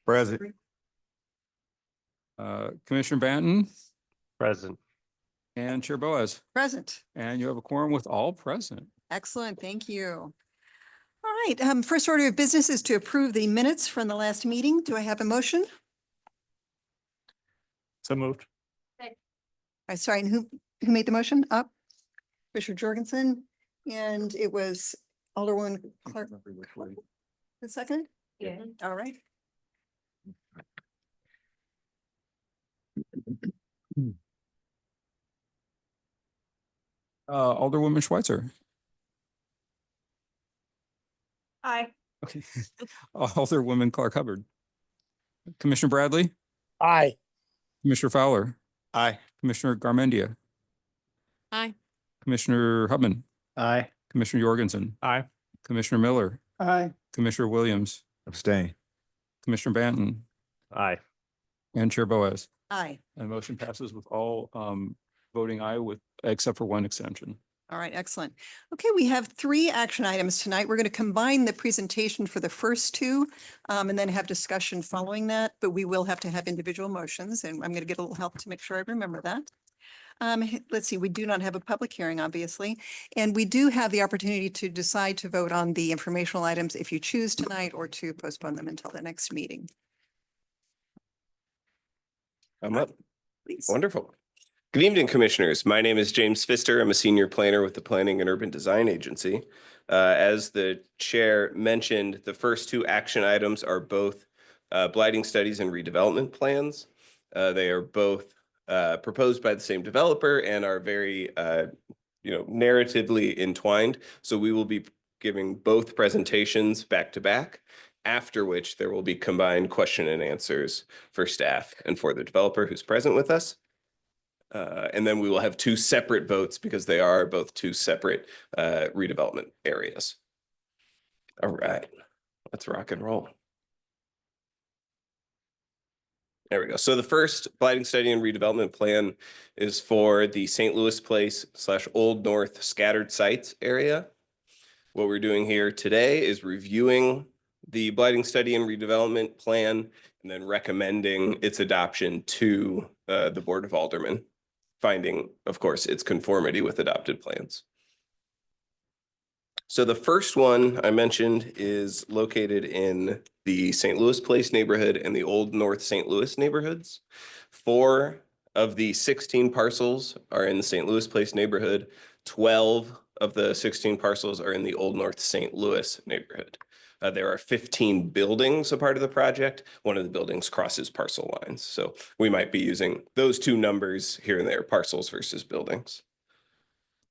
Present. Commissioner Banton Present. and Chair Boaz. Present. And you have a quorum with all present. Excellent. Thank you. All right. First order of business is to approve the minutes from the last meeting. Do I have a motion? So moved. Sorry, and who made the motion? Up? Commissioner Jorgensen, and it was Alderwoman Clark. The second? Yeah. All right. Alderwoman Schweitzer. Aye. Okay. Alderwoman Clark Hubbard. Commissioner Bradley, Aye. Commissioner Fowler, Aye. Commissioner Garmendia, Aye. Commissioner Hubman, Aye. Commissioner Jorgensen, Aye. Commissioner Miller, Aye. Commissioner Williams, Abstain. Commissioner Banton, Aye. and Chair Boaz. Aye. And motion passes with all voting aye except for one extension. All right, excellent. Okay, we have 3 action items tonight. We're going to combine the presentation for the first 2 and then have discussion following that, but we will have to have individual motions, and I'm going to get a little help to make sure I remember that. Let's see, we do not have a public hearing, obviously, and we do have the opportunity to decide to vote on the informational items if you choose tonight or to postpone them until the next meeting. I'm up. Please. Wonderful. Good evening, Commissioners. My name is James Pfister. I'm a senior planner with the Planning and Urban Design Agency. As the chair mentioned, the first 2 action items are both blighting studies and redevelopment plans. They are both proposed by the same developer and are very, narratively entwined. So we will be giving both presentations back to back, after which there will be combined question and answers for staff and for the developer who's present with us. And then we will have 2 separate votes because they are both 2 separate redevelopment areas. All right, let's rock and roll. There we go. So the first blighting study and redevelopment plan is for the St. Louis Place / Old North scattered sites area. What we're doing here today is reviewing the blighting study and redevelopment plan and then recommending its adoption to the Board of Aldermen, finding, of course, its conformity with adopted plans. So the first one I mentioned is located in the St. Louis Place neighborhood and the Old North St. Louis neighborhoods. 4 of the 16 parcels are in the St. Louis Place neighborhood. 12 of the 16 parcels are in the Old North St. Louis neighborhood. There are 15 buildings a part of the project. One of the buildings crosses parcel lines. So we might be using those 2 numbers here and there, parcels versus buildings.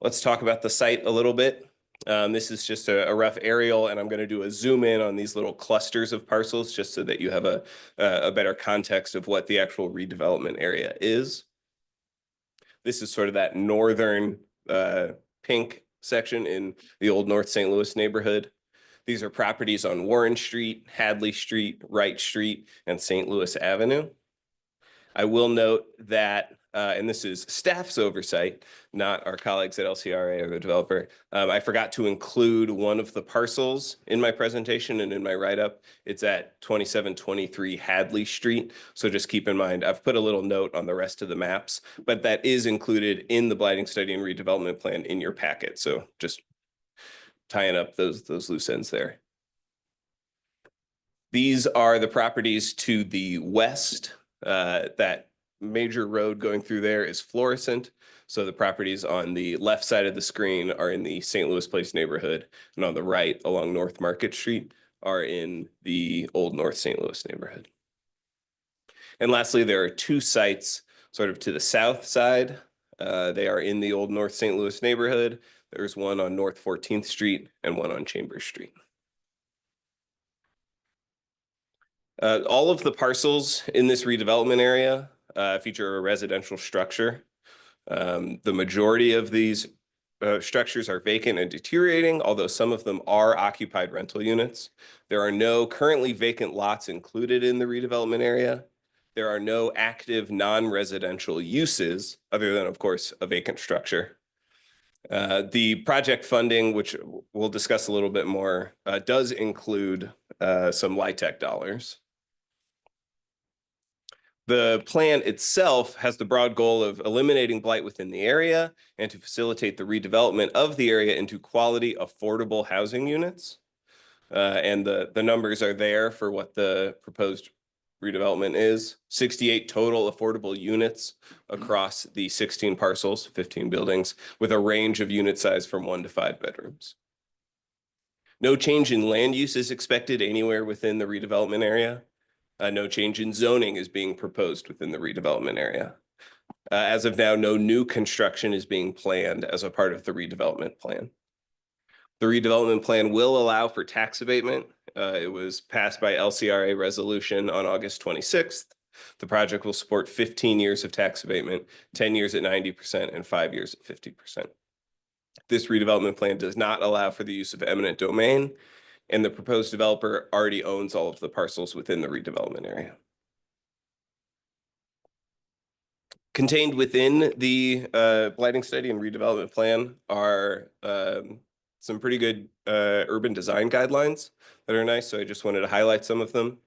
Let's talk about the site a little bit. This is just a rough aerial, and I'm going to do a zoom in on these little clusters of parcels just so that you have a better context of what the actual redevelopment area is. This is sort of that northern pink section in the Old North St. Louis neighborhood. These are properties on Warren Street, Hadley Street, Wright Street, and St. Louis Avenue. I will note that, and this is staff's oversight, not our colleagues at LCRA or the developer. I forgot to include one of the parcels in my presentation and in my write-up. It's at 2723 Hadley Street. So just keep in mind, I've put a little note on the rest of the maps, but that is included in the blighting study and redevelopment plan in your packet. So just tying up those loose ends there. These are the properties to the west. That major road going through there is Florissant. So the properties on the left side of the screen are in the St. Louis Place neighborhood, and on the right along North Market Street are in the Old North St. Louis neighborhood. And lastly, there are 2 sites sort of to the south side. They are in the Old North St. Louis neighborhood. There's one on North 14th Street and one on Chambers Street. All of the parcels in this redevelopment area feature a residential structure. The majority of these structures are vacant and deteriorating, although some of them are occupied rental units. There are no currently vacant lots included in the redevelopment area. There are no active non-residential uses other than, of course, a vacant structure. The project funding, which we'll discuss a little bit more, does include some LIHTC dollars. The plan itself has the broad goal of eliminating blight within the area and to facilitate the redevelopment of the area into quality, affordable housing units. And the numbers are there for what the proposed redevelopment is. 68 total affordable units across the 16 parcels, 15 buildings, with a range of unit size from 1 to 5 bedrooms. No change in land use is expected anywhere within the redevelopment area. No change in zoning is being proposed within the redevelopment area. As of now, no new construction is being planned as a part of the redevelopment plan. The redevelopment plan will allow for tax abatement. It was passed by LCRA resolution on August 26th. The project will support 15 years of tax abatement, 10 years at 90% and 5 years at 50%. This redevelopment plan does not allow for the use of eminent domain, and the proposed developer already owns all of the parcels within the redevelopment area. Contained within the blighting study and redevelopment plan are some pretty good urban design guidelines that are nice. So I just wanted to highlight some of them.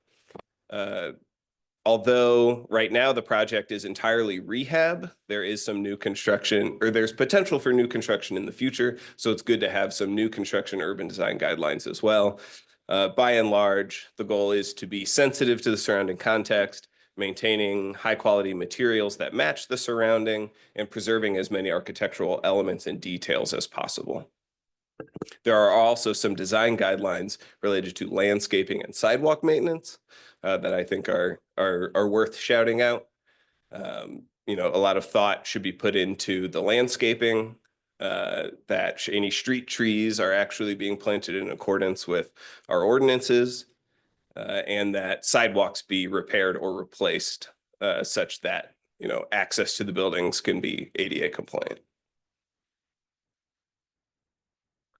Although right now the project is entirely rehab, there is some new construction, or there's potential for new construction in the future. So it's good to have some new construction urban design guidelines as well. By and large, the goal is to be sensitive to the surrounding context, maintaining high quality materials that match the surrounding, and preserving as many architectural elements and details as possible. There are also some design guidelines related to landscaping and sidewalk maintenance that I think are worth shouting out. You know, a lot of thought should be put into the landscaping, that any street trees are actually being planted in accordance with our ordinances, and that sidewalks be repaired or replaced such that, you know, access to the buildings can be ADA compliant.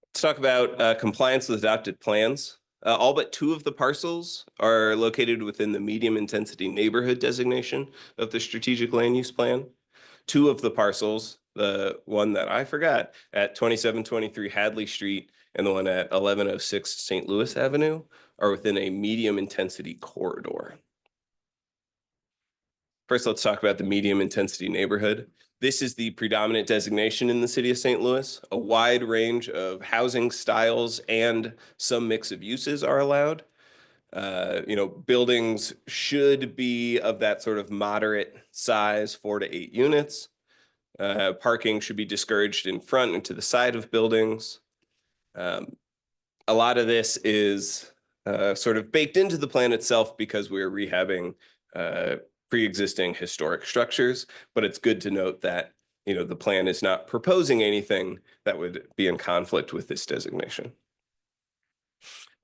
Let's talk about compliance with adopted plans. All but 2 of the parcels are located within the medium intensity neighborhood designation of the strategic land use plan. 2 of the parcels, the one that I forgot at 2723 Hadley Street and the one at 1106 St. Louis Avenue, are within a medium intensity corridor. First, let's talk about the medium intensity neighborhood. This is the predominant designation in the city of St. Louis. A wide range of housing styles and some mix of uses are allowed. You know, buildings should be of that sort of moderate size, 4 to 8 units. Parking should be discouraged in front and to the side of buildings. A lot of this is sort of baked into the plan itself because we're rehabbing pre-existing historic structures, but it's good to note that, you know, the plan is not proposing anything that would be in conflict with this designation.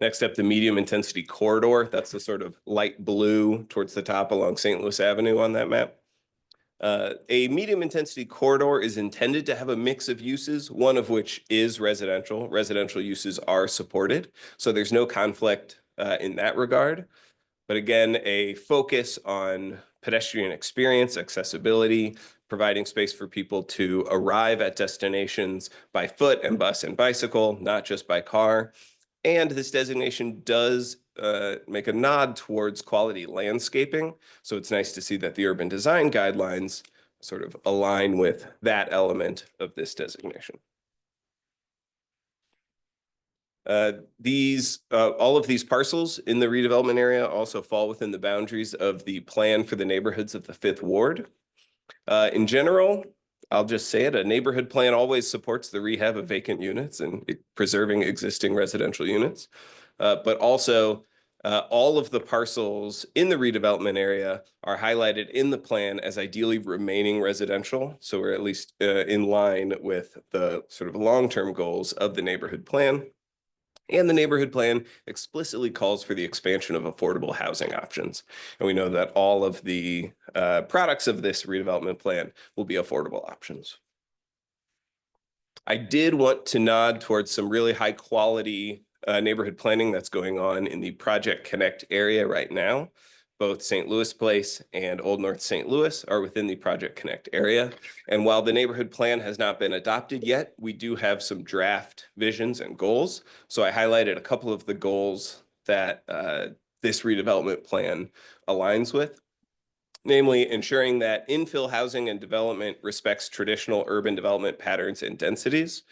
Next up, the medium intensity corridor. That's the sort of light blue towards the top along St. Louis Avenue on that map. A medium intensity corridor is intended to have a mix of uses, one of which is residential. Residential uses are supported, so there's no conflict in that regard. But again, a focus on pedestrian experience, accessibility, providing space for people to arrive at destinations by foot and bus and bicycle, not just by car. And this designation does make a nod towards quality landscaping. So it's nice to see that the urban design guidelines sort of align with that element of this designation. All of these parcels in the redevelopment area also fall within the boundaries of the plan for the neighborhoods of the 5th Ward. In general, I'll just say it, a neighborhood plan always supports the rehab of vacant units and preserving existing residential units. But also, all of the parcels in the redevelopment area are highlighted in the plan as ideally remaining residential. So we're at least in line with the sort of long-term goals of the neighborhood plan. And the neighborhood plan explicitly calls for the expansion of affordable housing options. And we know that all of the products of this redevelopment plan will be affordable options. I did want to nod towards some really high quality neighborhood planning that's going on in the Project Connect area right now. Both St. Louis Place and Old North St. Louis are within the Project Connect area. And while the neighborhood plan has not been adopted yet, we do have some draft visions and goals. So I highlighted a couple of the goals that this redevelopment plan aligns with. namely ensuring that infill housing and development respects traditional urban development patterns and densities.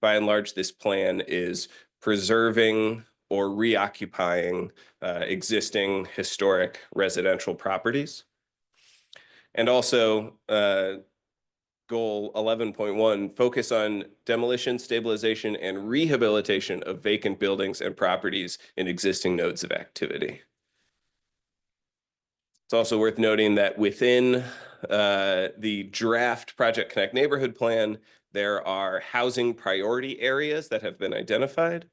By and large, this plan is preserving or reoccupying existing historic residential properties. And also, goal 11.1, focus on demolition, stabilization, and rehabilitation of vacant buildings and properties in existing nodes of activity. It's also worth noting that within the draft Project Connect neighborhood plan, there are housing priority areas that have been identified.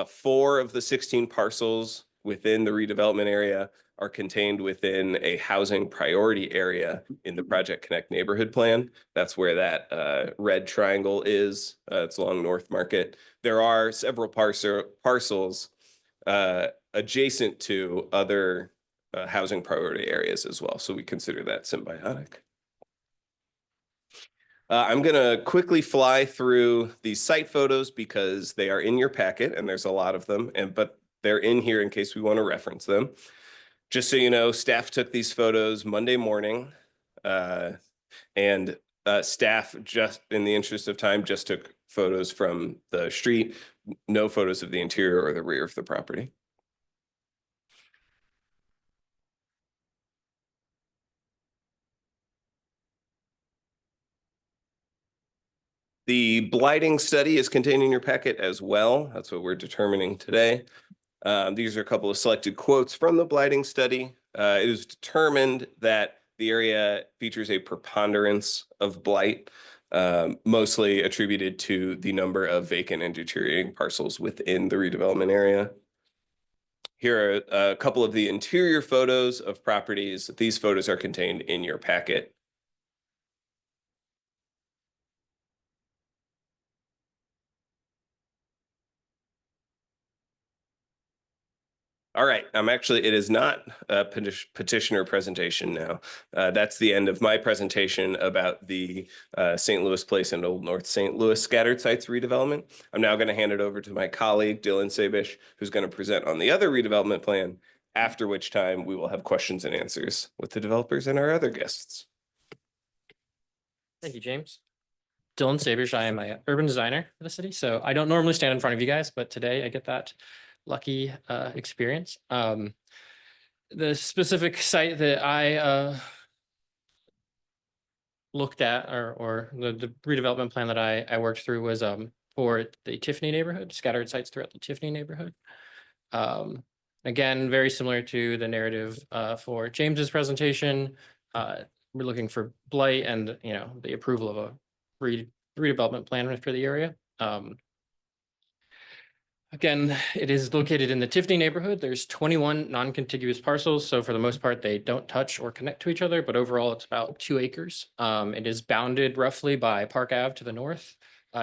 4 of the 16 parcels within the redevelopment area are contained within a housing priority area in the Project Connect neighborhood plan. That's where that red triangle is. It's along North Market. There are several parcels adjacent to other housing priority areas as well. So we consider that symbiotic. I'm going to quickly fly through these site photos because they are in your packet and there's a lot of them, but they're in here in case we want to reference them. Just so you know, staff took these photos Monday morning, and staff, just in the interest of time, just took photos from the street, no photos of the interior or the rear of the property. The blighting study is contained in your packet as well. That's what we're determining today. These are a couple of selected quotes from the blighting study. It is determined that the area features a preponderance of blight, mostly attributed to the number of vacant and deteriorating parcels within the redevelopment area. Here are a couple of the interior photos of properties. These photos are contained in your packet. All right, it is not a petitioner presentation now. That's the end of my presentation about the St. Louis Place and Old North St. Louis scattered sites redevelopment. I'm now going to hand it over to my colleague, Dylan Sabish, who's going to present on the other redevelopment plan, after which time we will have questions and answers with the developers and our other guests. Thank you, James. Dylan Sabish, I am an urban designer for the city, so I don't normally stand in front of you guys, but today I get that lucky experience. The specific site that I looked at, or the redevelopment plan that I worked through, was for the Tiffany neighborhood, scattered sites throughout the Tiffany neighborhood. Again, very similar to the narrative for James's presentation. We're looking for blight and the approval of a redevelopment plan for the area. Again, it is located in the Tiffany neighborhood. There's 21 non-contiguous parcels. So for the most part, they don't touch or connect to each other, but overall it's about 2 acres. It is bounded roughly by Park Ave to the north,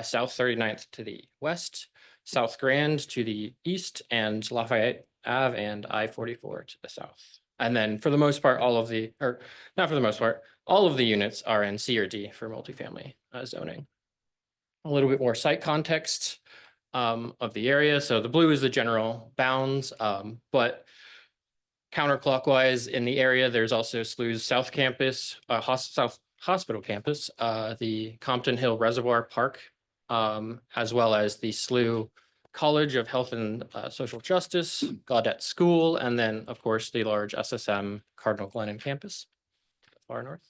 South 39th to the west, South Grand to the east, and Lafayette Ave and I-44 to the south. And then for the most part, all of the units are in C or D for multifamily zoning. A little bit more site context of the area. So the blue is the general bounds, but counterclockwise in the area, there's also SLU's South Campus, South Hospital Campus, the Compton Hill Reservoir Park, as well as the SLU College of Health and Social Justice, Gaudette School, and then, of course, the large SSM Cardinal Glennon campus, far north.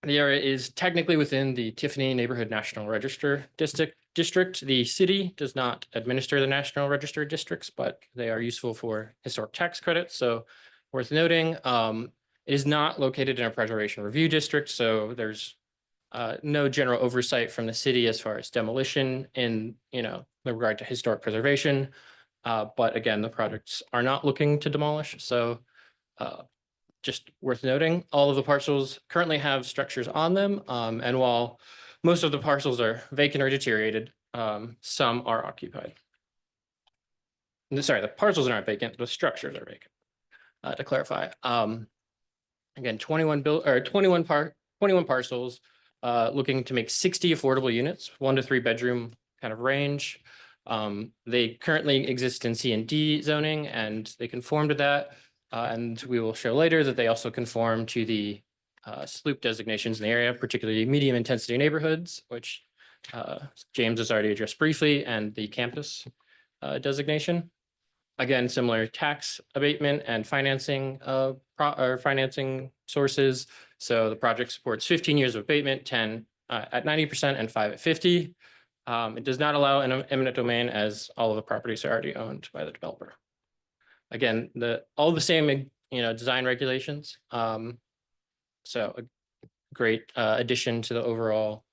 The area is technically within the Tiffany Neighborhood National Register District. The city does not administer the National Register districts, but they are useful for historic tax credits. So worth noting, it is not located in a preservation review district. So there's no general oversight from the city as far as demolition in, regard to historic preservation. But again, the projects are not looking to demolish. So just worth noting, all of the parcels currently have structures on them. And while most of the parcels are vacant or deteriorated, some are occupied. Sorry, the parcels aren't vacant, the structures are vacant, to clarify. Again, 21 parcels, looking to make 60 affordable units, 1 to 3 bedroom kind of range. They currently exist in C and D zoning, and they conform to that. And we will show later that they also conform to the SLOOP designations in the area, particularly medium intensity neighborhoods, which James has already addressed briefly, and the campus designation. Again, similar tax abatement and financing financing sources. So the project supports 15 years of abatement, 10 at 90% and 5 at 50. It does not allow an eminent domain, as all of the properties are already owned by the developer. Again, all the same, design regulations. So a great addition to the overall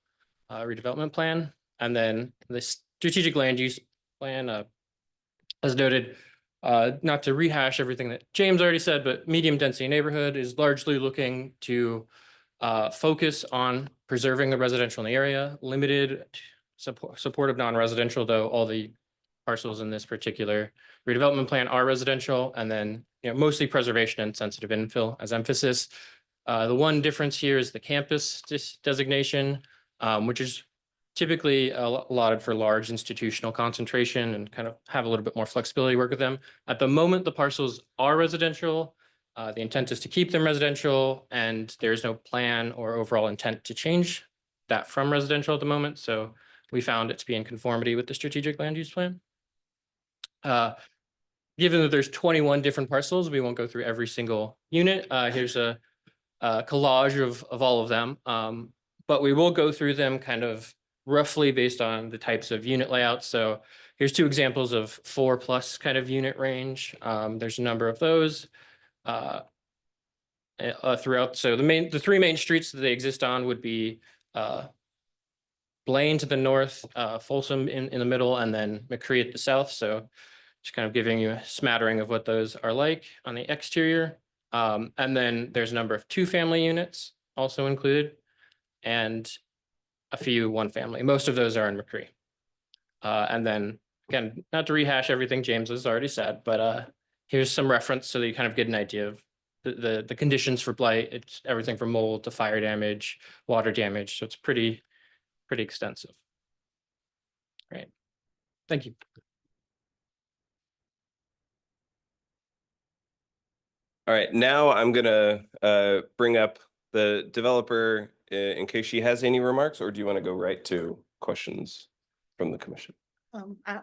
redevelopment plan. And then the strategic land use plan, as noted, not to rehash everything that James already said, but medium density neighborhood is largely looking to focus on preserving the residential in the area, limited support of non-residential, though all the parcels in this particular redevelopment plan are residential, and then mostly preservation and sensitive infill as emphasis. The one difference here is the campus designation, which is typically allotted for large institutional concentration and kind of have a little bit more flexibility to work with them. At the moment, the parcels are residential. The intent is to keep them residential, and there's no plan or overall intent to change that from residential at the moment. So we found it to be in conformity with the strategic land use plan. Given that there's 21 different parcels, we won't go through every single unit. Here's a collage of all of them, but we will go through them kind of roughly based on the types of unit layouts. So here's 2 examples of 4+ kind of unit range. There's a number of those throughout. So the 3 main streets that they exist on would be Blaine to the north, Folsom in the middle, and then McCree at the south. So just kind of giving you a smattering of what those are like on the exterior. And then there's a number of 2-family units also included, and a few 1-family. Most of those are in McCree. And then again, not to rehash everything James has already said, but here's some reference so that you kind of get an idea of the conditions for blight. It's everything from mold to fire damage, water damage. So it's pretty extensive. Great. Thank you. All right, now I'm gonna bring up the developer in case she has any remarks, or do you want to go right to questions from the commission?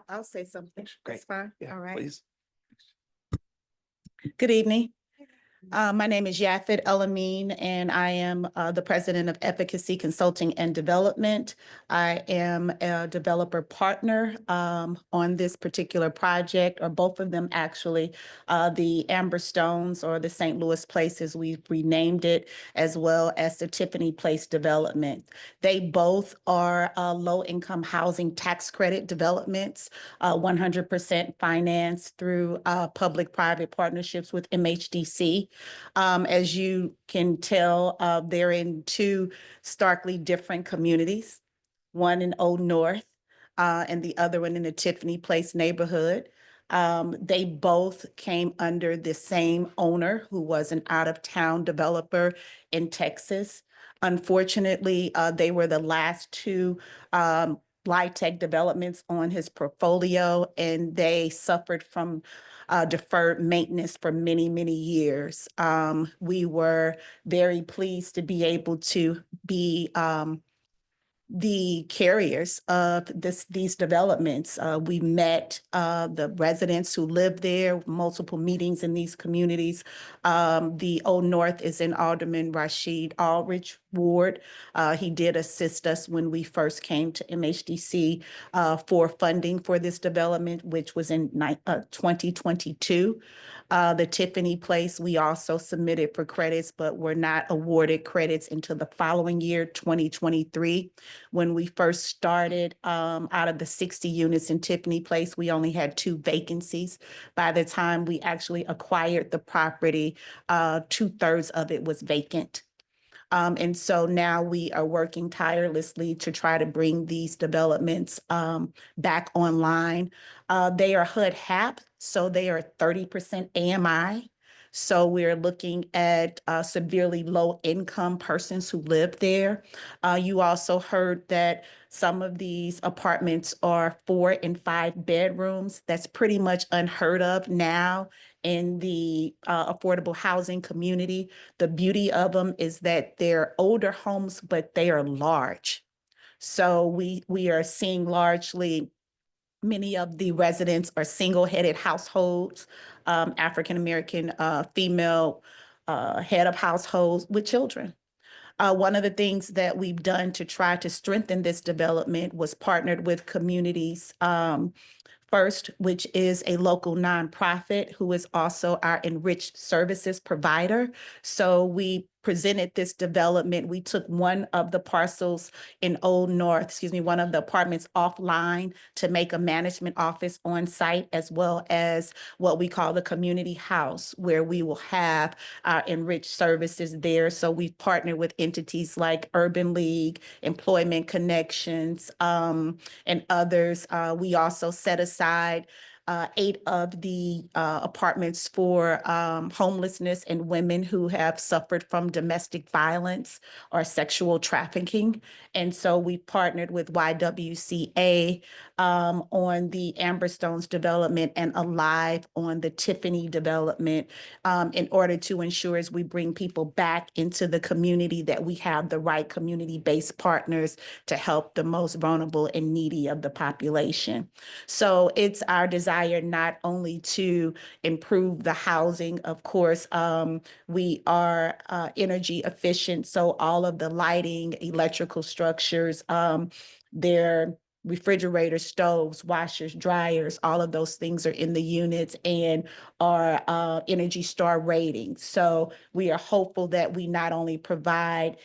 I'll say something. Great. That's fine. All right. Please. Good evening. My name is Yafet Elamine, and I am the president of Efficacy Consulting and Development. I am a developer partner on this particular project, or both of them actually. The Amber Stones, or the St. Louis Place as we've renamed it, as well as the Tiffany Place development. They both are low-income housing tax credit developments, 100% financed through public-private partnerships with MHDC. As you can tell, they're in 2 starkly different communities, one in Old North and the other one in the Tiffany Place neighborhood. They both came under the same owner, who was an out-of-town developer in Texas. Unfortunately, they were the last 2 LIHTC developments on his portfolio, and they suffered from deferred maintenance for many, many years. We were very pleased to be able to be the carriers of these developments. We met the residents who live there, multiple meetings in these communities. The Old North is in Alderman Rashid Aldridge Ward. He did assist us when we first came to MHDC for funding for this development, which was in 2022. The Tiffany Place, we also submitted for credits, but were not awarded credits until the following year, 2023. When we first started, out of the 60 units in Tiffany Place, we only had 2 vacancies. By the time we actually acquired the property, 2/3 of it was vacant. And so now we are working tirelessly to try to bring these developments back online. They are HUD-HAP, so they are 30% AMI. So we're looking at severely low-income persons who live there. You also heard that some of these apartments are 4 and 5 bedrooms. That's pretty much unheard of now in the affordable housing community. The beauty of them is that they're older homes, but they are large. So we are seeing largely many of the residents are single-headed households, African-American female head of households with children. One of the things that we've done to try to strengthen this development was partnered with Communities First, which is a local nonprofit who is also our enriched services provider. So we presented this development. We took one of the parcels in Old North, one of the apartments offline to make a management office on site, as well as what we call the community house, where we will have our enriched services there. So we've partnered with entities like Urban League, Employment Connections, and others. We also set aside 8 of the apartments for homelessness and women who have suffered from domestic violence or sexual trafficking. And so we partnered with YWCA on the Amberstones development and Alive on the Tiffany development in order to ensure as we bring people back into the community that we have the right community-based partners to help the most vulnerable and needy of the population. So it's our desire not only to improve the housing, of course, we are energy efficient. So all of the lighting, electrical structures, their refrigerators, stoves, washers, dryers, all of those things are in the units and are Energy Star rating. So we are hopeful that we not only provide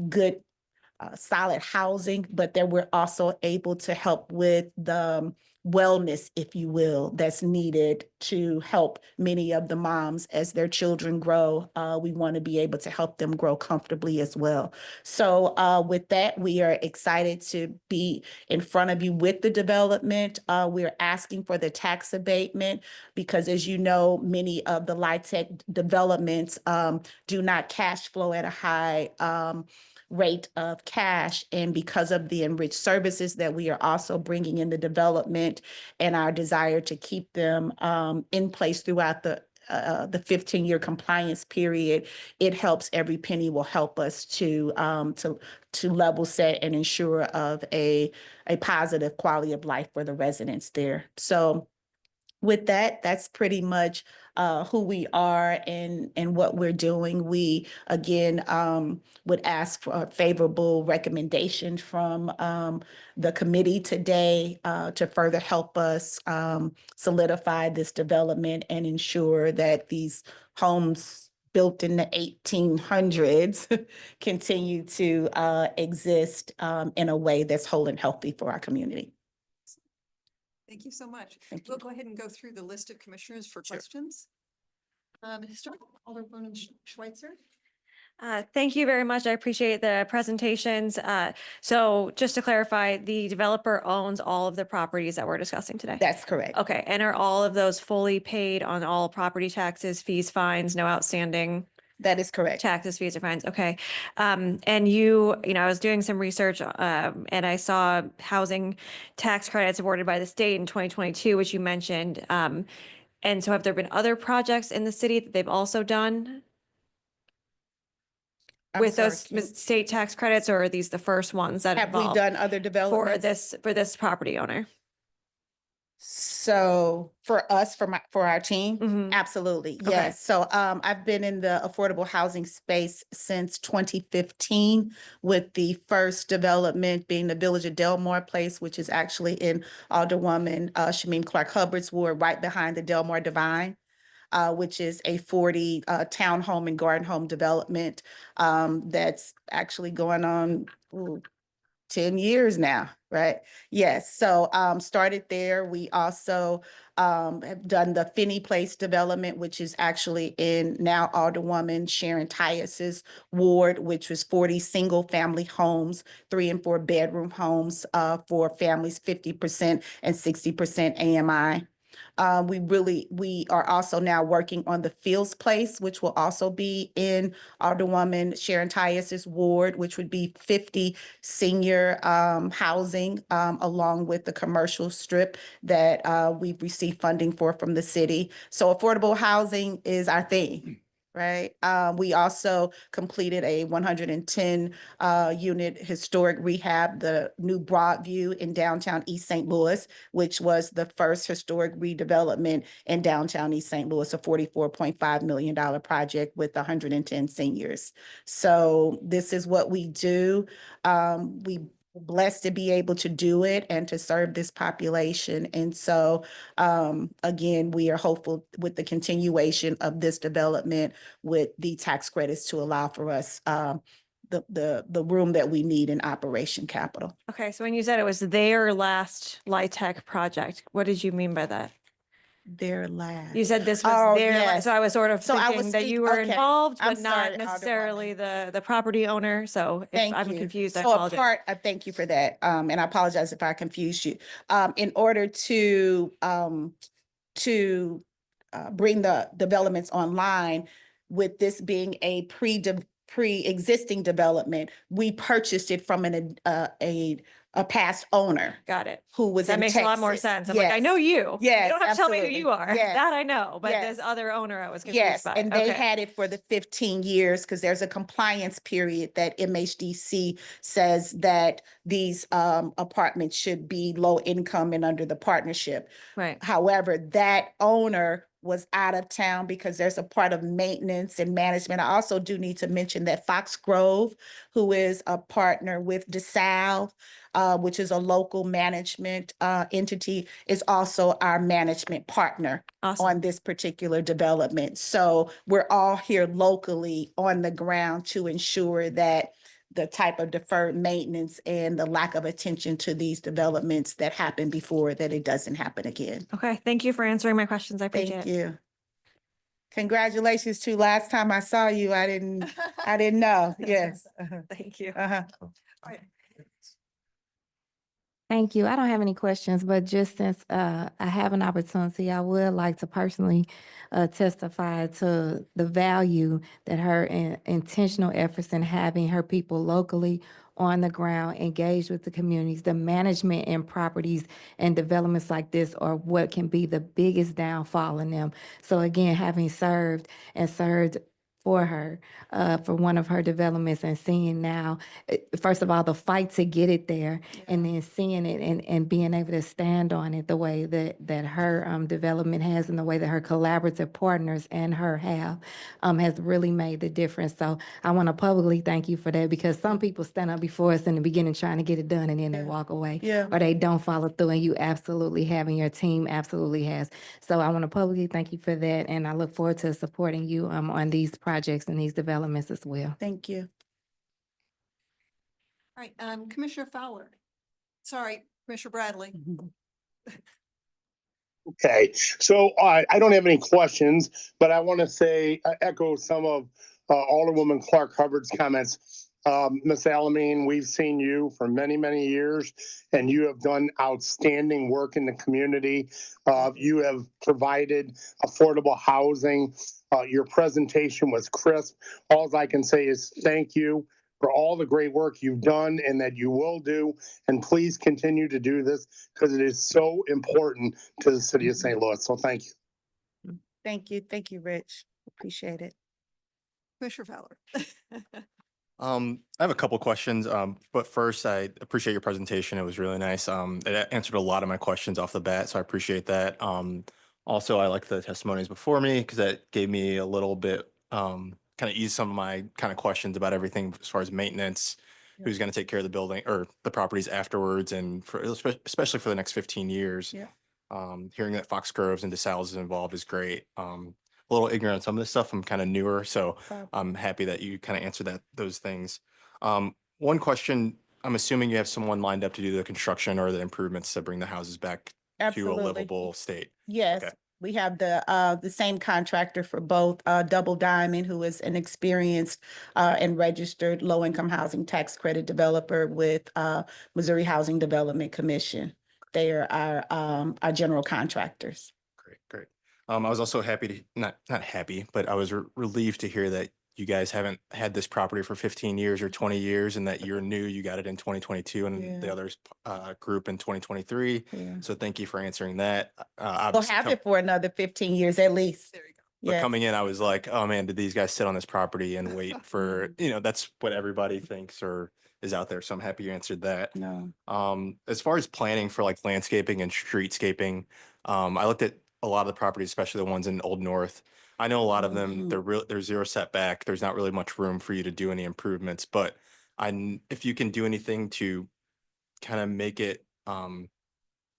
good solid housing, but that we're also able to help with the wellness, if you will, that's needed to help many of the moms as their children grow. We want to be able to help them grow comfortably as well. So with that, we are excited to be in front of you with the development. We're asking for the tax abatement because, as you know, many of the LIHTC developments do not cash flow at a high rate of cash. And because of the enriched services that we are also bringing in the development and our desire to keep them in place throughout the 15-year compliance period, it helps. Every penny will help us to level set and ensure of a positive quality of life for the residents there. So with that, that's pretty much who we are and what we're doing. We, again, would ask for a favorable recommendation from the committee today to further help us solidify this development and ensure that these homes built in the 1800s continue to exist in a way that's whole and healthy for our community. Thank you so much. Thank you. We'll go ahead and go through the list of commissioners for questions. Start with Alderwoman Schweitzer. Thank you very much. I appreciate the presentations. So just to clarify, the developer owns all of the properties that we're discussing today? That's correct. Okay, and are all of those fully paid on all property taxes, fees, fines, no outstanding That is correct. taxes, fees, or fines? Okay. And you know, I was doing some research and I saw housing tax credits awarded by the state in 2022, which you mentioned. And so have there been other projects in the city that they've also done I'm with sorry, those state tax credits, or are these the first ones that have we involve done other developments? for this property owner? So for us, for our team, Mhm. absolutely, Okay. yes. So I've been in the affordable housing space since 2015, with the first development being the Village of Delmar Place, which is actually in Alderwoman Shamim Clark Hubbard's ward, right behind the Delmar Divine, which is a 40 townhome and garden home development that's actually going on 10 years now, right? Yes, so started there. We also have done the Finney Place development, which is actually in now Alderwoman Sharon Tyus's ward, which was 40 single-family homes, 3 and 4 bedroom homes for families, 50% and 60% AMI. We are also now working on the Fields Place, which will also be in Alderwoman Sharon Tyus's ward, which would be 50 senior housing along with the commercial strip that we've received funding for from the city. So affordable housing is our thing. Right. We also completed a 110 unit historic rehab, the new Broadview in downtown East St. Louis, which was the first historic redevelopment in downtown East St. Louis, a $44.5 million project with 110 seniors. So this is what we do. We blessed to be able to do it and to serve this population. And so, again, we are hopeful with the continuation of this development with the tax credits to allow for us the room that we need in operation capital. Okay, so when you said it was their last LIHTC project, what did you mean by that? Their last. You said this Oh, was their, yes. so I was sort of So I was thinking that you speak- were okay. involved, I'm but sorry, not Alderwoman. necessarily the property owner. So if Thank I'm you. confused, I So a apologize. part, thank you for that. And I apologize if I confused you. In order to bring the developments online, with this being a pre-existing development, we purchased it from a past owner Got it. who was That in makes a lot more Texas. sense. I'm like, I Yes. know you. Yes, You don't have to tell me who absolutely. you are. Yes. That I know, but Yes. this other owner I was confused Yes, by. and they Okay. had it for the 15 years because there's a compliance period that MHDC says that these apartments should be low income and under the partnership. Right. However, that owner was out of town because there's a part of maintenance and management. I also do need to mention that Fox Grove, who is a partner with DeSalve, which is a local management entity, is also our management partner Awesome. on this particular development. So we're all here locally on the ground to ensure that the type of deferred maintenance and the lack of attention to these developments that happened before, that it doesn't happen again. Okay. Thank you for answering my questions. I appreciate Thank it. you. Congratulations to last time I saw you, I didn't know. Yes. Thank you. Uh-huh. Thank you. I don't have any questions, but just since I have an opportunity, I would like to personally testify to the value that her intentional efforts in having her people locally on the ground, engaged with the communities, the management and properties and developments like this are what can be the biggest downfall in them. So again, having served for her, for one of her developments and seeing now, first of all, the fight to get it there and then seeing it and being able to stand on it the way that her development has and the way that her collaborative partners and her have has really made the difference. So I want to publicly thank you for that, because some people stand up before us in the beginning trying to get it done and then they walk away Yeah. or they don't follow through, and you absolutely have and your team absolutely has. So I want to publicly thank you for that, and I look forward to supporting you on these projects and these developments as well. Thank you. All right, Commissioner Fowler. Sorry, Commissioner Bradley. Okay, so I don't have any questions, but I want to say, echo some of Alderwoman Clark Hubbard's comments. Ms. Alameen, we've seen you for many, many years, and you have done outstanding work in the community. You have provided affordable housing. Your presentation was crisp. All I can say is thank you for all the great work you've done and that you will do. And please continue to do this because it is so important to the city of St. Louis. So thank you. Thank you. Thank you, Rich. Appreciate it. Commissioner Fowler. I have a couple questions, but first, I appreciate your presentation. It was really nice. It answered a lot of my questions off the bat, so I appreciate that. Also, I like the testimonies before me because that gave me a little bit, kind of eased some of my kind of questions about everything as far as maintenance, who's going to take care of the building or the properties afterwards, and especially for the next 15 years. Yeah. Hearing that Fox Groves and DeSalvo is involved is great. A little ignorant on some of this stuff. I'm kind of newer, so I'm happy that you kind of answered those things. One question, I'm assuming you have someone lined up to do the construction or the improvements to bring the houses back to a Absolutely. livable state. Yes, Okay. we have the same contractor for both, Double Diamond, who is an experienced and registered low-income housing tax credit developer with Missouri Housing Development Commission. They are our general contractors. Great. I was also happy to, not happy, but I was relieved to hear that you guys haven't had this property for 15 years or 20 years and that you're new, you got it in 2022 and the Yeah. others group in 2023. Yeah. So thank you for answering that. We'll Obviously, have it for another 15 years at least. There you go. but Yes. coming in, I was like, oh man, did these guys sit on this property and wait for, that's what everybody thinks or is out there. So I'm happy you answered that. No. As far as planning for like landscaping and streetscaping, I looked at a lot of the properties, especially the ones in Old North. I know a lot of them, they're zero setback. There's not really much room for you to do any improvements, but if you can do anything to kind of make it, I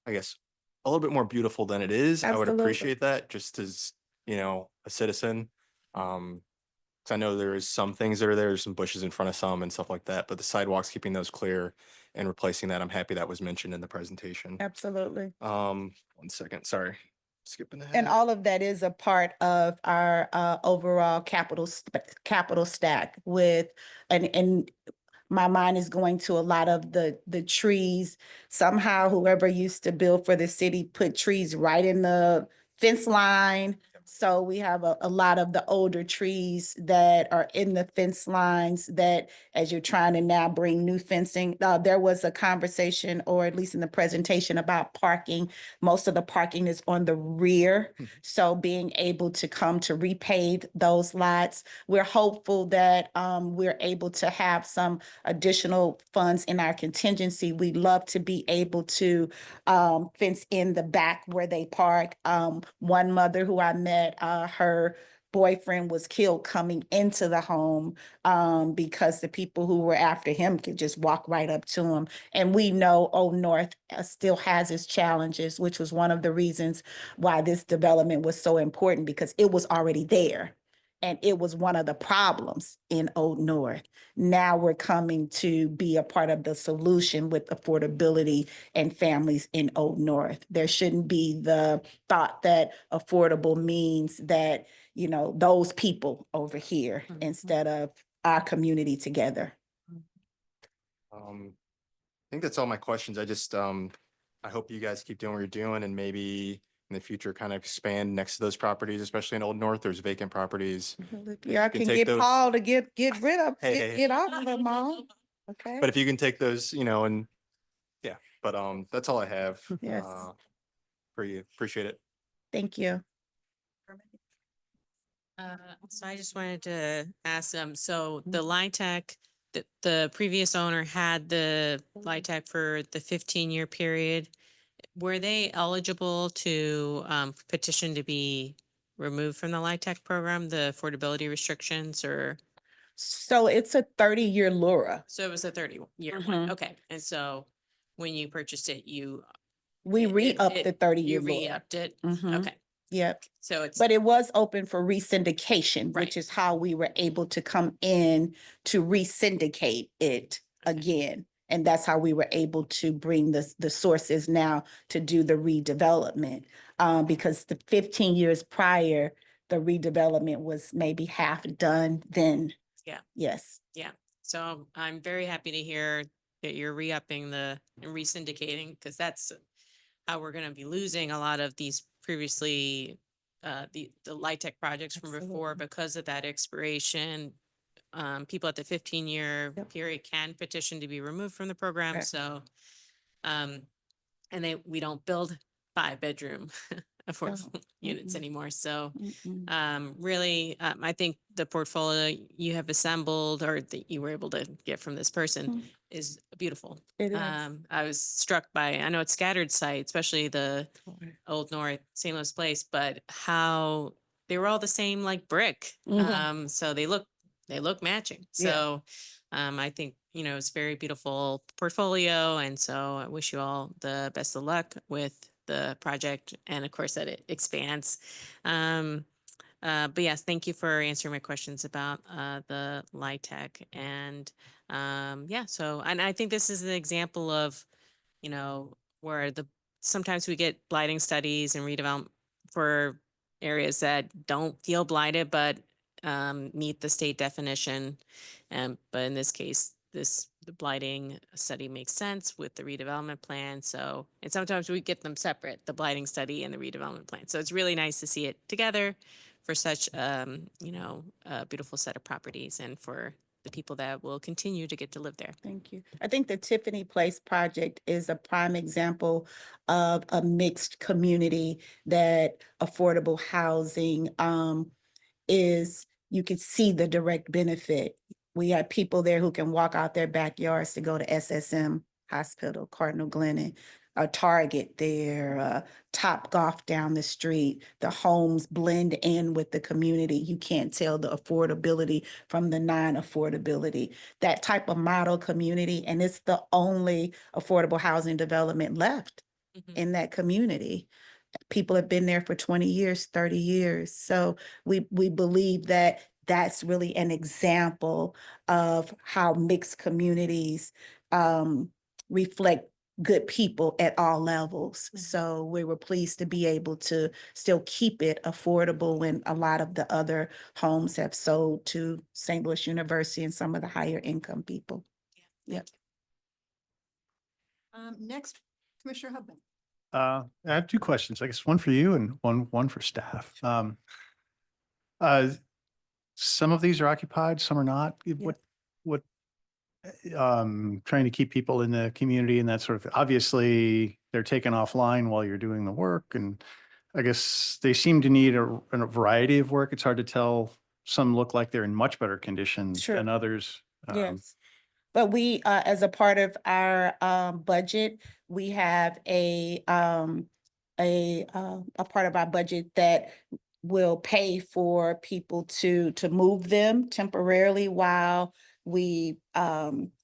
guess, a little bit more beautiful than it is, I would Absolutely. appreciate that just as, a citizen. 'Cause I know there is some things that are there, there's some bushes in front of some and stuff like that, but the sidewalks, keeping those clear and replacing that, I'm happy that was mentioned in the presentation. Absolutely. 1 second, sorry, skipping ahead. And all of that is a part of our overall capital stack with, and my mind is going to a lot of the trees. Somehow whoever used to build for the city put trees right in the fence line. So we have a lot of the older trees that are in the fence lines that as you're trying to now bring new fencing, there was a conversation, or at least in the presentation, about parking. Most of the parking is on the rear. So being able to come to repave those lots, we're hopeful that we're able to have some additional funds in our contingency. We'd love to be able to fence in the back where they park. One mother who I met, her boyfriend was killed coming into the home because the people who were after him could just walk right up to him. And we know Old North still has its challenges, which was one of the reasons why this development was so important, because it was already there. And it was one of the problems in Old North. Now we're coming to be a part of the solution with affordability and families in Old North. There shouldn't be the thought that affordable means that, those people over here instead of our community together. I think that's all my questions. I just, I hope you guys keep doing what you're doing and maybe in the future kind of expand next to those properties, especially in Old North. There's vacant properties. Yeah, I can can take get those- Paul to get rid of, Hey. get off of them all. Okay. But if you can take those, and yeah, but that's all I have. Yes. For you. Appreciate it. Thank you. So I just wanted to ask them, so the LIHTC, the previous owner had the LIHTC for the 15-year period. Were they eligible to petition to be removed from the LIHTC program, the affordability restrictions, or? So it's a 30-year LURA. So it was a 30-year Mhm. one, okay. And so when you purchased it, We re-upped the 30-year You LURA. re-upped it? Mhm. Okay, Yep. so it's. But it was open for re-syndication, Right. which is how we were able to come in to re-syndicate it Okay. again. And that's how we were able to bring the sources now to do the redevelopment. Because the 15 years prior, the redevelopment was maybe half done then. Yeah. Yes. So I'm very happy to hear that you're re-upping and re-syndicating, because that's how we're gonna be losing a lot of these previously, the LIHTC projects from before, Absolutely. because of that expiration. People at the 15-year Yep. period can petition to be removed from the program, Correct. so, and we don't build 5-bedroom affordable units Mm-mm. anymore, so. Mm-mm. Really, I think the portfolio you have assembled, or that you were able to get from this person, Mm. is beautiful. It is. I was struck by, I know it's scattered site, especially the Old North, St. Louis Place, but how they were all the same, like brick. Mhm. So they look matching. Yeah. So, I think, it's very beautiful portfolio. And so I wish you all the best of luck with the project, and of course that it expands. But yes, thank you for answering my questions about the LIHTC. And and I think this is an example of, where sometimes we get blighting studies and redevelopment for areas that don't feel blighted, but meet the state definition. But in this case, this the blighting study makes sense with the redevelopment plan. So, and sometimes we get them separate, the blighting study and the redevelopment plan. So it's really nice to see it together for such, a beautiful set of properties and for the people that will continue to get to live there. Thank you. I think the Tiffany Place project is a prime example of a mixed community that affordable housing is, you could see the direct benefit. We have people there who can walk out their backyards to go to SSM Hospital, Cardinal Glennon, a Target there, Top Golf down the street. The homes blend in with the community. You can't tell the affordability from the non-affordability. That type of model community, and it's the only affordable housing development left in that community. People have been there for 20 years, 30 years. So we believe that that's really an example of how mixed communities reflect good people at all levels. So we were pleased to be able to still keep it affordable when a lot of the other homes have sold to St. Louis University and some of the higher income people. Yep. Next, Commissioner Hubman. I have two questions, I guess one for you and one for staff. Some of these are occupied, some are not. What trying to keep people in the community and that sort of, obviously they're taken offline while you're doing the work. And I guess they seem to need a variety of work. It's hard to tell. Some look like they're in much better condition Sure. than others. Yes. But we, as a part of our budget, we have a part of our budget that will pay for people to move them temporarily while we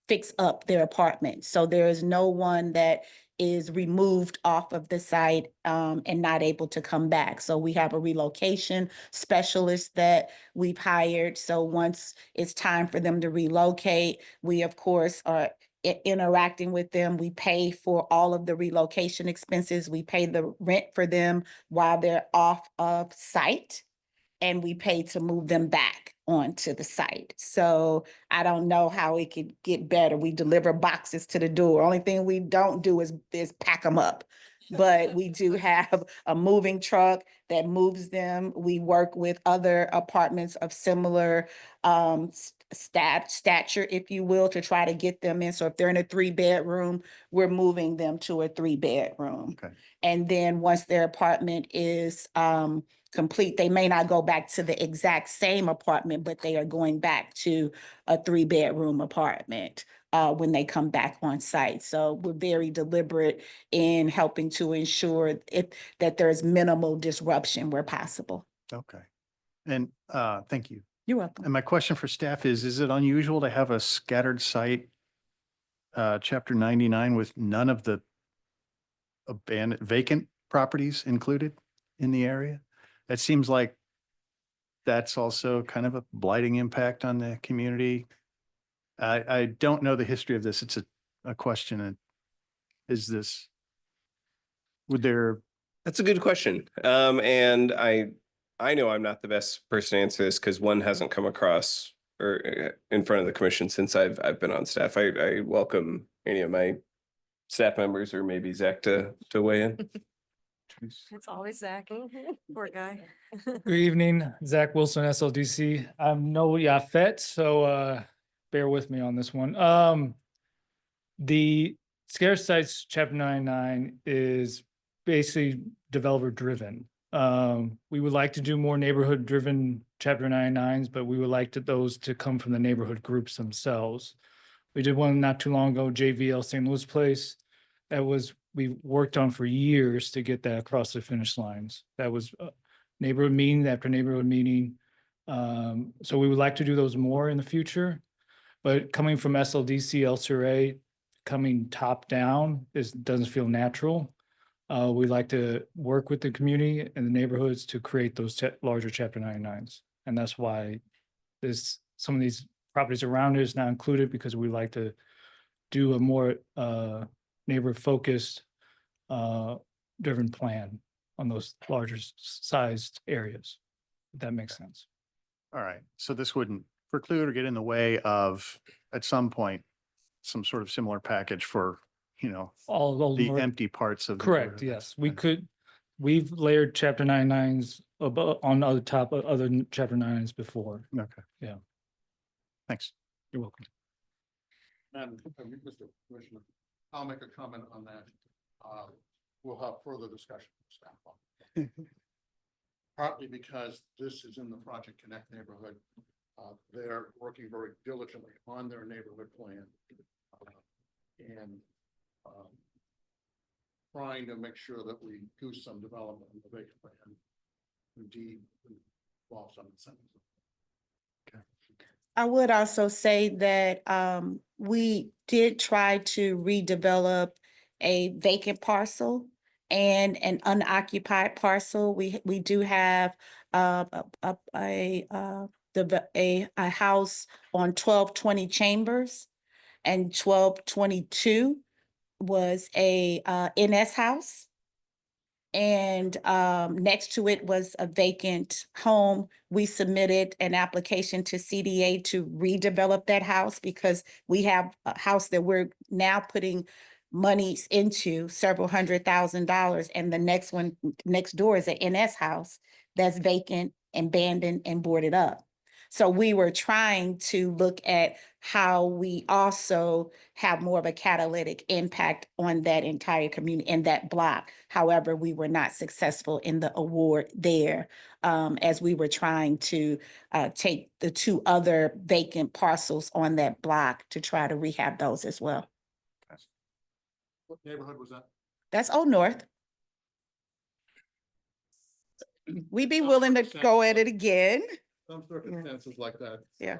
fix up their apartment. So there is no one that is removed off of the site and not able to come back. So we have a relocation specialist that we've hired. So once it's time for them to relocate, we of course are interacting with them. We pay for all of the relocation expenses. We pay the rent for them while they're off of site, and we pay to move them back onto the site. So I don't know how it could get better. We deliver boxes to the door. Only thing we don't do is pack them up. But we do have a moving truck that moves them. We work with other apartments of similar stature, if you will, to try to get them in. So if they're in a 3-bedroom, we're moving them to a 3-bedroom. Okay. And then once their apartment is complete, they may not go back to the exact same apartment, but they are going back to a 3-bedroom apartment when they come back on site. So we're very deliberate in helping to ensure that there's minimal disruption where possible. Okay. And thank you. You're welcome. And my question for staff is it unusual to have a scattered site, chapter 99, with none of the vacant properties included in the area? That seems like that's also kind of a blighting impact on the community. I don't know the history of this. It's a question. Is this, That's a good question. And I know I'm not the best person to answer this because one hasn't come across or in front of the commission since I've been on staff. I welcome any of my staff members or maybe Zach to weigh in. It's always Zach. Poor guy. Good evening, Zach Wilson, SLDC. I'm no Yafet, so bear with me on this one. The Scarce Sites Chapter 99 is basically developer driven. We would like to do more neighborhood driven Chapter 99s, but we would like those to come from the neighborhood groups themselves. We did one not too long ago, JVL St. Louis Place. We worked on for years to get that across the finish lines. That was neighborhood meeting after neighborhood meeting. So we would like to do those more in the future, but coming from SLDC, LCRA, coming top down doesn't feel natural. We like to work with the community and the neighborhoods to create those larger Chapter 99s. And that's why some of these properties around it is not included, because we like to do a more neighborhood focused driven plan on those larger sized areas, if that makes sense. all right. So this wouldn't preclude or get in the way of, at some point, some sort of similar package for, All those the north- empty parts of. the Correct, neighborhood. yes. We've layered chapter 99s above on other top of other chapter 99s before. Okay. Yeah. Thanks. You're welcome. And Mr. Commissioner, I'll make a comment on that. We'll have further discussion with staff on it. Partly because this is in the Project Connect neighborhood. They're working very diligently on their neighborhood plan. And trying to make sure that we do some development in the vacant land. Indeed, involve some incentives. I would also say that we did try to redevelop a vacant parcel and an unoccupied parcel. We do have a house on 1220 Chambers, and 1222 was a NS house. And next to it was a vacant home. We submitted an application to CDA to redevelop that house because we have a house that we're now putting monies into, several $100,000. And the next one next door is an NS house that's vacant, abandoned, and boarded up. So we were trying to look at how we also have more of a catalytic impact on that entire community in that block. However, we were not successful in the award there, as we were trying to take the two other vacant parcels on that block to try to rehab those as well. What neighborhood was that? That's Old North. We'd be willing to go at it again. Some circumstances like that. Yeah.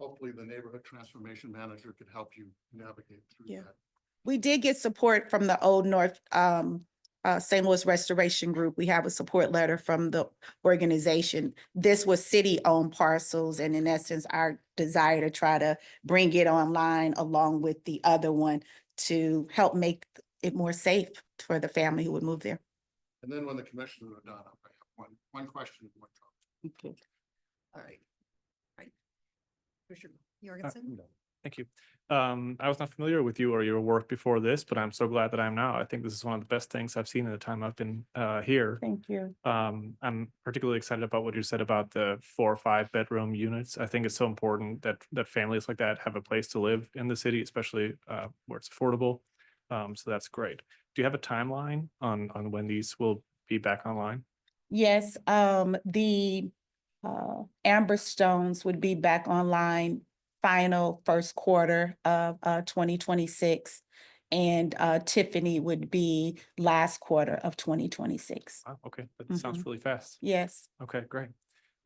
Hopefully the neighborhood transformation manager could help you navigate through Yeah. that. We did get support from the Old North St. Louis Restoration Group. We have a support letter from the organization. This was city-owned parcels, and in essence, our desire to try to bring it online along with the other one to help make it more safe for the family who would move there. And then when the commissioners are done, I have one question. and one comment. Okay. All right. Right. Commissioner Jorgensen? Thank you. I was not familiar with you or your work before this, but I'm so glad that I am now. I think this is one of the best things I've seen in the time I've been here. Thank you. I'm particularly excited about what you said about the 4 or 5 bedroom units. I think it's so important that families like that have a place to live in the city, especially where it's affordable. So that's great. Do you have a timeline on when these will be back online? Yes, the Amber Stones would be back online final first quarter of 2026. And Tiffany would be last quarter of 2026. Wow, okay, that sounds really fast. Yes. Okay, great.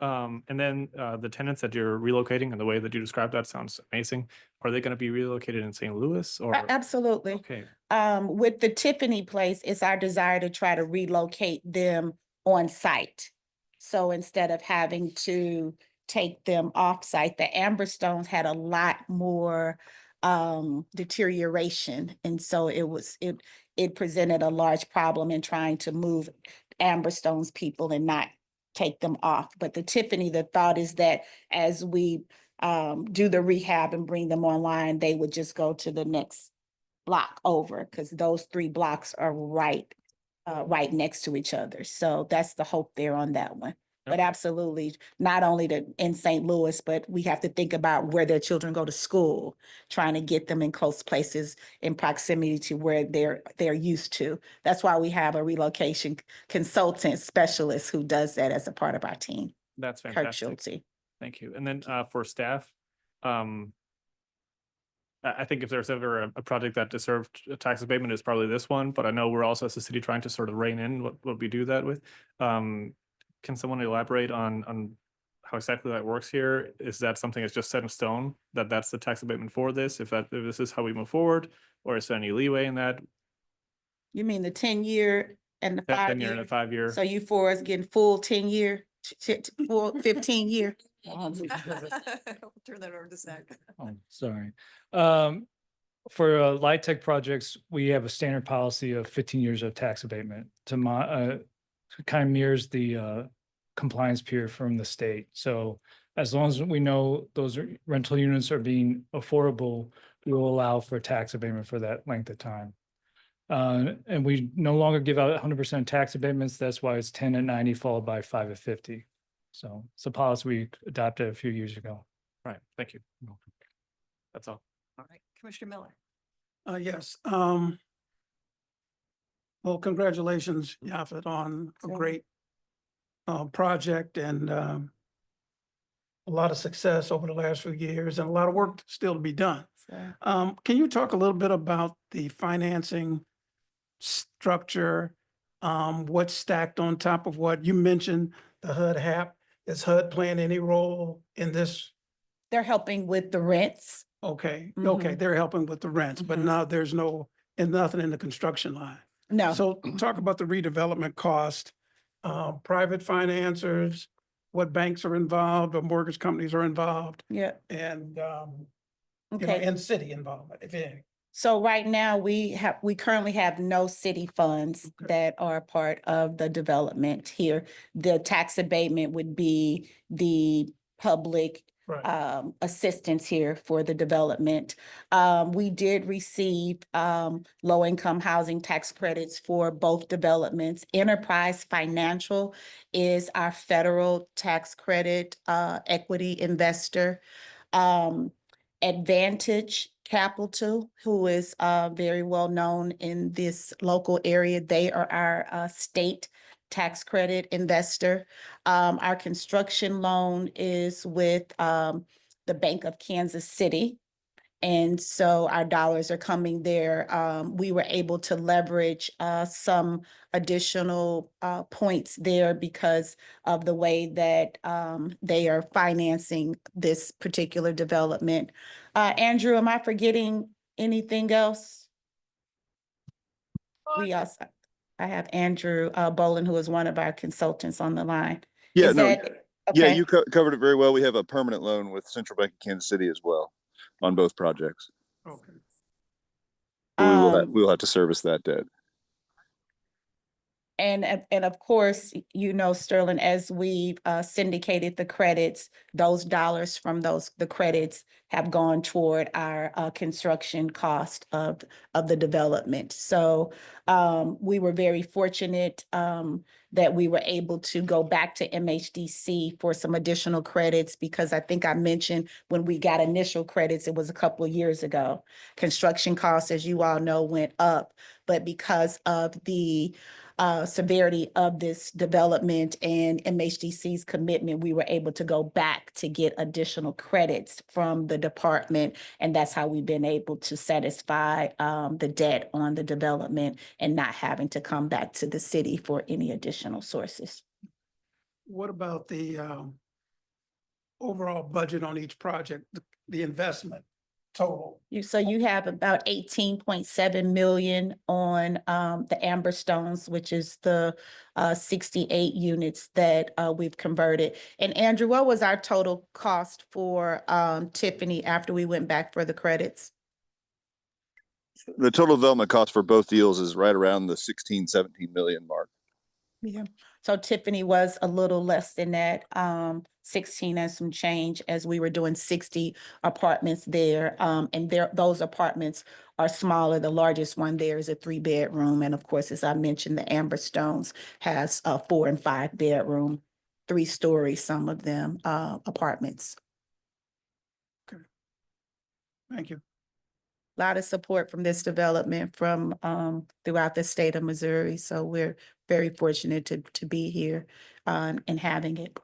And then the tenants that you're relocating and the way that you described that sounds amazing. Are they going to be relocated in St. Louis or? Absolutely. Okay, With the Tiffany place, it's our desire to try to relocate them on site. So instead of having to take them off site, the Amber Stones had a lot more deterioration. And so it presented a large problem in trying to move Amber Stones people and not take them off. But the Tiffany, the thought is that as we do the rehab and bring them online, they would just go to the next block over, because those 3 blocks are right next to each other. So that's the hope there on that one. But absolutely, not only in St. Louis, but we have to think about where their children go to school, trying to get them in close places in proximity to where they're used to. That's why we have a relocation consultant specialist who does that as a part of our team. that's Kirk fantastic. Schulte. Thank you. And then for staff, I think if there's ever a project that deserved a tax abatement, it's probably this one. But I know we're also as a city trying to sort of rein in what we do that with. Can someone elaborate on how exactly that works here? Is that something that's just set in stone, that's the tax abatement for this, if this is how we move forward, or is there any leeway in that? You mean the 10-year and the 10 year 5-year? and a 5 year? So you for us getting full 10-year, full 15-year? I'll turn that over to Zach. Oh, sorry. For light tech projects, we have a standard policy of 15 years of tax abatement to kind of mirrors the compliance period from the state. So As long as we know those rental units are being affordable, we will allow for tax abatement for that length of time. And we no longer give out 100% tax abatements. That's why it's 10 at 90 followed by 5 at 50. So it's a policy we adopted a few years ago. Right, thank you. That's all. All right, Commissioner Miller. Yes, well, congratulations, Yafet, on a great project and a lot of success over the last few years and a lot of work still to be done. Can you talk a little bit about the financing structure? What's stacked on top of what you mentioned, the HUD HAP? Is HUD playing any role in this? They're helping with the rents. Okay, Mhm. okay, they're helping with the rents, but Mhm. now there's nothing in the construction line. No. So talk about the redevelopment cost, private financiers, what banks are involved or mortgage companies are involved, Yeah. and, Okay. and city involvement, if any. So right now, we currently have no city funds that are part of the development here. The tax abatement would be the public Right. assistance here for the development. We did receive low-income housing tax credits for both developments. Enterprise Financial is our federal tax credit equity investor. Advantage Capital, who is very well known in this local area. They are our state tax credit investor. Our construction loan is with the Bank of Kansas City. And so our dollars are coming there. We were able to leverage some additional points there because of the way that they are financing this particular development. Andrew, am I forgetting anything else? I have Andrew Bolin, who is one of our consultants on the line. Yeah, Is no, that- yeah, okay. you covered it very well. We have a permanent loan with Central Bank of Kansas City as well on both projects. Okay. So we will have to service that debt. And of course, you know, Sterling, as we syndicated the credits, those dollars from the credits have gone toward our construction cost of the development. So we were very fortunate that we were able to go back to MHDC for some additional credits because I think I mentioned when we got initial credits, it was a couple of years ago. Construction costs, as you all know, went up, but because of the severity of this development and MHDC's commitment, we were able to go back to get additional credits from the department. And that's how we've been able to satisfy the debt on the development and not having to come back to the city for any additional sources. What about the overall budget on each project, the investment total? So you have about 18.7 million on the Amber Stones, which is the 68 units that we've converted. And Andrew, what was our total cost for Tiffany after we went back for the credits? The total development cost for both deals is right around the 16, 17 million mark. Yeah. So Tiffany was a little less than that, 16 and some change, as we were doing 60 apartments there. And those apartments are smaller. The largest one there is a 3-bedroom. And of course, as I mentioned, the Amber Stones has a 4 and 5 bedroom, 3-story, some of them, apartments. Okay. Thank you. A lot of support from this development from throughout the state of Missouri. So we're very fortunate to be here and having it.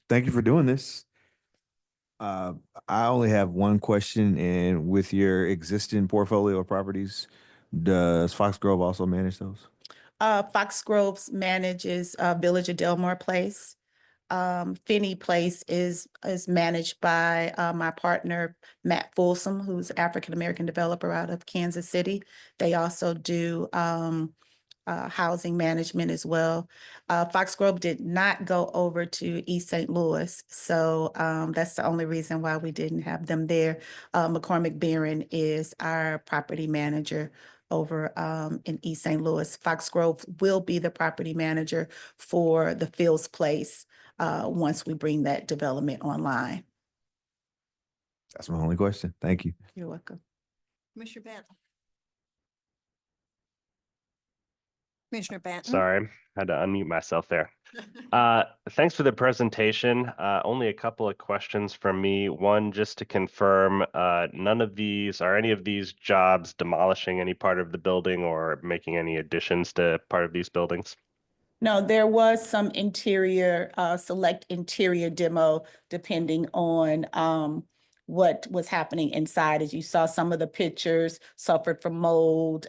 Thank you for doing this. I only have one question, and with your existing portfolio of properties, does Foxgrove also manage those? Foxgroves manages Village of Delmar Place. Finney Place is managed by my partner, Matt Folsom, who's African-American developer out of Kansas City. They also do housing management as well. Foxgrove did not go over to East St. Louis, so that's the only reason why we didn't have them there. McCormick Barron is our property manager over in East St. Louis. Foxgrove will be the property manager for the Fields Place once we bring that development online. That's my only question. Thank you. You're welcome. Commissioner Banton. Commissioner Banton. Sorry, had to unmute myself there. Thanks for the presentation. Only a couple of questions from me. One, just to confirm, none of these, are any of these jobs demolishing any part of the building or making any additions to part of these buildings? No, there was some interior, select interior demo depending on what was happening inside. As you saw, some of the pictures suffered from mold,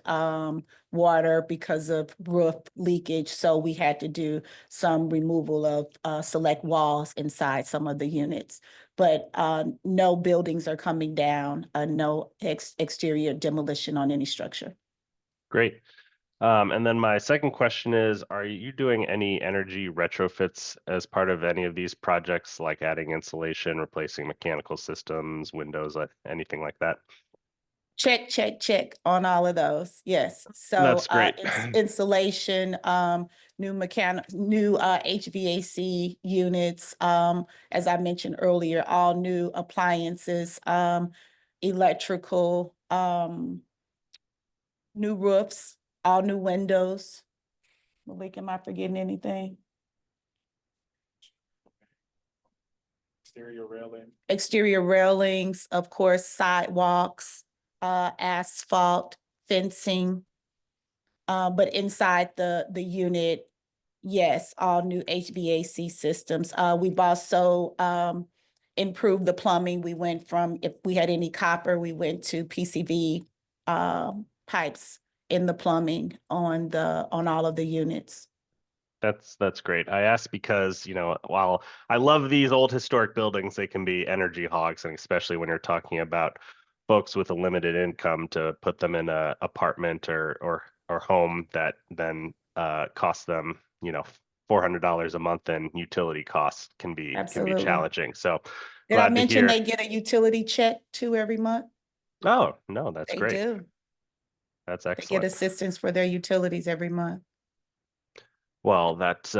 water because of roof leakage. So we had to do some removal of select walls inside some of the units. But no buildings are coming down, no exterior demolition on any structure. Great. And then my second question is, are you doing any energy retrofits as part of any of these projects, like adding insulation, replacing mechanical systems, windows, anything like that? Check, check, check on all of those. Yes. So That's great. Insulation, new HVAC units, as I mentioned earlier, all new appliances, electrical, new roofs, all new windows. Malik, am I forgetting anything? Exterior railing. Exterior railings, of course, sidewalks, asphalt, fencing. But inside the unit, yes, all new HVAC systems. We've also improved the plumbing. We went from, if we had any copper, we went to PCV pipes in the plumbing on all of the units. That's great. I asked because, while I love these old historic buildings, they can be energy hogs, and especially when you're talking about folks with a limited income, to put them in a apartment or home that then costs them, $400 a month in utility costs can be Absolutely. challenging. So Did I glad to mention hear. they get a utility check too every month? Oh, no, that's They great. do. That's They get excellent. assistance for their utilities every month. Well, that's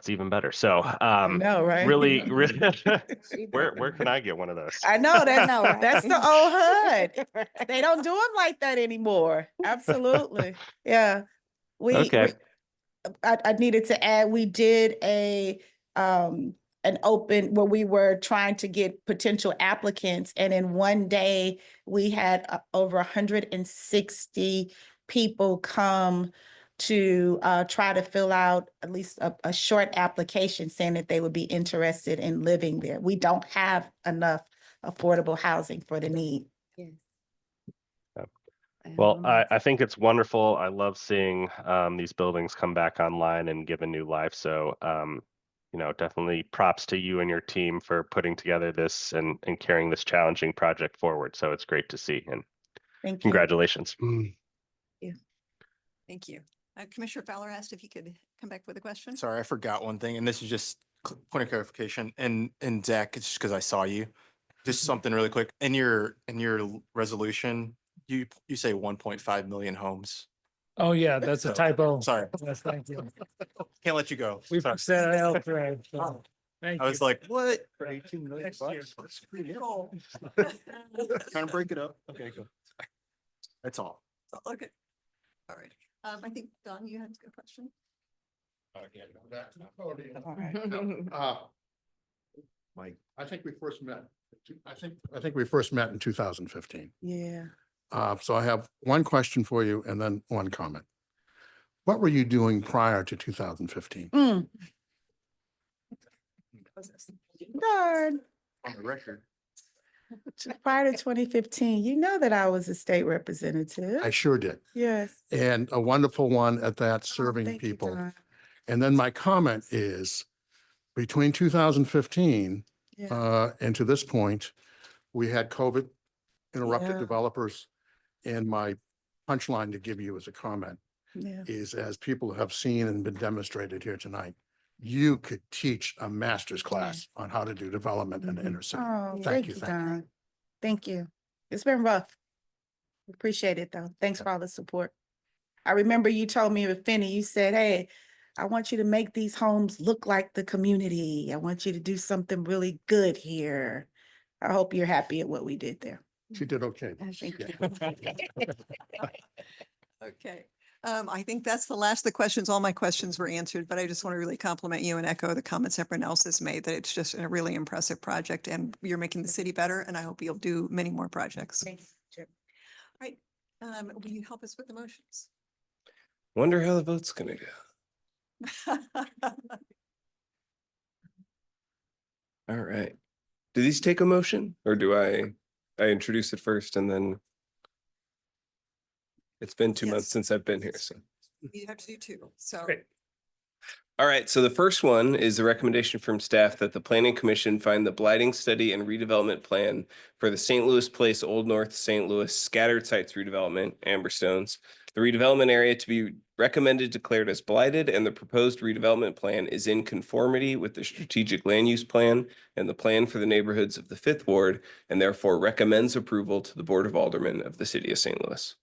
even better. So I know, right? really, where can I get one of those? I know, that's know, right? that's the old HUD. They don't do them like that anymore. Absolutely. Yeah. Okay. I needed to add, we did an open where we were trying to get potential applicants, and in one day we had over 160 people come to try to fill out at least a short application saying that they would be interested in living there. We don't have enough affordable housing for the need. Yes. Well, I think it's wonderful. I love seeing these buildings come back online and give a new life. So, definitely props to you and your team for putting together this and carrying this challenging project forward. So it's great to see, and Thank you. congratulations. Thank you. Commissioner Fowler asked if he could come back with a question. Sorry, I forgot one thing, and this is just point of clarification. And Zach, it's just because I saw you. Just something really quick. In your resolution, you say 1.5 million homes. Oh, yeah, that's a So, typo. Sorry, Yes, thank you. can't let you go. We Sorry. fixed that out there. So, thank I was you. like, what? For 18 million Next year. bucks. That's pretty good. Cool. Trying to break it up. Okay, good. That's all. Okay. All right. I think, Don, you had a question? Back to the podium. All right. Mike, I think we first met, I think we first met in 2015. Yeah. So I have one question for you and then one comment. What were you doing prior to 2015? Darn. On the record. Prior to 2015, you know that I was a state representative. I sure did. Yes. And a wonderful one at that, serving Thank you, people. Don. And then my comment is, between 2015 Yeah. and to this point, we had COVID interrupted Yeah. developers. And my punchline to give you as a comment Yeah. is, as people have seen and been demonstrated here tonight, you could teach a master's class on how to do development in the inner city. Oh, Thank you. Don. Thank you. It's been rough. Appreciate it though. Thanks for all the support. I remember you told me with Finney, you said, hey, I want you to make these homes look like the community. I want you to do something really good here. I hope you're happy at what we did there. She did okay. Thank you. Okay. I think that's the last of the questions. All my questions were answered, but I just want to really compliment you and echo the comments everyone else has made, that it's just a really impressive project and you're making the city better. And I hope you'll do many more projects. All right. Will you help us with the motions? Wonder how the vote's gonna go. All right. Do these take a motion or do I introduce it first and then? It's been 2 months Yes. since I've been here, so. You have to do two. So Great. All right, so the first one is a recommendation from staff that the planning commission find the blighting study and redevelopment plan for the St. Louis Place Old North St. Louis scattered sites redevelopment, Amberstones, the redevelopment area to be recommended declared as blighted, and the proposed redevelopment plan is in conformity with the strategic land use plan and the plan for the neighborhoods of the Fifth Ward, and therefore recommends approval to the Board of Aldermen of the city of St. Louis.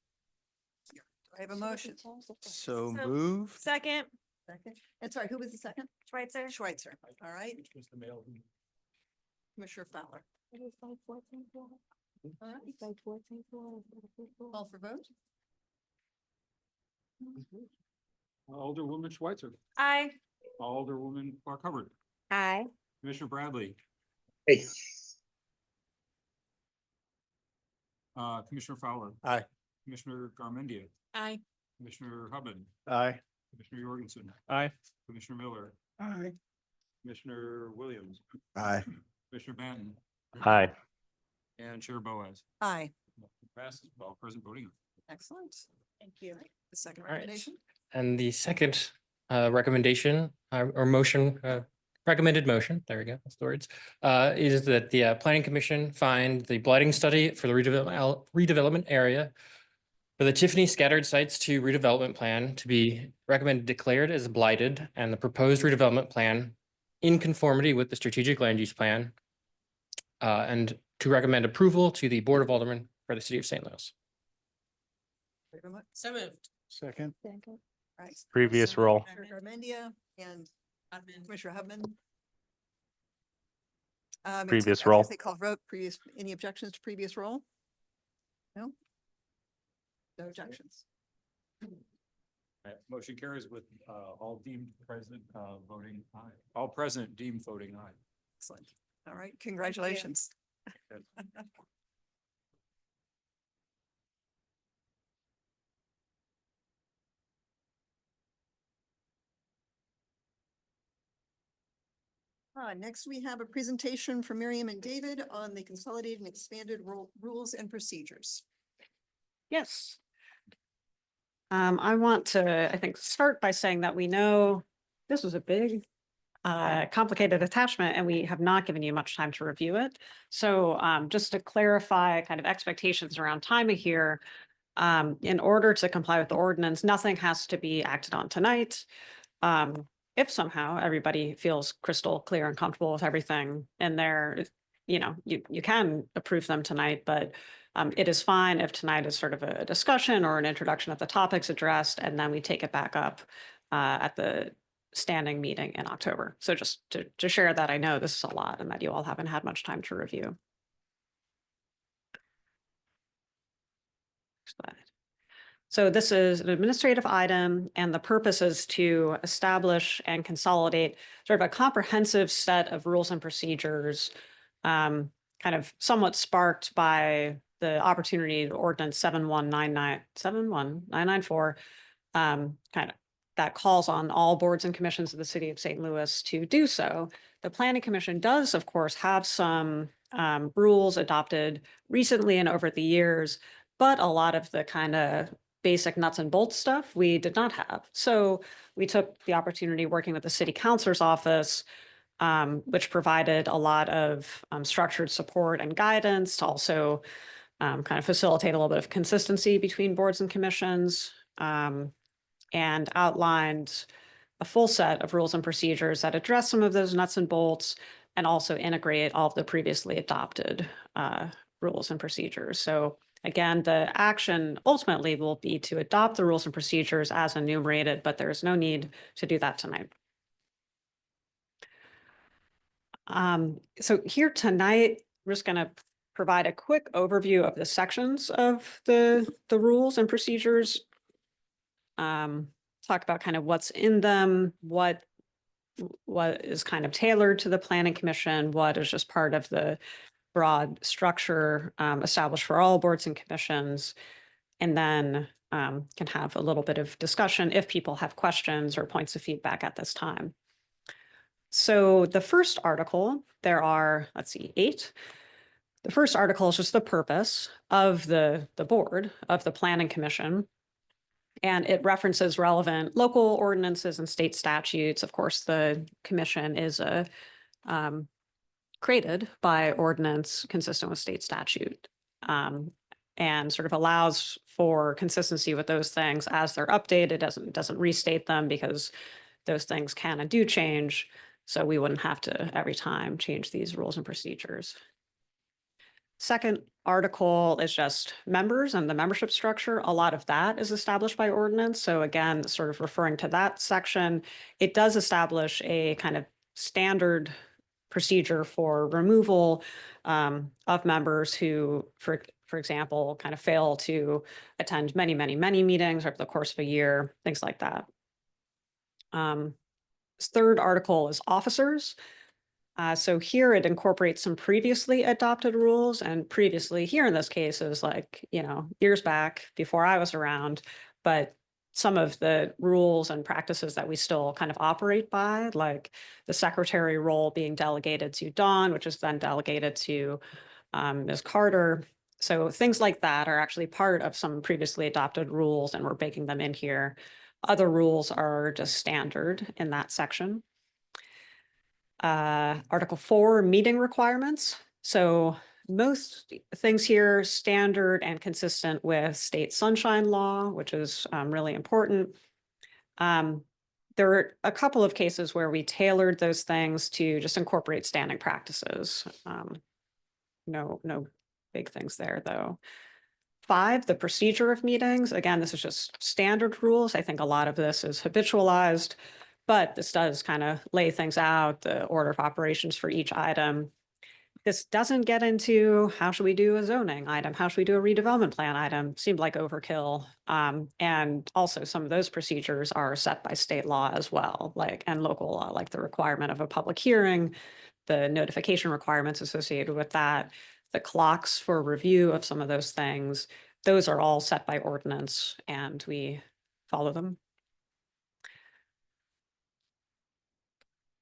I have a motion. So moved. Second. Second. And sorry, who was the second? Schweitzer. Schweitzer. All right. Commissioner Fowler. Call for vote. Alderwoman Schweitzer, Aye. Alderwoman Clark Hubbard, Aye. Commissioner Bradley, Hey, Commissioner Fowler. Aye. Commissioner Garmendia, Aye. Commissioner Hubman, Aye. Commissioner Jorgensen, Aye. Commissioner Miller, Aye. Commissioner Williams, Aye. Commissioner Banton, Hi. and Chair Boaz. Aye. Passes, all present voting. Excellent. Thank you. The second All right. recommendation. And the second recommendation or motion, recommended motion, there we go, that's the words, is that the planning commission find the blighting study for the redevelopment area for the Tiffany scattered sites to redevelopment plan to be recommended declared as blighted, and the proposed redevelopment plan in conformity with the strategic land use plan, and to recommend approval to the Board of Aldermen for the city of St. Louis. We have a mo- So moved. Second. All right. Previous So, roll. Commissioner Garmendia and Commissioner Hubman. Previous I guess roll. They call vote previous, any objections to previous roll? No? No objections. Motion carries with all deemed present voting aye. All present deemed voting aye. Excellent. All right, congratulations. Next, we have a presentation from Miriam and David on the consolidated and expanded rules and procedures. Yes. I want to, I think, start by saying that we know this was a big, complicated attachment and we have not given you much time to review it. So just to clarify kind of expectations around timing here, in order to comply with the ordinance, nothing has to be acted on tonight. If somehow everybody feels crystal clear and comfortable with everything in there, you know, you can approve them tonight, but it is fine if tonight is sort of a discussion or an introduction of the topics addressed, and then we take it back up at the standing meeting in October. So just to share that, I know this is a lot and that you all haven't had much time to review. Slide. So this is an administrative item, and the purpose is to establish and consolidate sort of a comprehensive set of rules and procedures, kind of somewhat sparked by the opportunity of ordinance 71994, kind of that calls on all boards and commissions of the city of St. Louis to do so. The Planning Commission does, of course, have some rules adopted recently and over the years, but a lot of the kind of basic nuts and bolts stuff we did not have. So we took the opportunity working with the city councilor's office, which provided a lot of structured support and guidance to also kind of facilitate a little bit of consistency between boards and commissions, and outlined a full set of rules and procedures that address some of those nuts and bolts and also integrate all of the previously adopted rules and procedures. So Again, the action ultimately will be to adopt the rules and procedures as enumerated, but there is no need to do that tonight. So here tonight, we're just going to provide a quick overview of the sections of the rules and procedures. Talk about kind of what's in them, what is kind of tailored to the Planning Commission, what is just part of the broad structure established for all boards and commissions, and then can have a little bit of discussion if people have questions or points of feedback at this time. So the first article, there are, let's see, 8. The first article is just the purpose of the board, of the Planning Commission. And it references relevant local ordinances and state statutes. Of course, the commission is created by ordinance consistent with state statute, and sort of allows for consistency with those things as they're updated. It doesn't restate them because those things can and do change. So we wouldn't have to every time change these rules and procedures. Second article is just members and the membership structure. A lot of that is established by ordinance. So again, sort of referring to that section, it does establish a kind of standard procedure for removal of members who, for example, kind of fail to attend many meetings over the course of a year, things like that. Third article is officers. So here it incorporates some previously adopted rules, and previously here in this case is like, years back before I was around, but some of the rules and practices that we still kind of operate by, like the secretary role being delegated to Dawn, which is then delegated to Ms. Carter. So things like that are actually part of some previously adopted rules, and we're baking them in here. Other rules are just standard in that section. Article 4, meeting requirements. So most things here standard and consistent with state sunshine law, which is really important. There are a couple of cases where we tailored those things to just incorporate standing practices. No big things there though. 5, the procedure of meetings. Again, this is just standard rules. I think a lot of this is habitualized, but this does kind of lay things out, the order of operations for each item. This doesn't get into how should we do a zoning item? How should we do a redevelopment plan item? Seemed like overkill. And also some of those procedures are set by state law as well, and local law, like the requirement of a public hearing, the notification requirements associated with that, the clocks for review of some of those things. Those are all set by ordinance and we follow them.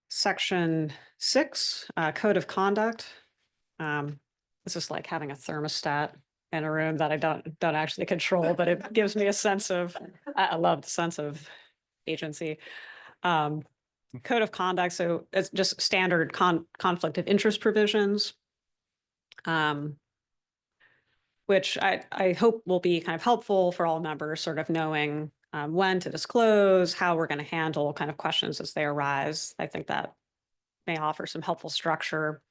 Section 6, code of conduct. This is like having a thermostat in a room that I don't actually control, but it gives me a sense of, I love the sense of agency. Code of conduct, so it's just standard conflict of interest provisions, which I hope will be kind of helpful for all members, sort of knowing when to disclose, how we're going to handle kind of questions as they arise. I think that may offer some helpful structure.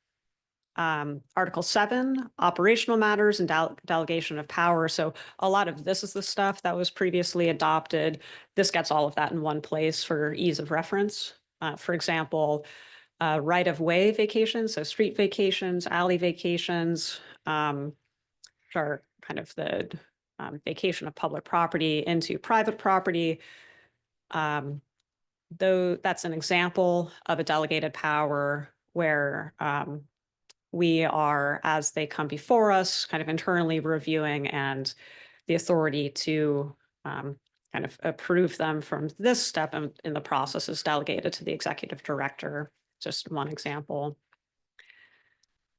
Article 7, operational matters and delegation of power. So a lot of this is the stuff that was previously adopted. This gets all of that in one place for ease of reference. For example, right-of-way vacations, so street vacations, alley vacations, which are kind of the vacation of public property into private property. Though that's an example of a delegated power where we are, as they come before us, kind of internally reviewing, and the authority to kind of approve them from this step in the process is delegated to the executive director. Just one example.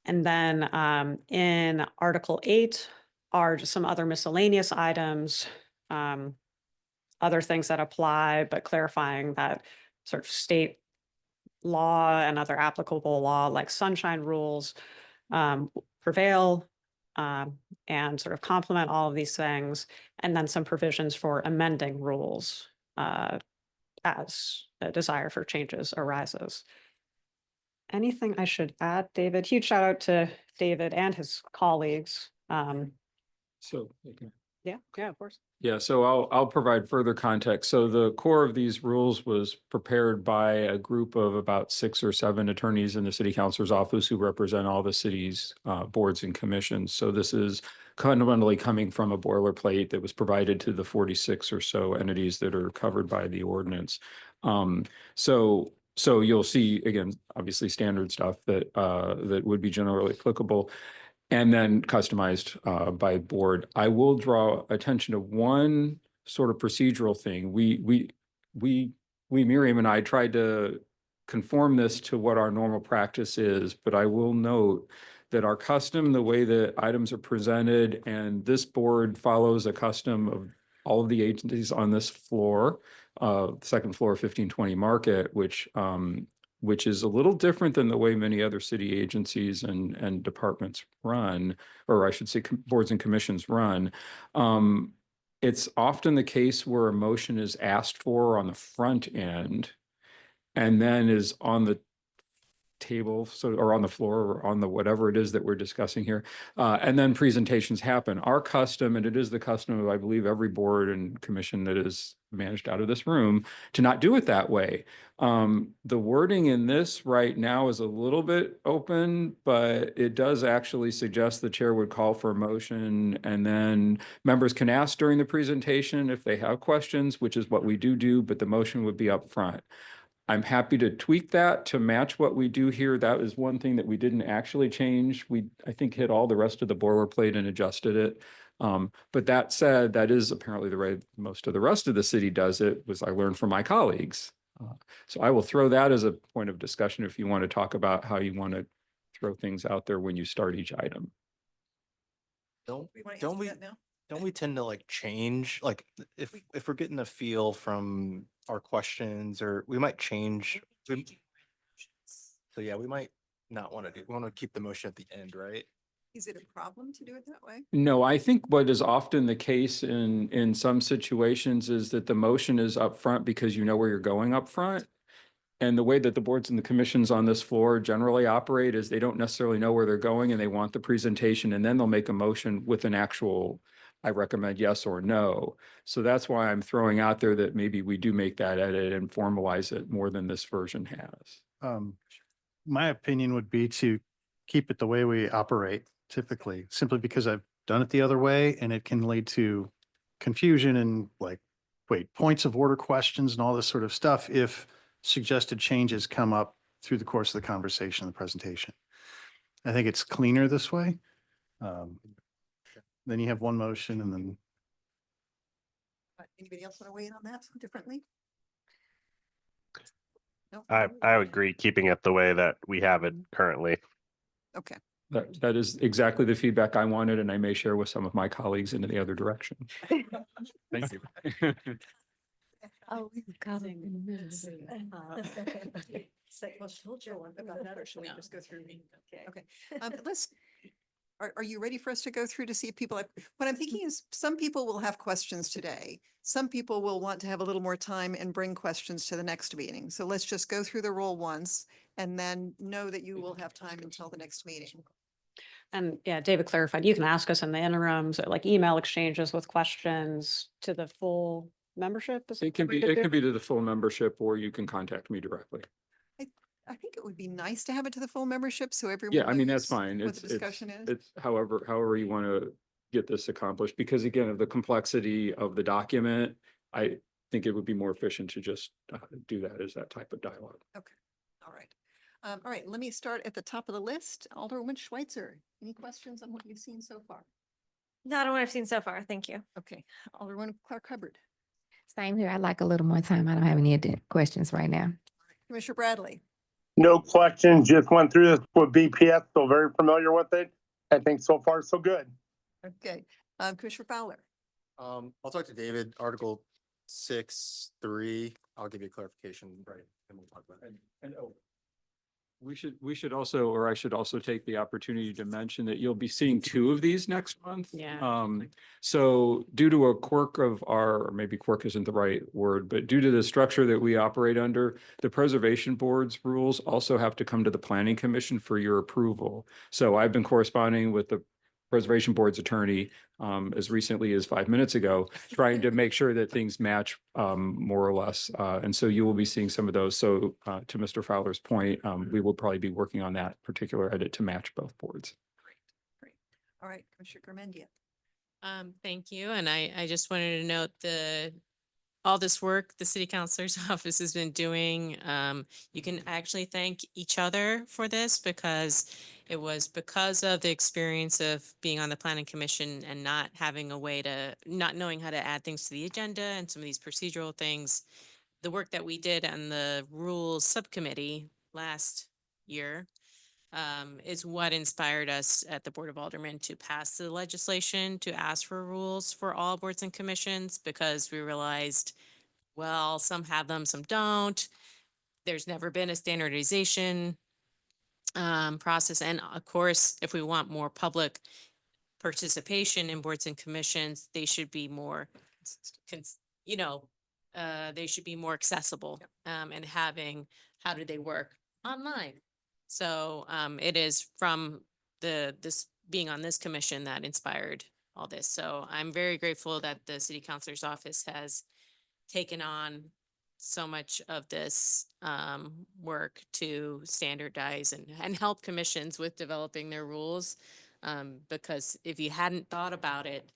And then in Article 8 are just some other miscellaneous items, other things that apply, but clarifying that sort of state law and other applicable law like sunshine rules prevail and sort of complement all of these things, and then some provisions for amending rules as a desire for changes arises. Anything I should add, David? Huge shout out to David and his colleagues. So, Yeah, yeah, of course. yeah, so I'll provide further context. So the core of these rules was prepared by a group of about 6 or 7 attorneys in the city councilor's office who represent all the city's boards and commissions. So this is fundamentally coming from a boilerplate that was provided to the 46 or so entities that are covered by the ordinance. So you'll see, again, obviously standard stuff that that would be generally applicable, and then customized by board. I will draw attention to one sort of procedural thing. Miriam and I tried to conform this to what our normal practice is, but I will note that our custom, the way that items are presented, and this board follows a custom of all of the agencies on this floor, second floor, 1520 Market, which is a little different than the way many other city agencies and departments run, or I should say boards and commissions run. It's often the case where a motion is asked for on the front end and then is on the table, so, or on the floor, or on the whatever it is that we're discussing here. And then presentations happen. Our custom, and it is the custom of, I believe, every board and commission that is managed out of this room, to not do it that way. The wording in this right now is a little bit open, but it does actually suggest the chair would call for a motion, and then members can ask during the presentation if they have questions, which is what we do, but the motion would be up front. I'm happy to tweak that to match what we do here. That is one thing that we didn't actually change. We, I think, hit all the rest of the boilerplate and adjusted it. But that said, that is apparently the way most of the rest of the city does it, was I learned from my colleagues. So I will throw that as a point of discussion if you want to talk about how you want to throw things out there when you start each item. Don't we tend to like change, like if we're getting a feel from our questions, or we might change. So yeah, we might not want to we want to keep the motion at the end, right? Is it a problem to do it that way? No, I think what is often the case in some situations is that the motion is up front because you know where you're going up front. And the way that the boards and the commissions on this floor generally operate is they don't necessarily know where they're going and they want the presentation, and then they'll make a motion with an actual, I recommend yes or no. So that's why I'm throwing out there that maybe we do make that edit and formalize it more than this version has. My opinion would be to keep it the way we operate typically, simply because I've done it the other way, and it can lead to confusion and like, wait, points of order questions and all this sort of stuff if suggested changes come up through the course of the conversation, the presentation. I think it's cleaner this way. Then you have one motion and then. Anybody else want to weigh in on that differently? No? I would agree, keeping it the way that we have it currently. Okay. That is exactly the feedback I wanted, and I may share with some of my colleagues in the other direction. Thank you. Oh, we've got it in a minute. Well, she'll share one about that, or should we just go through? Okay. Let's, are you ready for us to go through to see if people have, what I'm thinking is some people will have questions today. Some people will want to have a little more time and bring questions to the next meeting. So let's just go through the roll once and then know that you will have time until the next meeting. And yeah, David clarified, you can ask us in the interim, so like email exchanges with questions to the full membership. It can be to the full membership, or you can contact me directly. I think it would be nice to have it to the full membership, so everyone. Yeah, I mean, that's knows fine. What It's, the discussion is. it's however you want to get this accomplished, because again, of the complexity of the document, I think it would be more efficient to just do that as that type of dialogue. Okay, all right. All right, let me start at the top of the list. Alderwoman Schweitzer, any questions on what you've seen so far? Not on what I've seen so far. Thank you. Okay, Alderwoman Clark Hubbard. Same here. I'd like a little more time. I don't have any questions right now. Commissioner Bradley. No questions, just went through this with BPS, so very familiar with it. I think so far so good. Okay, Commissioner Fowler. I'll talk to David, Article 6.3. I'll give you a clarification, right? And we'll talk about it. We should also, or I should also take the opportunity to mention that you'll be seeing 2 of these next month. Yeah. So due to a quirk of or maybe quirk isn't the right word, but due to the structure that we operate under, the Preservation Board's rules also have to come to the Planning Commission for your approval. So I've been corresponding with the Preservation Board's attorney as recently as 5 minutes ago, trying to make sure that things match more or less. And so you will be seeing some of those. So to Mr. Fowler's point, we will probably be working on that particular edit to match both boards. Great. All right, Commissioner Garmendia. Thank you. And I just wanted to note all this work the city councilor's office has been doing. You can actually thank each other for this because it was because of the experience of being on the planning commission and not having a way not knowing how to add things to the agenda and some of these procedural things. The work that we did on the rules subcommittee last year is what inspired us at the Board of Aldermen to pass the legislation to ask for rules for all boards and commissions, because we realized, well, some have them, some don't. There's never been a standardization process. And of course, if we want more public participation in boards and commissions, they should be more, they should be more accessible and having, how do they work online? So it is from this being on this commission that inspired all this. So I'm very grateful that the city councilor's office has taken on so much of this work to standardize and help commissions with developing their rules. Because if you hadn't thought about it,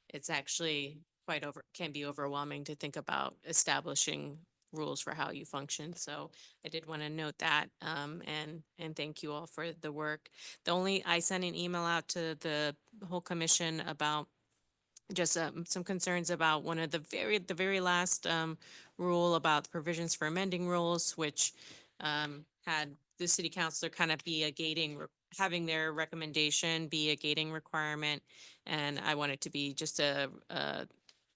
it's actually can be overwhelming to think about establishing rules for how you function. So I did want to note that and thank you all for the work. I sent an email out to the whole commission about just some concerns about one of the very last rule about the provisions for amending rules, which had the city councilor kind of be a gating, having their recommendation be a gating requirement. And I want it to be just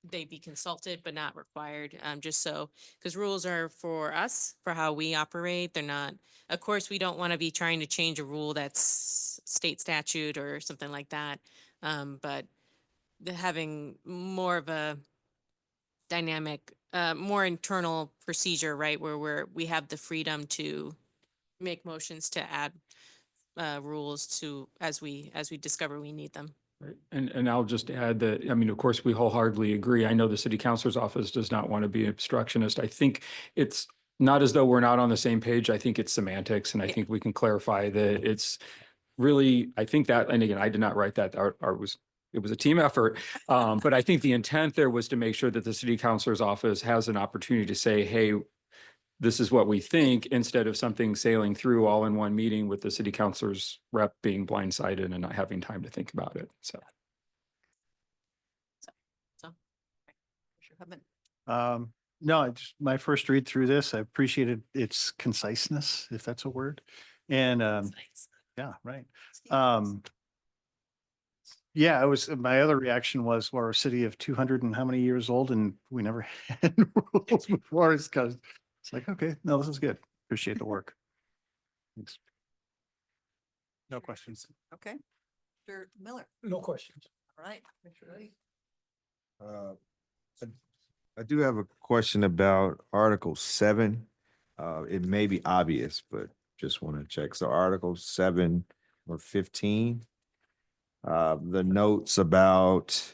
they be consulted but not required, just so, because rules are for us, for how we operate. They're not, of course, we don't want to be trying to change a rule that's state statute or something like that. But having more of a dynamic, more internal procedure, right, where we have the freedom to make motions to add rules to as we discover we need them. Right. And I'll just add that, I mean, of course, we wholeheartedly agree. I know the city councilor's office does not want to be obstructionist. I think it's not as though we're not on the same page. I think it's semantics, and I think we can clarify that it's really, I think that, and again, I did not write that. It was a team effort. But I think the intent there was to make sure that the city councilor's office has an opportunity to say, hey, this is what we think, instead of something sailing through all in one meeting with the city councilor's rep being blindsided and not having time to think about it. So. No, my first read through this, I appreciated its conciseness, if that's a word. And yeah, right. Yeah, my other reaction was, we're a city of 200 and how many years old, and we never had rules before. It's like, okay, no, this is good. Appreciate the work. Thanks. No questions. Okay. Mr. Miller. No questions. All right. Commissioner Lee. I do have a question about Article 7. It may be obvious, but just want to check. So Article 7 or 15, the notes about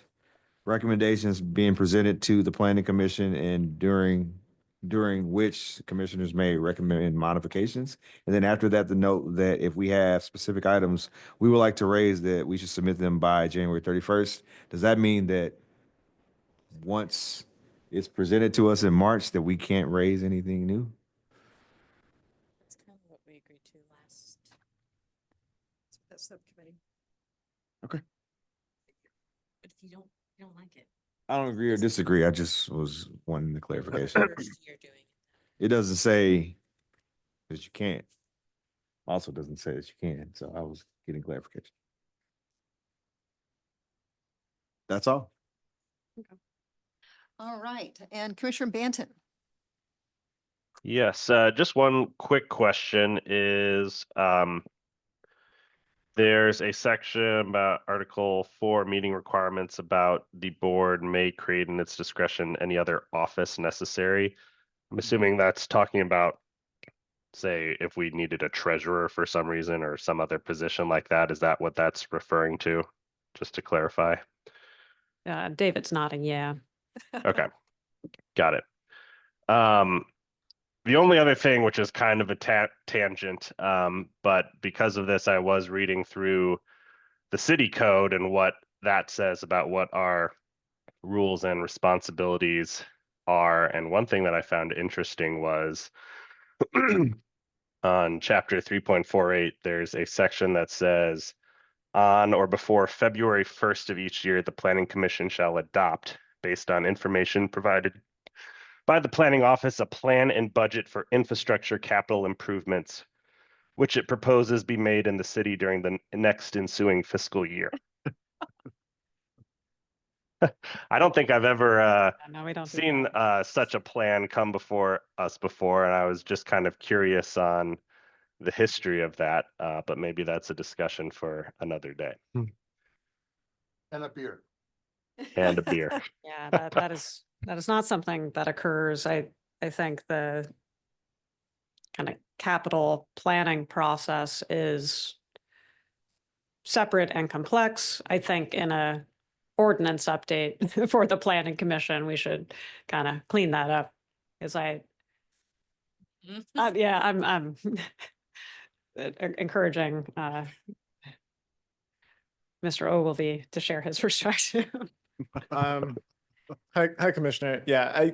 recommendations being presented to the planning commission and during which commissioners may recommend modifications. And then after that, the note that if we have specific items we would like to raise, that we should submit them by January 31st. Does that mean that once it's presented to us in March that we can't raise anything new? That's kind of what we agreed to last. That subcommittee. Okay. But if you don't like it. I don't agree or disagree. I just was wanting the clarification. First year doing it. It doesn't say that you can't. Also doesn't say that you can. So I was getting clarification. That's all. All right. And Commissioner Banton. Yes, just one quick question is, there's a section about Article 4 meeting requirements about the board may create in its discretion any other office necessary. I'm assuming that's talking about, say, if we needed a treasurer for some reason or some other position like that. Is that what that's referring to? just to clarify. David's nodding, yeah. Okay, got it. The only other thing, which is kind of a tangent, but because of this, I was reading through the city code and what that says about what our rules and responsibilities are. And one thing that I found interesting was on chapter 3.48, there's a section that says, on or before February 1st of each year, the Planning Commission shall adopt, based on information provided by the Planning Office, a plan and budget for infrastructure capital improvements, which it proposes be made in the city during the next ensuing fiscal year. I don't think I've ever No, we don't do seen such a plan come before us before, and I was just kind of curious on the history of that, but maybe that's a discussion for another day. And a beer. And a beer. Yeah, that is not something that occurs. I think the kind of capital planning process is separate and complex. I think in a ordinance update for the planning commission, we should kind of clean that up. Because yeah, I'm encouraging Mr. Ogilvy to share his perspective. Hi, Commissioner. Yeah,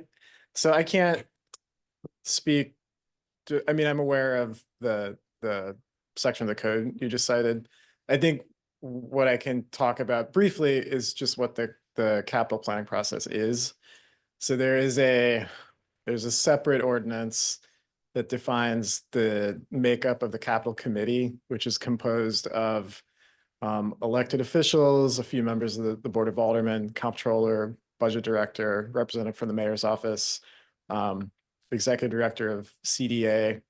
so I can't speak to, I mean, I'm aware of the section of the code you just cited. I think what I can talk about briefly is just what the capital planning process is. So there's a separate ordinance that defines the makeup of the capital committee, which is composed of elected officials, a few members of the Board of Aldermen, comptroller, budget director, representative from the mayor's office, executive director of CDA.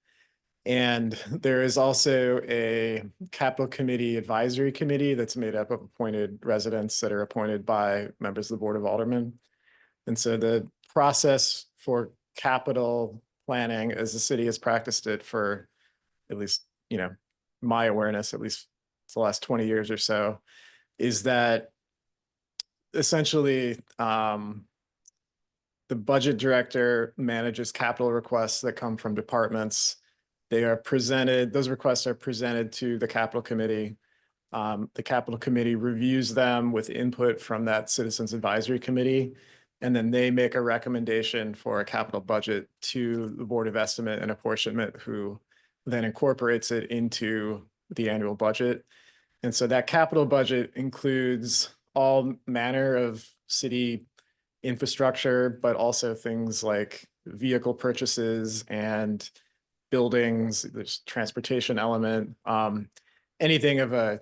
And there is also a capital committee advisory committee that's made up of appointed residents that are appointed by members of the Board of Aldermen. And so the process for capital planning, as the city has practiced it for at least, my awareness, at least the last 20 years or so, is that essentially the budget director manages capital requests that come from departments. Those requests are presented to the capital committee. The capital committee reviews them with input from that citizens advisory committee. And then they make a recommendation for a capital budget to the Board of Estimate and Apportionment, who then incorporates it into the annual budget. And so that capital budget includes all manner of city infrastructure, but also things like vehicle purchases and buildings, there's transportation element, anything of a,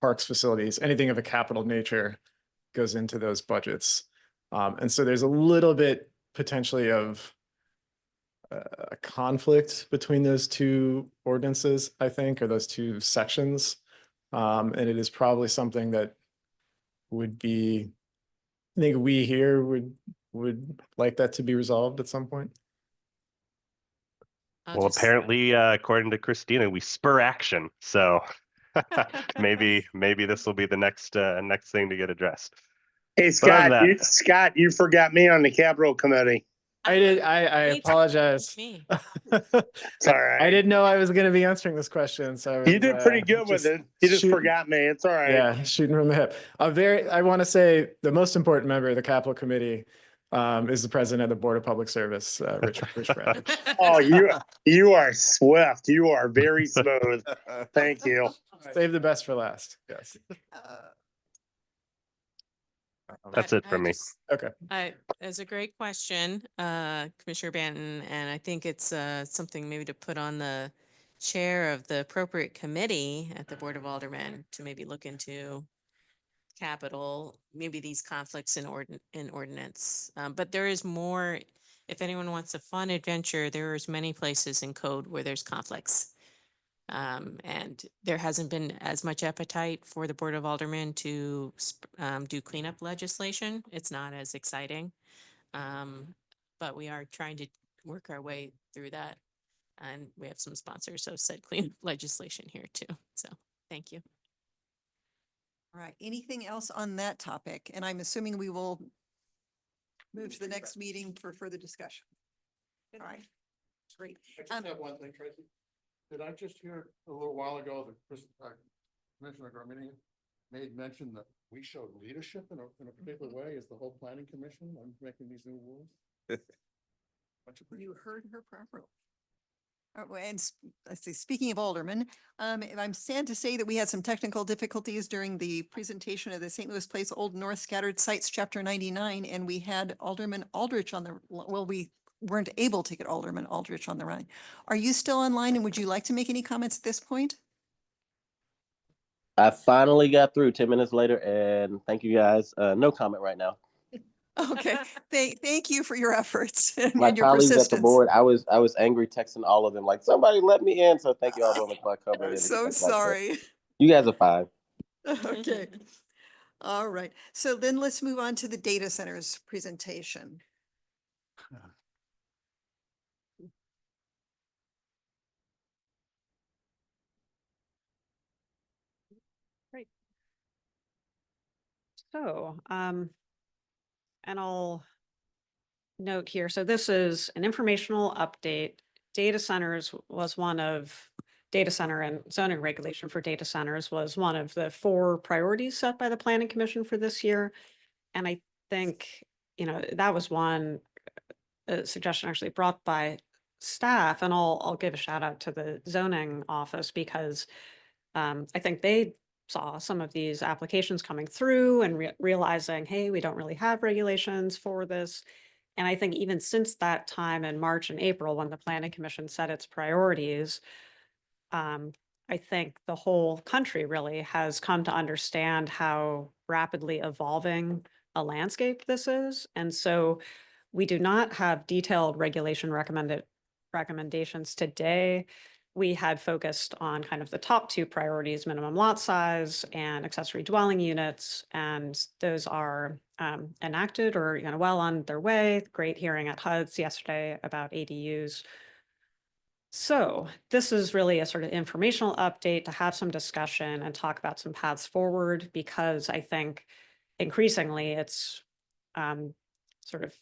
parks facilities, anything of a capital nature goes into those budgets. And so there's a little bit potentially of a conflict between those two ordinances, I think, or those two sections. And it is probably something that would be, I think we here would like that to be resolved at some point. Well, apparently, according to Christina, we spur action. So maybe this will be the next thing to get addressed. Hey, But on Scott, you forgot me on the capital committee. I did. I apologize. Me. It's all right. I didn't know I was going to be answering this question. So You did pretty good with it. You just forgot me. It's all right. Yeah, shooting from the hip. I want to say the most important member of the capital committee is the president of the Board of Public Service, Rich Brad. Oh, you are swift. You are very smooth. Thank you. Save the best for last. Yes. That's it for me. Okay. It's a great question, Commissioner Banton, and I think it's something maybe to put on the chair of the appropriate committee at the Board of Aldermen to maybe look into capital, maybe these conflicts in ordinance. But there is more, if anyone wants a fun adventure, there's many places in code where there's conflicts. And there hasn't been as much appetite for the Board of Aldermen to do cleanup legislation. It's not as exciting. But we are trying to work our way through that. And we have some sponsors, so said cleanup legislation here too. So thank you. All right, anything else on that topic? And I'm assuming we will move to the next meeting for further discussion. All right, great. I just have one thing, Tracy. Did I just hear a little while ago that Commissioner Garmini made mention that we showed leadership in a particular way as the whole planning commission on making these new rules? You heard her properly. And let's see, speaking of aldermen, I'm sad to say that we had some technical difficulties during the presentation of the St. Louis Place Old North Scattered Sites, Chapter 99, and we had Alderman Aldrich on the, well, we weren't able to get Alderman Aldrich on the line. Are you still online and would you like to make any comments at this point? I finally got through 10 minutes later, and thank you guys. No comment right now. Okay, thank you for your efforts and My your colleagues at the persistence. board, I was angry texting all of them like, somebody let me in. So thank you, Alderwoman Clark Hubbard. I'm and so Vice President. sorry. You guys are fine. Okay. All right. So then let's move on to the data centers presentation. Great. So, and I'll note here, so this is an informational update. Data centers was one of, data center and zoning regulation for data centers was one of the 4 priorities set by the Planning Commission for this year. And I think, you know, that was one suggestion actually brought by staff, and I'll give a shout out to the zoning office because I think they saw some of these applications coming through and realizing, hey, we don't really have regulations for this. And I think even since that time in March and April, when the Planning Commission set its priorities, I think the whole country really has come to understand how rapidly evolving a landscape this is. And so we do not have detailed regulation recommendations today. We had focused on kind of the top 2 priorities, minimum lot size and accessory dwelling units. And those are enacted or, you know, well on their way. Great hearing at HUD's yesterday about ADUs. So this is really a sort of informational update to have some discussion and talk about some paths forward, because I think increasingly it's sort of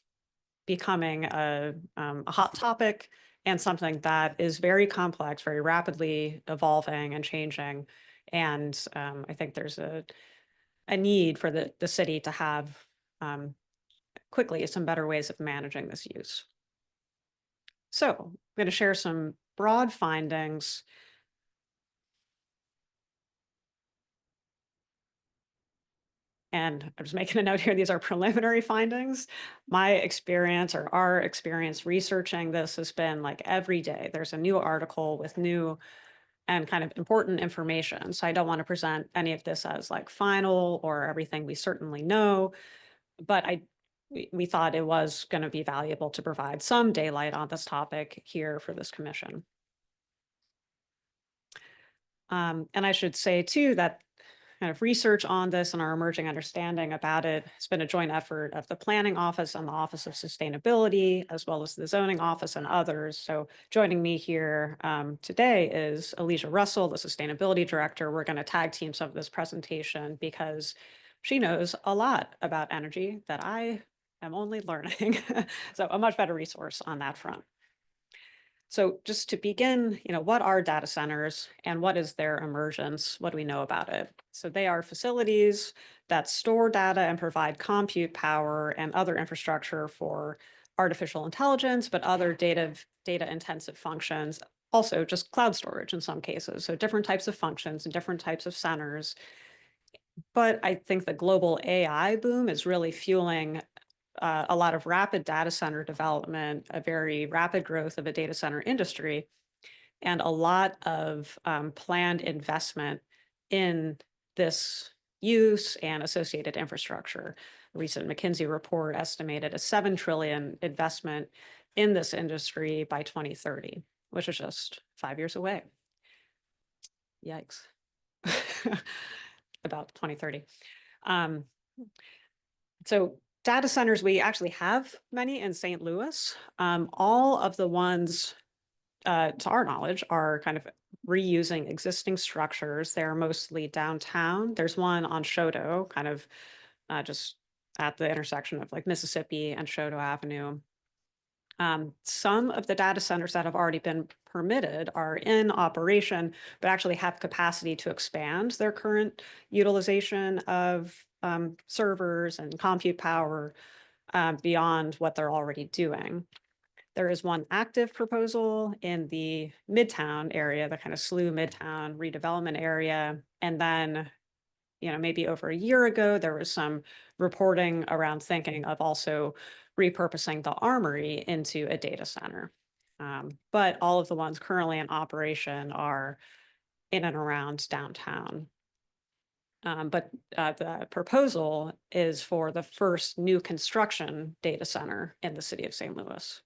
becoming a hot topic and something that is very complex, very rapidly evolving and changing. And I think there's a need for the city to have quickly some better ways of managing this use. So I'm going to share some broad findings. And I'm just making a note here, these are preliminary findings. My experience or our experience researching this has been like every day there's a new article with new and kind of important information. So I don't want to present any of this as like final or everything we certainly know, but we thought it was going to be valuable to provide some daylight on this topic here for this commission. And I should say too that kind of research on this and our emerging understanding about it has been a joint effort of the Planning Office and the Office of Sustainability, as well as the Zoning Office and others. So joining me here today is Alicia Russell, the Sustainability Director. We're going to tag team some of this presentation because she knows a lot about energy that I am only learning. So a much better resource on that front. So just to begin, you know, what are data centers and what is their emergence? What do we know about it? So they are facilities that store data and provide compute power and other infrastructure for artificial intelligence, but other data intensive functions, also just cloud storage in some cases. So different types of functions and different types of centers. But I think the global AI boom is really fueling a lot of rapid data center development, a very rapid growth of a data center industry, and a lot of planned investment in this use and associated infrastructure. A recent McKinsey report estimated a $7 trillion investment in this industry by 2030, which is just 5 years away. Yikes. About 2030. So data centers, we actually have many in St. Louis. All of the ones to our knowledge, are kind of reusing existing structures. They're mostly downtown. There's one on Shoto, kind of just at the intersection of like Mississippi and Shoto Avenue. Some of the data centers that have already been permitted are in operation, but actually have capacity to expand their current utilization of servers and compute power beyond what they're already doing. There is one active proposal in the Midtown area, the kind of SLU Midtown redevelopment area. And then, maybe over a year ago, there was some reporting around thinking of also repurposing the Armory into a data center. But all of the ones currently in operation are in and around downtown. But the proposal is for the first new construction data center in the city of St. Louis.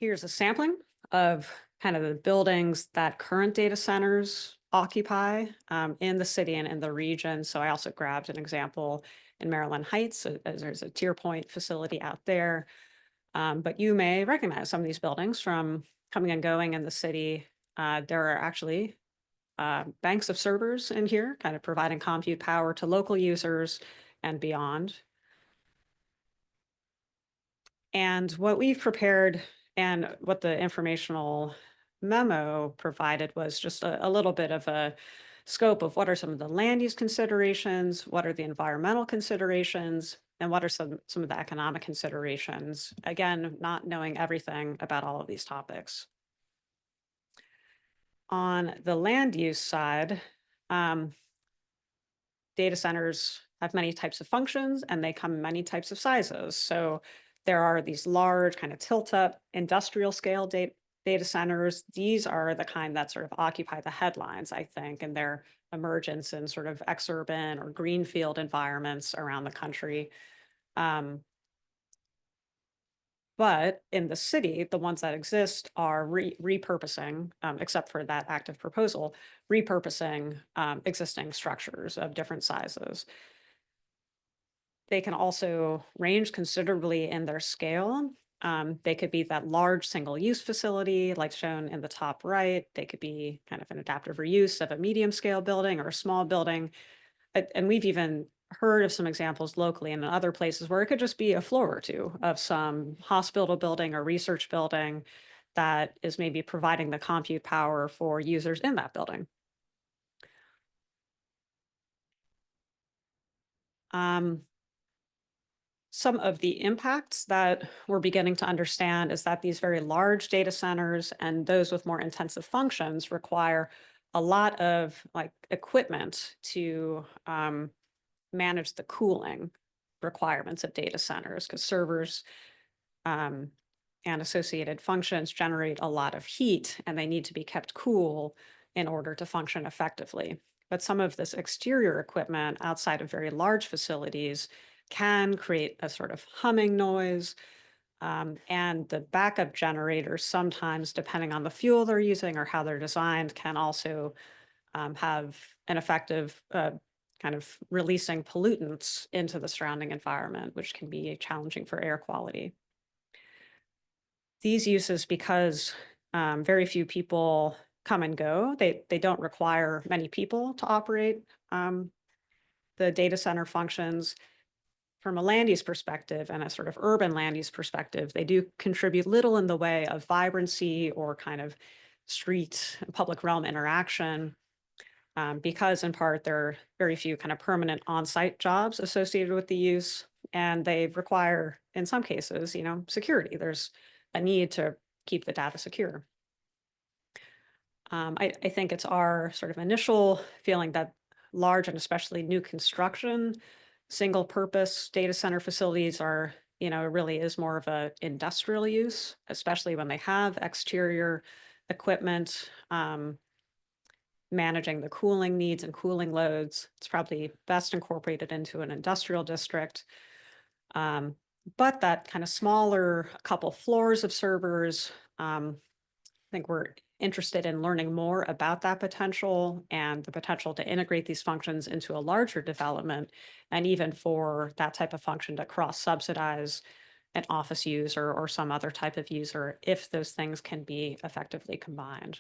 Here's a sampling of kind of the buildings that current data centers occupy in the city and in the region. So I also grabbed an example in Maryland Heights, as there's a Tier Point facility out there. But you may recognize some of these buildings from coming and going in the city. There are actually banks of servers in here, kind of providing compute power to local users and beyond. And what we've prepared and what the informational memo provided was just a little bit of a scope of what are some of the land use considerations, what are the environmental considerations, and what are some of the economic considerations. Again, not knowing everything about all of these topics. On the land use side, data centers have many types of functions and they come in many types of sizes. So there are these large kind of tilt-up industrial scale data centers. These are the kind that sort of occupy the headlines, I think, and their emergence in sort of exurban or greenfield environments around the country. But in the city, the ones that exist are repurposing, except for that active proposal, repurposing existing structures of different sizes. They can also range considerably in their scale. They could be that large single-use facility, like shown in the top right. They could be kind of an adaptive reuse of a medium-scale building or a small building. And we've even heard of some examples locally and in other places where it could just be a floor or two of some hospital building or research building that is maybe providing the compute power for users in that building. Some of the impacts that we're beginning to understand is that these very large data centers and those with more intensive functions require a lot of equipment to manage the cooling requirements of data centers, because servers and associated functions generate a lot of heat and they need to be kept cool in order to function effectively. But some of this exterior equipment outside of very large facilities can create a sort of humming noise. And the backup generators, sometimes depending on the fuel they're using or how they're designed, can also have an effective kind of releasing pollutants into the surrounding environment, which can be challenging for air quality. These uses, because very few people come and go, they don't require many people to operate the data center functions. From a land use perspective and a sort of urban land use perspective, they do contribute little in the way of vibrancy or kind of street public realm interaction, because in part there are very few kind of permanent on-site jobs associated with the use, and they require, in some cases, security. There's a need to keep the data secure. I think it's our sort of initial feeling that large and especially new construction single purpose data center facilities are, it really is more of a industrial use, especially when they have exterior equipment, managing the cooling needs and cooling loads. It's probably best incorporated into an industrial district. But that kind of smaller couple floors of servers, I think we're interested in learning more about that potential and the potential to integrate these functions into a larger development, and even for that type of function to cross-subsidize an office user or some other type of user if those things can be effectively combined.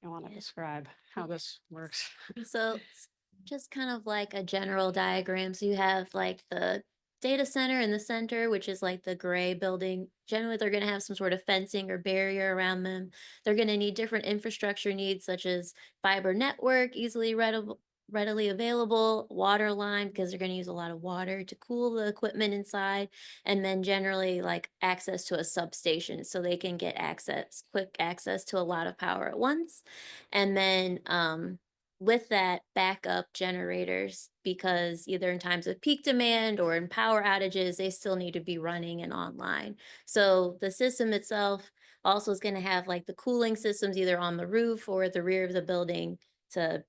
I want to describe how this works. So just kind of like a general diagram. So you have like the data center in the center, which is like the gray building. Generally, they're going to have some sort of fencing or barrier around them. They're going to need different infrastructure needs, such as fiber network, readily available, water line, because they're going to use a lot of water to cool the equipment inside, and then generally like access to a substation so they can get quick access to a lot of power at once. And then with that, backup generators, because either in times of peak demand or in power outages, they still need to be running and online. So the system itself also is going to have like the cooling systems either on the roof or at the rear of the building to,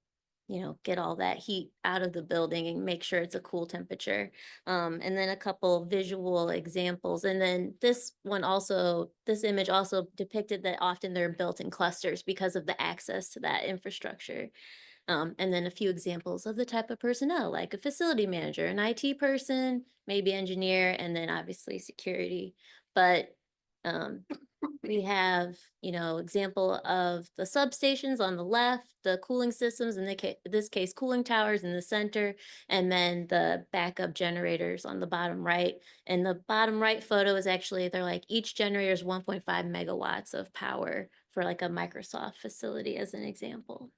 get all that heat out of the building and make sure it's a cool temperature. And then a couple visual examples. And then this image also depicted that often they're built in clusters because of the access to that infrastructure. And then a few examples of the type of personnel, like a facility manager, an IT person, maybe engineer, and then obviously security. But we have, example of the substations on the left, the cooling systems, in this case, cooling towers in the center, and then the backup generators on the bottom right. And the bottom right photo is actually, they're like each generator is 1.5 megawatts of power for like a Microsoft facility as an example.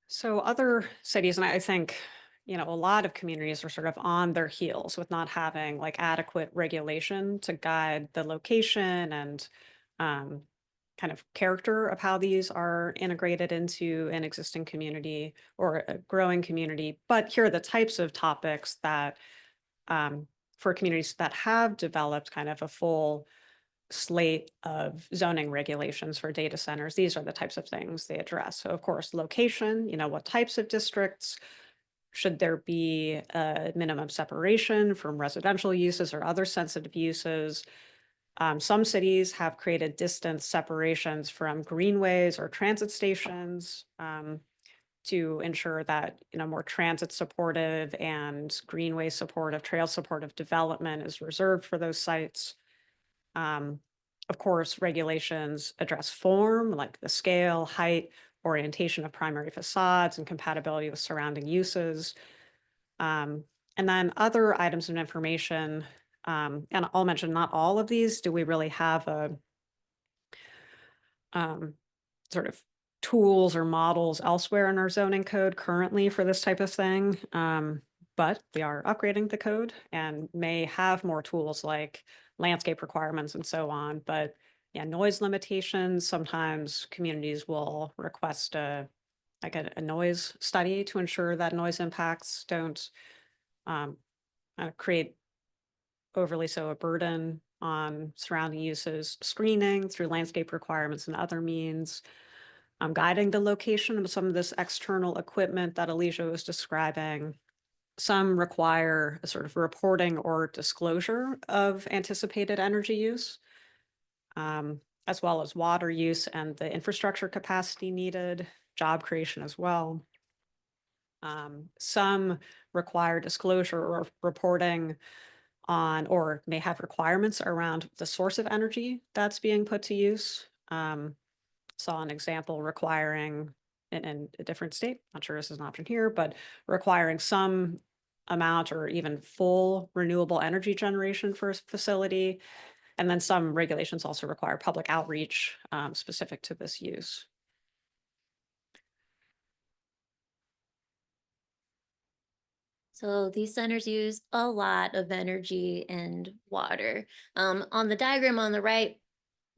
So other cities, and I think, a lot of communities are sort of on their heels with not having like adequate regulation to guide the location and kind of character of how these are integrated into an existing community or a growing community. But here are the types of topics that for communities that have developed kind of a full slate of zoning regulations for data centers, these are the types of things they address. So of course, location, what types of districts, should there be a minimum separation from residential uses or other sensitive uses? Some cities have created distance separations from greenways or transit stations to ensure that more transit supportive and greenway supportive, trail supportive development is reserved for those sites. Of course, regulations address form, like the scale, height, orientation of primary facades, and compatibility with surrounding uses. And then other items of information, and I'll mention not all of these. Do we really have a sort of tools or models elsewhere in our zoning code currently for this type of thing? But we are upgrading the code and may have more tools like landscape requirements and so on. But yeah, noise limitations, sometimes communities will request a noise study to ensure that noise impacts don't create overly so a burden on surrounding uses. Screening through landscape requirements and other means. Guiding the location of some of this external equipment that Alicia was describing. Some require a sort of reporting or disclosure of anticipated energy use, as well as water use and the infrastructure capacity needed, job creation as well. Some require disclosure or reporting on, or may have requirements around the source of energy that's being put to use. Saw an example requiring in a different state, not sure this is an option here, but requiring some amount or even full renewable energy generation for a facility. And then some regulations also require public outreach specific to this use. So these centers use a lot of energy and water. On the diagram on the right,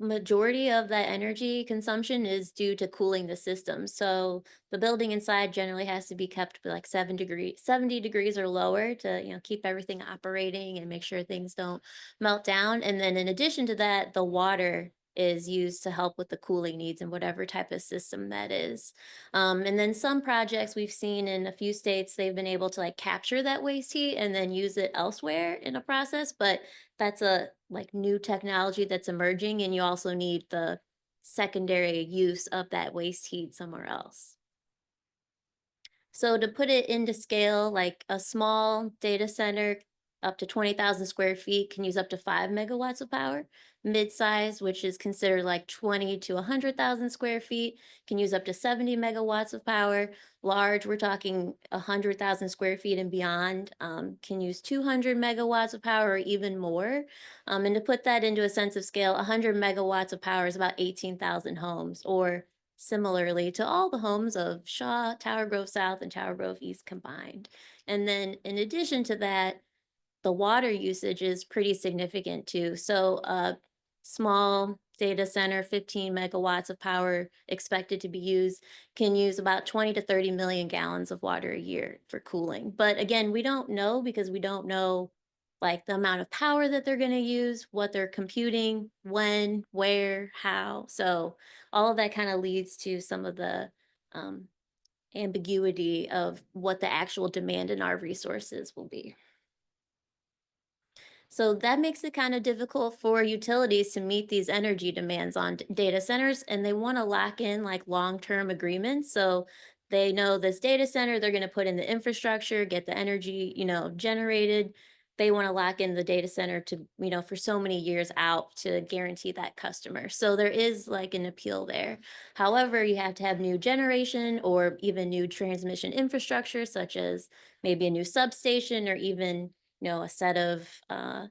majority of that energy consumption is due to cooling the system. So the building inside generally has to be kept like 70 degrees or lower to, keep everything operating and make sure things don't melt down. And then in addition to that, the water is used to help with the cooling needs and whatever type of system that is. And then some projects we've seen in a few states, they've been able to like capture that waste heat and then use it elsewhere in a process, but that's a like new technology that's emerging, and you also need the secondary use of that waste heat somewhere else. So to put it into scale, like a small data center up to 20,000 square feet can use up to 5 megawatts of power. Mid-size, which is considered like 20 to 100,000 square feet, can use up to 70 megawatts of power. Large, we're talking 100,000 square feet and beyond, can use 200 megawatts of power or even more. And to put that into a sense of scale, 100 megawatts of power is about 18,000 homes, or similarly to all the homes of Shaw, Tower Grove South, and Tower Grove East combined. And then in addition to that, the water usage is pretty significant too. So a small data center, 15 megawatts of power expected to be used, can use about 20 to 30 million gallons of water a year for cooling. But again, we don't know because we don't know like the amount of power that they're going to use, what they're computing, when, where, how. So all of that kind of leads to some of the ambiguity of what the actual demand in our resources will be. So that makes it kind of difficult for utilities to meet these energy demands on data centers, and they want to lock in like long-term agreements. So they know this data center, they're going to put in the infrastructure, get the energy, generated. They want to lock in the data center to, for so many years out to guarantee that customer. So there is like an appeal there. However, you have to have new generation or even new transmission infrastructure, such as maybe a new substation or even a set of a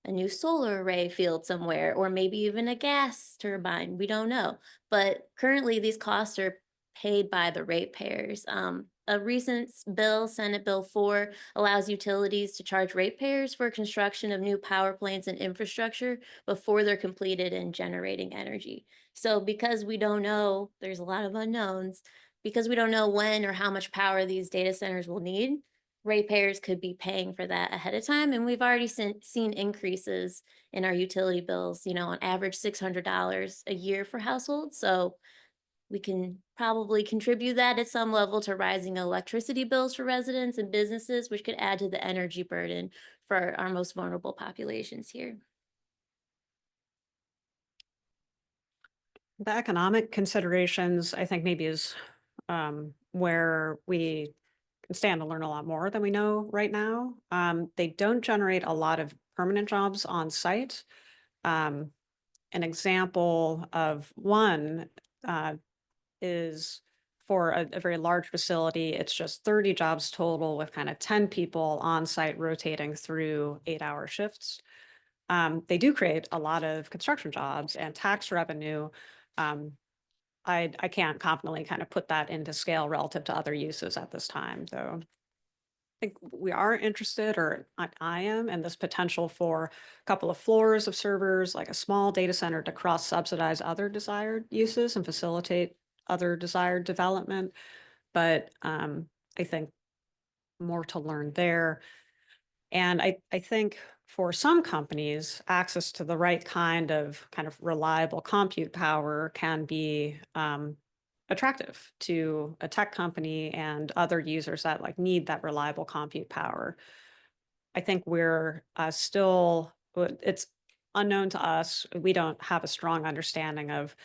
new solar array field somewhere, or maybe even a gas turbine. We don't know. But currently, these costs are paid by the ratepayers. A recent bill, Senate Bill 4, allows utilities to charge ratepayers for construction of new power plants and infrastructure before they're completed and generating energy. So because we don't know, there's a lot of unknowns, because we don't know when or how much power these data centers will need, ratepayers could be paying for that ahead of time. And we've already seen increases in our utility bills, on average $600 a year for households. So we can probably contribute that at some level to rising electricity bills for residents and businesses, which could add to the energy burden for our most vulnerable populations here. The economic considerations, I think maybe is where we can stand to learn a lot more than we know right now. They don't generate a lot of permanent jobs on site. An example of one is for a very large facility, it's just 30 jobs total with kind of 10 people on site rotating through 8-hour shifts. They do create a lot of construction jobs and tax revenue. I can't confidently kind of put that into scale relative to other uses at this time, though. I think we are interested, or I am, in this potential for a couple of floors of servers, like a small data center to cross-subsidize other desired uses and facilitate other desired development. But I think more to learn there. And I think for some companies, access to the right kind of reliable compute power can be attractive to a tech company and other users that need that reliable compute power. I think we're it's unknown to us. We don't have a strong understanding of,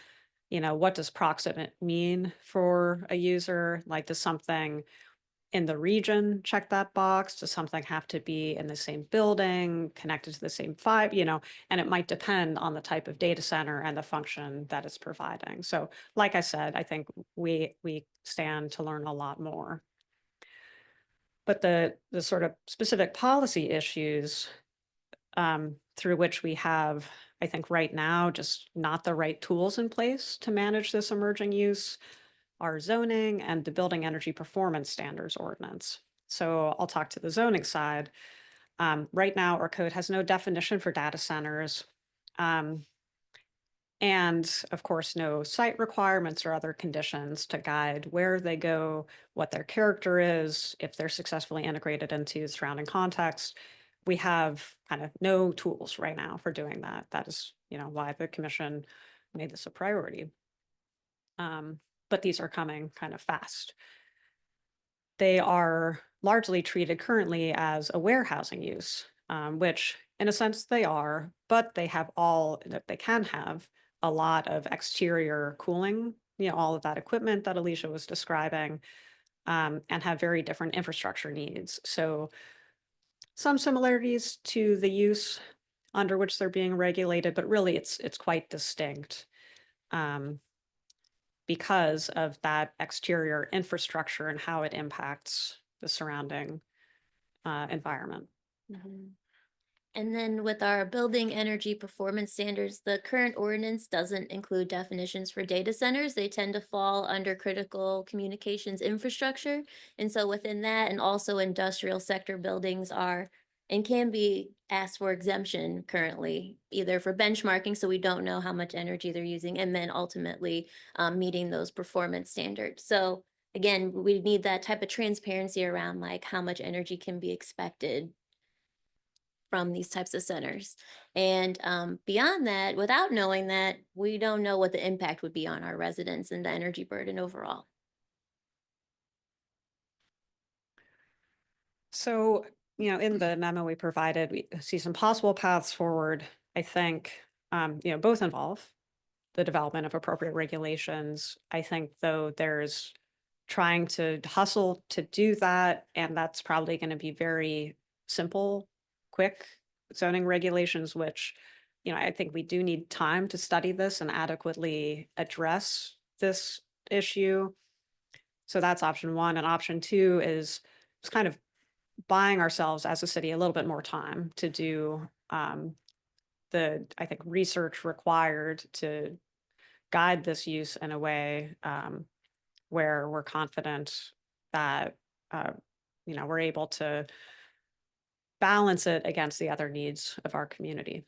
what does proximate mean for a user? Like, does something in the region check that box? Does something have to be in the same building, connected to the same and it might depend on the type of data center and the function that it's providing. So like I said, I think we stand to learn a lot more. But the sort of specific policy issues through which we have, I think right now, just not the right tools in place to manage this emerging use, our zoning and the Building Energy Performance Standards Ordinance. So I'll talk to the zoning side. Right now, our code has no definition for data centers. And of course, no site requirements or other conditions to guide where they go, what their character is, if they're successfully integrated into the surrounding context. We have kind of no tools right now for doing that. That is, why the commission made this a priority. But these are coming kind of fast. They are largely treated currently as a warehousing use, which in a sense they are, but they can have a lot of exterior cooling, all of that equipment that Alicia was describing. and have very different infrastructure needs. So some similarities to the use under which they're being regulated, but really it's quite distinct because of that exterior infrastructure and how it impacts the surrounding environment. Mhm. And then with our building energy performance standards, the current ordinance doesn't include definitions for data centers. They tend to fall under critical communications infrastructure. And so within that, and also industrial sector buildings are and can be asked for exemption currently, either for benchmarking, so we don't know how much energy they're using, and then ultimately meeting those performance standards. So again, we need that type of transparency around like how much energy can be expected from these types of centers. And beyond that, without knowing that, we don't know what the impact would be on our residents and the energy burden overall. So, in the memo we provided, we see some possible paths forward. I think, both involve the development of appropriate regulations. I think, though, there's trying to hustle to do that, and that's probably going to be very simple, quick zoning regulations, which, I think we do need time to study this and adequately address this issue. So that's option one. And option two is just kind of buying ourselves as a city a little bit more time to do I think, research required to guide this use in a way where we're confident that, we're able to balance it against the other needs of our community.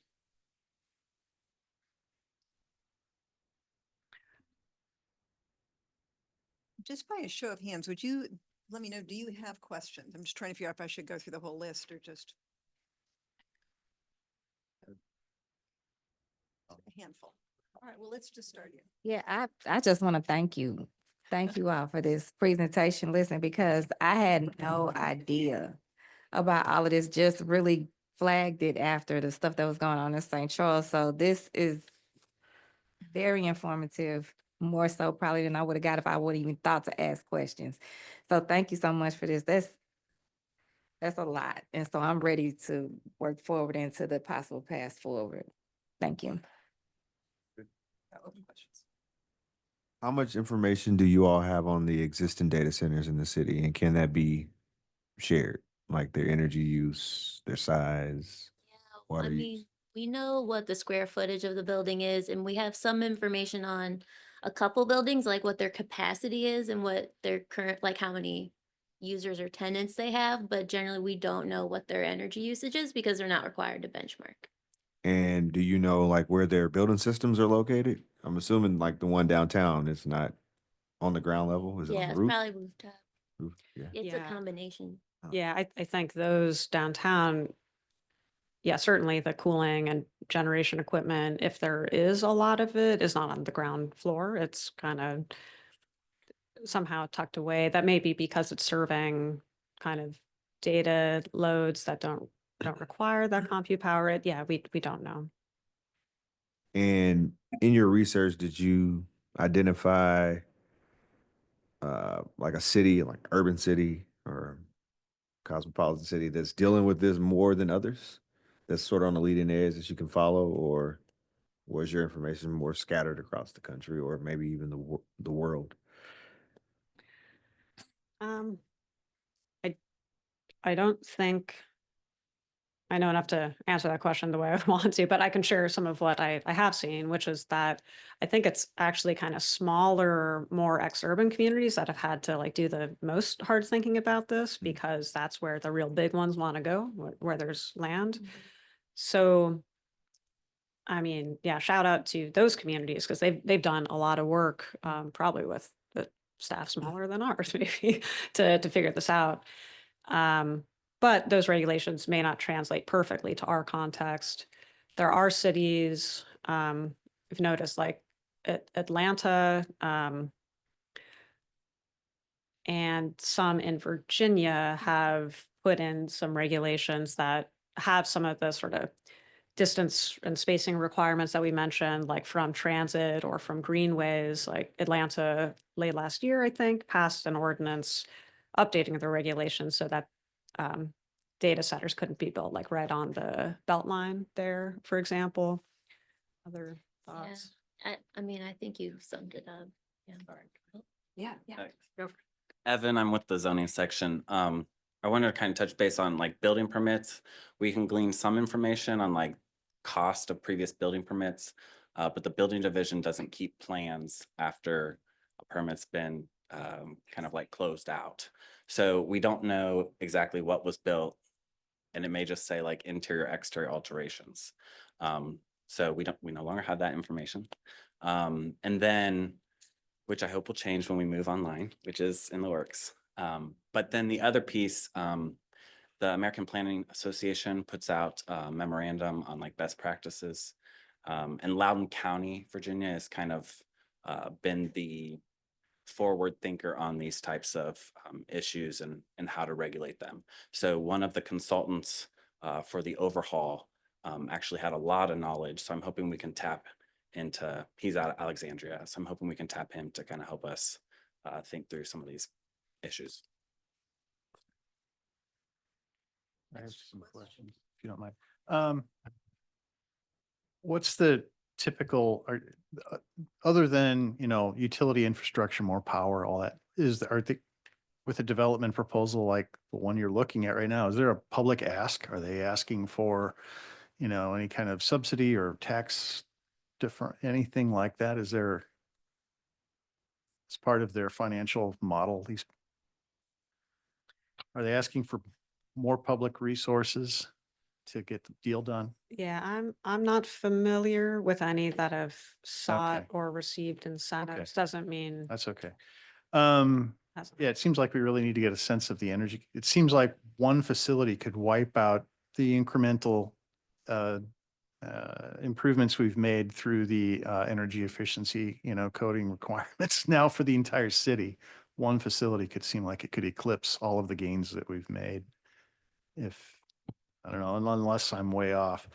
Just by a show of hands, would you let me know, do you have questions? I'm just trying to figure out if I should go through the whole list or just a handful. All right, well, let's just start here. Yeah, I just want to thank you. Thank you all for this presentation. Listen, because I had no idea about all of this, just really flagged it after the stuff that was going on in St. Charles. So this is very informative, more so probably than I would have got if I would have even thought to ask questions. So thank you so much for this. That's a lot. And so I'm ready to work forward into the possible path forward. Thank you. Open questions. How much information do you all have on the existing data centers in the city, and can that be shared? Like their energy use, their size, water I use? mean, we know what the square footage of the building is, and we have some information on a couple buildings, like what their capacity is and what their current, like how many users or tenants they have, but generally we don't know what their energy usage is because they're not required to benchmark. And do you know like where their building systems are located? I'm assuming like the one downtown is not on the ground level. Is it on Yeah, the it's roof? probably rooftop. Roof, yeah. It's a Yeah. combination. Yeah, I think those downtown, yeah, certainly the cooling and generation equipment, if there is a lot of it, is not on the ground floor. It's kind of somehow tucked away. That may be because it's serving kind of data loads that don't require that compute power. Yeah, we don't know. And in your research, did you identify like a city, like urban city or cosmopolitan city that's dealing with this more than others? That's sort of on the leading edge that you can follow, or was your information more scattered across the country or maybe even the world? Um, I don't think I know enough to answer that question the way I want to, but I can share some of what I have seen, which is that I think it's actually kind of smaller, more ex-urban communities that have had to like do the most hard thinking about this because that's where the real big ones want to go, where there's land. So, I mean, yeah, shout out to those communities because they've done a lot of work, probably with the staff smaller than ours, maybe, to figure this out. But those regulations may not translate perfectly to our context. There are cities, we've noticed like Atlanta, and some in Virginia have put in some regulations that have some of the sort of distance and spacing requirements that we mentioned, like from transit or from greenways, like Atlanta late last year, I think, passed an ordinance updating the regulations so that data centers couldn't be built like right on the belt line there, for example. Other thoughts? I mean, I think you summed it up. Yeah. Yeah, yeah. Go for it. Evan, I'm with the zoning section. I wanted to kind of touch base on like building permits. We can glean some information on like cost of previous building permits, but the building division doesn't keep plans after a permit's been kind of like closed out. So we don't know exactly what was built, and it may just say like interior, exterior alterations. So we no longer have that information. And then, which I hope will change when we move online, which is in the works. But then the other piece, the American Planning Association puts out a memorandum on like best practices. And Loudoun County, Virginia has kind of been the forward thinker on these types of issues and how to regulate them. So one of the consultants for the overhaul actually had a lot of knowledge. So I'm hoping we can tap into, he's out of Alexandria. So I'm hoping we can tap him to kind of help us think through some of these issues. I have some questions, if you don't mind. What's the typical, other than, you know, utility infrastructure, more power, all that, with a development proposal like the one you're looking at right now, is there a public ask? Are they asking for, you know, any kind of subsidy or tax different, anything like that? Is there, as part of their financial model, these, are they asking for more public resources to get the deal done? Yeah, I'm not familiar with any that have sought Okay. or received incentives. Doesn't mean. That's okay. hasn't. Yeah, it seems like we really need to get a sense of the energy. It seems like one facility could wipe out the incremental improvements we've made through the energy efficiency, you know, coding requirements now for the entire city. One facility could seem like it could eclipse all of the gains that we've made. If, I don't know, unless I'm way off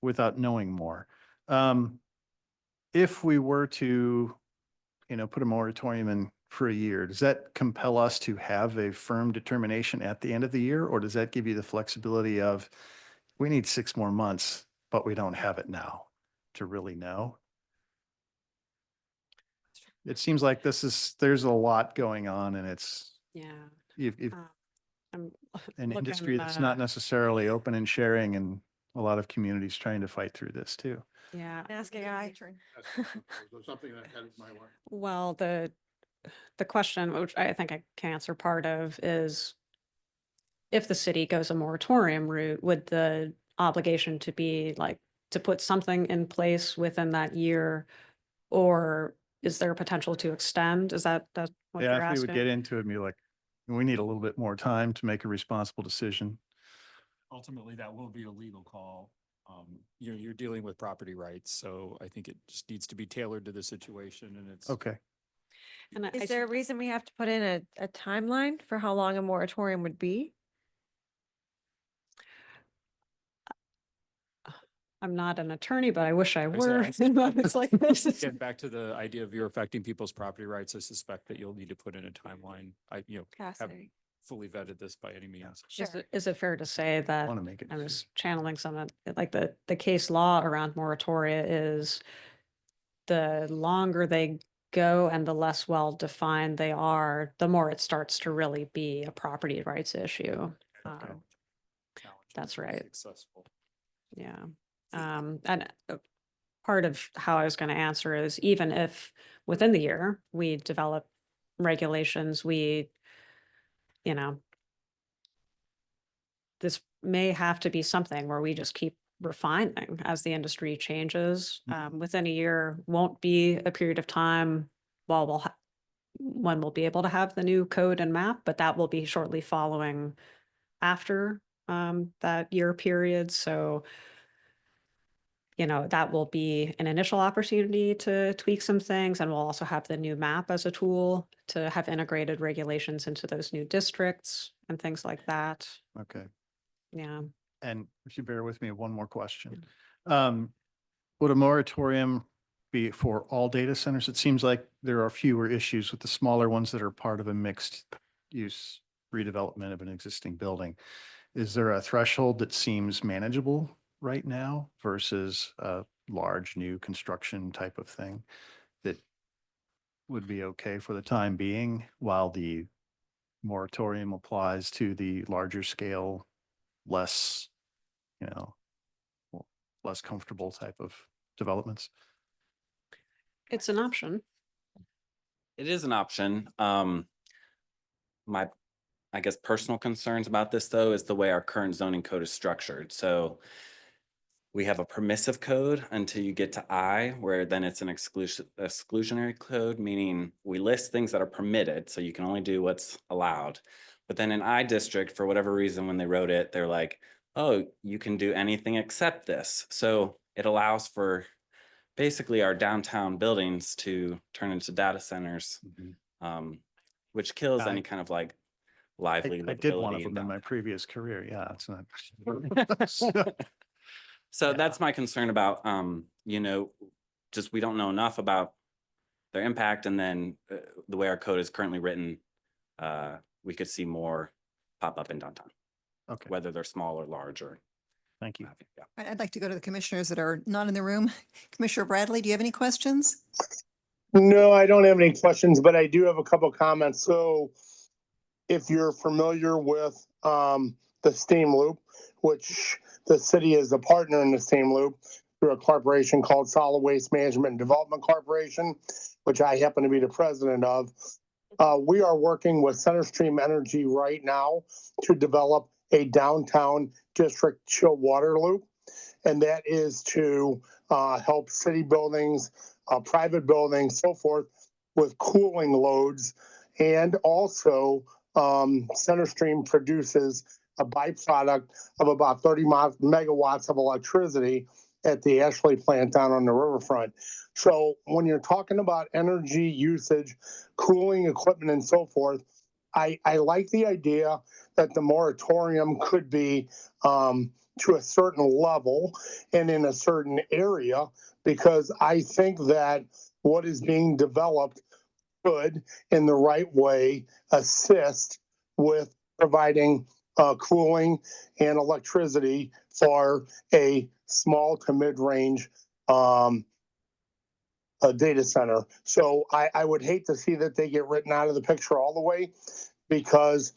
without knowing more. If we were to, you know, put a moratorium in for a year, does that compel us to have a firm determination at the end of the year? Or does that give you the flexibility of, we need 6 more months, but we don't have it now to really know? It seems like there's a lot going on, and it's, Yeah. you've I'm an industry looking, that's not necessarily open and sharing, and a lot of communities trying to fight through this too. Yeah. Ask AI. There's something that headed my way. Well, the question, which I think I can answer part of, is if the city goes a moratorium route, would the obligation to be like to put something in place within that year, or is there a potential to extend? Is that what you're Yeah, if we would get asking? into it and be like, we need a little bit more time to make a responsible decision. Ultimately, that will be a legal call. You're dealing with property rights, so I think it just needs to be tailored to the situation, and it's. Okay. And Is there a reason we have to put in a timeline for how long a moratorium would be? I'm not an attorney, but I wish I was were. asked- in moments like this. Get back to the idea of you're affecting people's property rights. I suspect that you'll need to put in a timeline. I haven't Fascinating. fully vetted this by any means. Is it fair to say that Want to make it. I'm just channeling some of, like the case law around moratoria is the longer they go and the less well-defined they are, the more it starts to really be a property rights issue. That's right. Successful. Yeah. And part of how I was going to answer is even if within the year we develop regulations, you know, this may have to be something where we just keep refining as the industry changes. Within a year won't be a period of time when we'll be able to have the new code and map, but that will be shortly following after that year period. So, you know, that will be an initial opportunity to tweak some things, and we'll also have the new map as a tool to have integrated regulations into those new districts and things like that. Okay. Yeah. And if you bear with me, one more question. Would a moratorium be for all data centers? It seems like there are fewer issues with the smaller ones that are part of a mixed use redevelopment of an existing building. Is there a threshold that seems manageable right now versus a large new construction type of thing that would be okay for the time being while the moratorium applies to the larger scale, less, you know, less comfortable type of developments? It's an option. It is an option. My, I guess, personal concerns about this, though, is the way our current zoning code is structured. So we have a permissive code until you get to I, where then it's an exclusionary code, meaning we list things that are permitted, so you can only do what's allowed. But then in I district, for whatever reason, when they wrote it, they're like, oh, you can do anything except this. So it allows for basically our downtown buildings to turn into data centers, which kills any kind of like lively I did one of livability in them in my downtown. previous career. Yeah, it's not. So that's my concern about, just we don't know enough about their impact, and then the way our code is currently written, we could see more pop up in downtown. Okay. Whether they're small or large or. Thank you. Yeah. I'd like to go to the commissioners that are not in the room. Commissioner Bradley, do you have any questions? No, I don't have any questions, but I do have a couple comments. So if you're familiar with the Steam Loop, which the city is a partner in the Steam Loop through a corporation called Solid Waste Management and Development Corporation, which I happen to be the president of. We are working with CenterStream Energy right now to develop a downtown district chill water loop. And that is to help city buildings, private buildings, so forth, with cooling loads. And also CenterStream produces a byproduct of about 30 megawatts of electricity at the Ashley plant down on the riverfront. So when you're talking about energy usage, cooling equipment and so forth, I like the idea that the moratorium could be to a certain level and in a certain area, because I think that what is being developed could, in the right way, assist with providing cooling and electricity for a small to mid-range a data center. So I would hate to see that they get written out of the picture all the way, because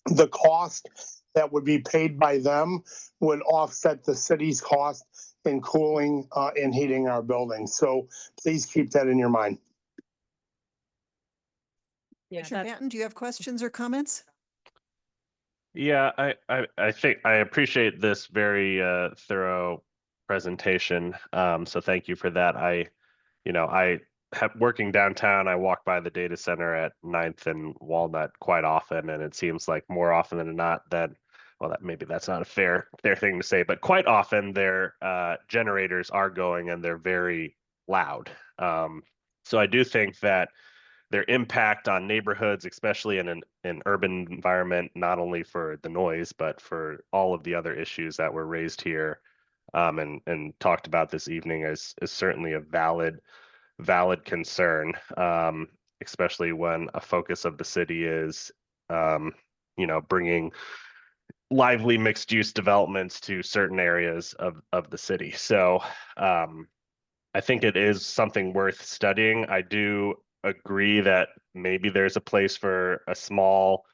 the cost that would be paid by them would offset the city's cost in cooling and heating our buildings. So please keep that in your mind. Commissioner Banton, do you have questions or comments? Yeah, I think I appreciate this very thorough presentation. So thank you for that. I have working downtown, I walk by the data center at 9th and Walnut quite often, and it seems like more often than not that, well, that maybe that's not a fair thing to say, but quite often their generators are going and they're very loud. So I do think that their impact on neighborhoods, especially in an urban environment, not only for the noise, but for all of the other issues that were raised here and talked about this evening, is certainly a valid concern, especially when a focus of the city is, bringing lively mixed use developments to certain areas of the city. So I think it is something worth studying. I do agree that maybe there's a place for a small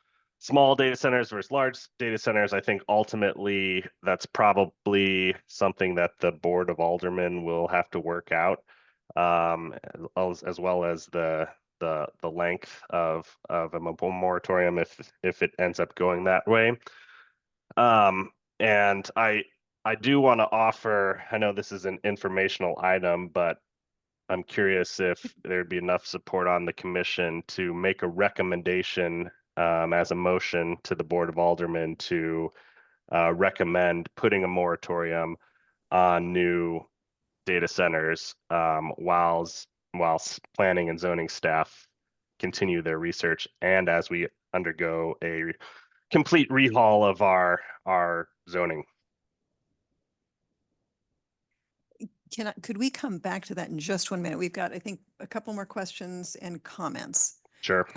data centers versus large data centers. I think ultimately that's probably something that the Board of Aldermen will have to work out, as well as the length of a moratorium if it ends up going that way. And I do want to offer, I know this is an informational item, but I'm curious if there'd be enough support on the commission to make a recommendation as a motion to the Board of Aldermen to recommend putting a moratorium on new data centers whilst planning and zoning staff continue their research, and as we undergo a complete rehaul of our zoning Could we come back to that in just 1 minute? We've got, I think, a couple more questions and comments. Sure.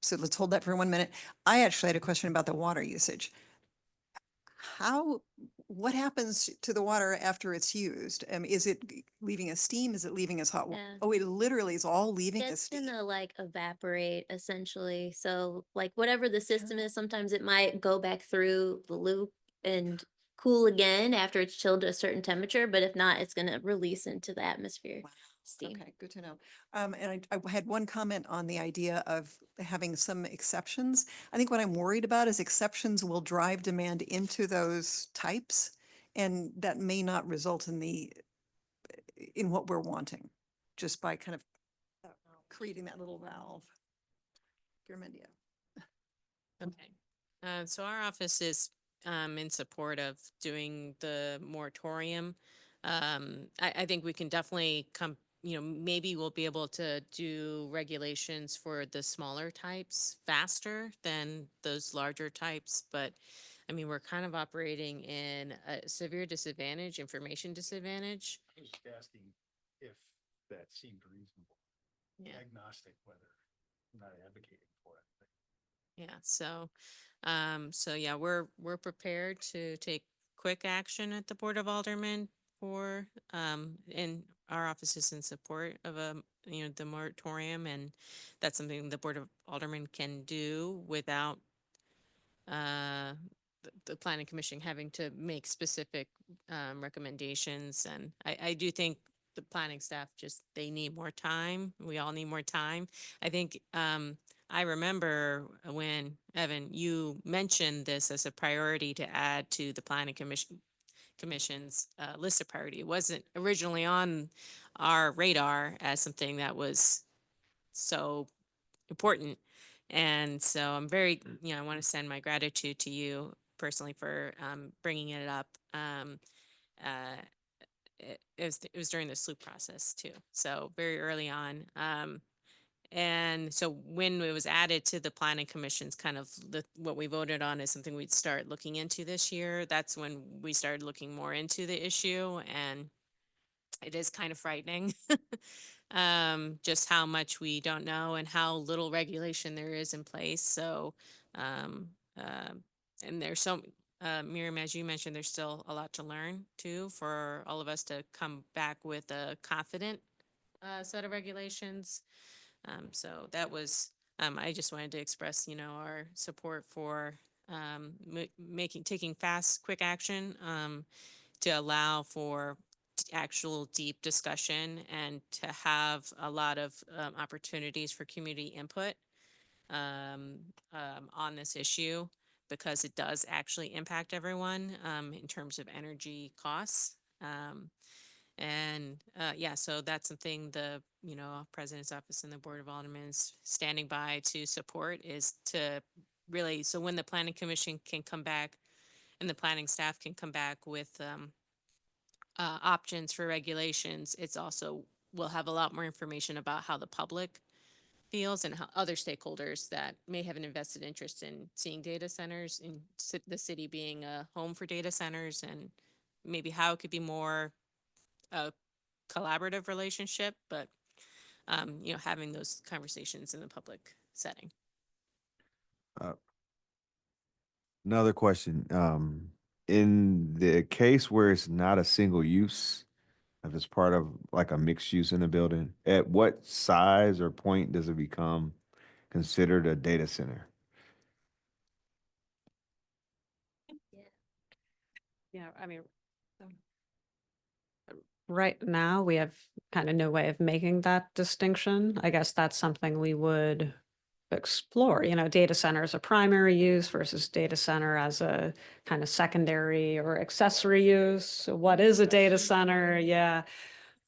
So let's hold that for 1 minute. I actually had a question about the water usage. What happens to the water after it's used? Is it leaving as steam? Is it leaving as hot? Yeah. Oh, it literally is all leaving as It's steam. gonna like evaporate essentially. So like whatever the system is, sometimes it might go back through the loop and cool again after it's chilled to a certain temperature, but if not, it's gonna release into the atmosphere. Steam. Okay, good to know. And I had one comment on the idea of having some exceptions. I think what I'm worried about is exceptions will drive demand into those types, and that may not result in what we're wanting, just by kind of creating that little valve. Garmendia. Okay. So our office is in support of doing the moratorium. I think we can definitely come, maybe we'll be able to do regulations for the smaller types faster than those larger types. But I mean, we're kind of operating in a severe disadvantage, information disadvantage. I was just asking if that seemed reasonable. Yeah. Agnostic whether, I'm not advocating for it. Yeah, so yeah, we're prepared to take quick action at the Board of Aldermen for and our office is in support of the moratorium, and that's something the Board of Aldermen can do without the Planning Commission having to make specific recommendations. And I do think the planning staff they need more time. We all need more time. I think I remember when, Evan, you mentioned this as a priority to add to the Planning Commission's list of priority. It wasn't originally on our radar as something that was so important. And so I'm very, I want to send my gratitude to you personally for bringing it up. It was during the SLOOP process too, so very early on. And so when it was added to the Planning Commission's kind of what we voted on is something we'd start looking into this year. That's when we started looking more into the issue, and it is kind of frightening. Just how much we don't know and how little regulation there is in place. So, and there's Miriam, as you mentioned, there's still a lot to learn too, for all of us to come back with a confident set of regulations. So that was, I just wanted to express, our support for taking fast, quick action to allow for actual deep discussion and to have a lot of opportunities for community input on this issue, because it does actually impact everyone in terms of energy costs. Yeah, so that's something the President's Office and the Board of Aldermen is standing by to support, is to really, so when the Planning Commission can come back and the planning staff can come back with options for regulations, it's also, we'll have a lot more information about how the public feels and how other stakeholders that may have an invested interest in seeing data centers in the city being a home for data centers, and maybe how it could be more a collaborative relationship, but having those conversations in the public setting. Another question, in the case where it's not a single use, if it's part of like a mixed use in a building, at what size or point does it become considered a data center? Yeah, I mean, right now we have kind of no way of making that distinction. I guess that's something we would explore, data center as a primary use versus data center as a kind of secondary or accessory use. So what is a data center? Yeah.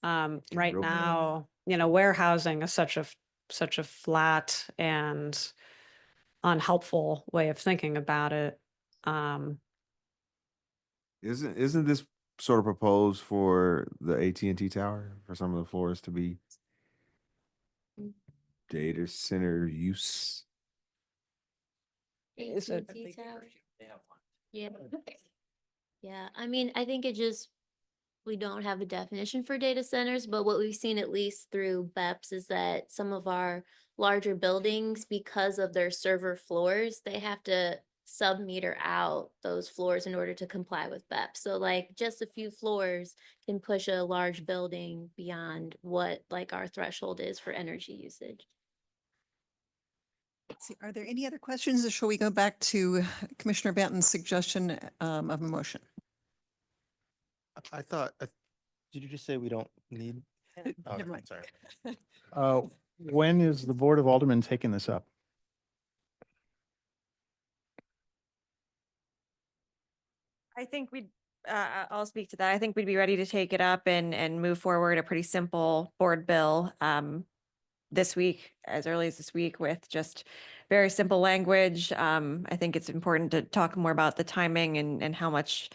Right real- now, warehousing is such a flat and unhelpful way of thinking about it. Isn't this sort of proposed for the AT&T tower, for some of the floors to be data center use? Is it? AT&T tower? Yeah. Yeah, I mean, I think it just we don't have a definition for data centers, but what we've seen at least through BEPS is that some of our larger buildings, because of their server floors, they have to sub-meter out those floors in order to comply with BEPS. So like just a few floors can push a large building beyond what like our threshold is for energy usage. Let's see, are there any other questions or shall we go back to Commissioner Banton's suggestion of a motion? I thought, did you just say we don't need? Oh, Never mind. sorry. When is the Board of Aldermen taking this up? I think I'll speak to that. I think we'd be ready to take it up and move forward a pretty simple board bill this week, as early as this week, with just very simple language. I think it's important to talk more about the timing and how much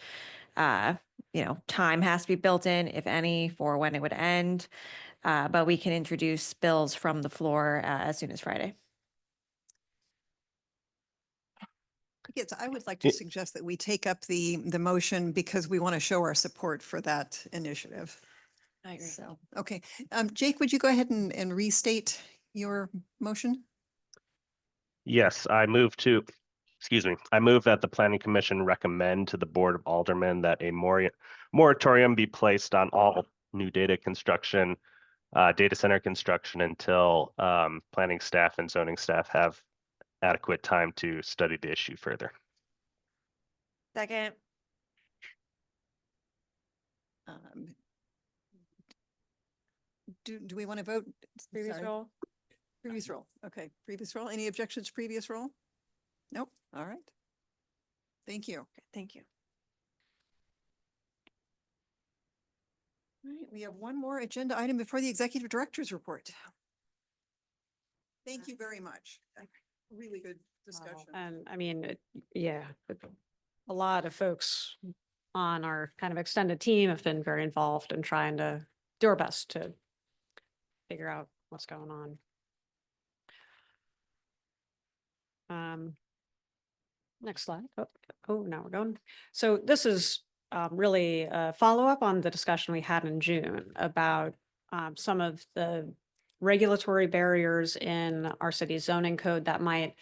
time has to be built in, if any, for when it would end. But we can introduce bills from the floor as soon as Friday. Yes, I would like to suggest that we take up the motion because we want to show our support for that initiative. I agree. So, okay. Jake, would you go ahead and restate your motion? Yes, I move that the Planning Commission recommend to the Board of Aldermen that a moratorium be placed on all new data center construction until planning staff and zoning staff have adequate time to study the issue further. Second. Do we want to vote? Previous Sorry. roll. Previous roll. Okay, previous roll. Any objections to previous roll? Nope. All right. Thank you. Thank you. All right, we have one more agenda item before the executive director's report. Thank you very much. Really good discussion. And I mean, yeah, a lot of folks on our kind of extended team have been very involved in trying to do our best to figure out what's going on. Next slide. Oh, now we're going. So this is really a follow-up on the discussion we had in June about some of the regulatory barriers in our city's zoning code that might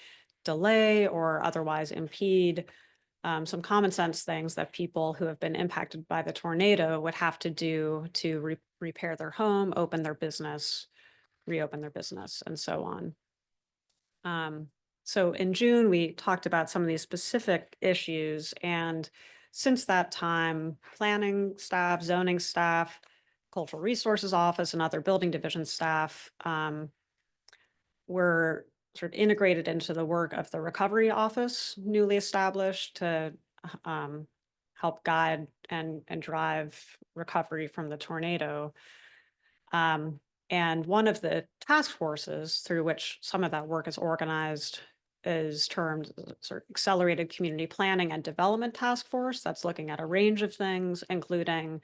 delay or otherwise impede some common sense things that people who have been impacted by the tornado would have to do to repair their home, open their business, reopen their business, and so on. So in June, we talked about some of these specific issues, and since that time, planning staff, zoning staff, cultural resources office, and other building division staff were sort of integrated into the work of the recovery office, newly established to help guide and drive recovery from the tornado. And one of the task forces through which some of that work is organized is termed sort of Accelerated Community Planning and Development Task Force. That's looking at a range of things, including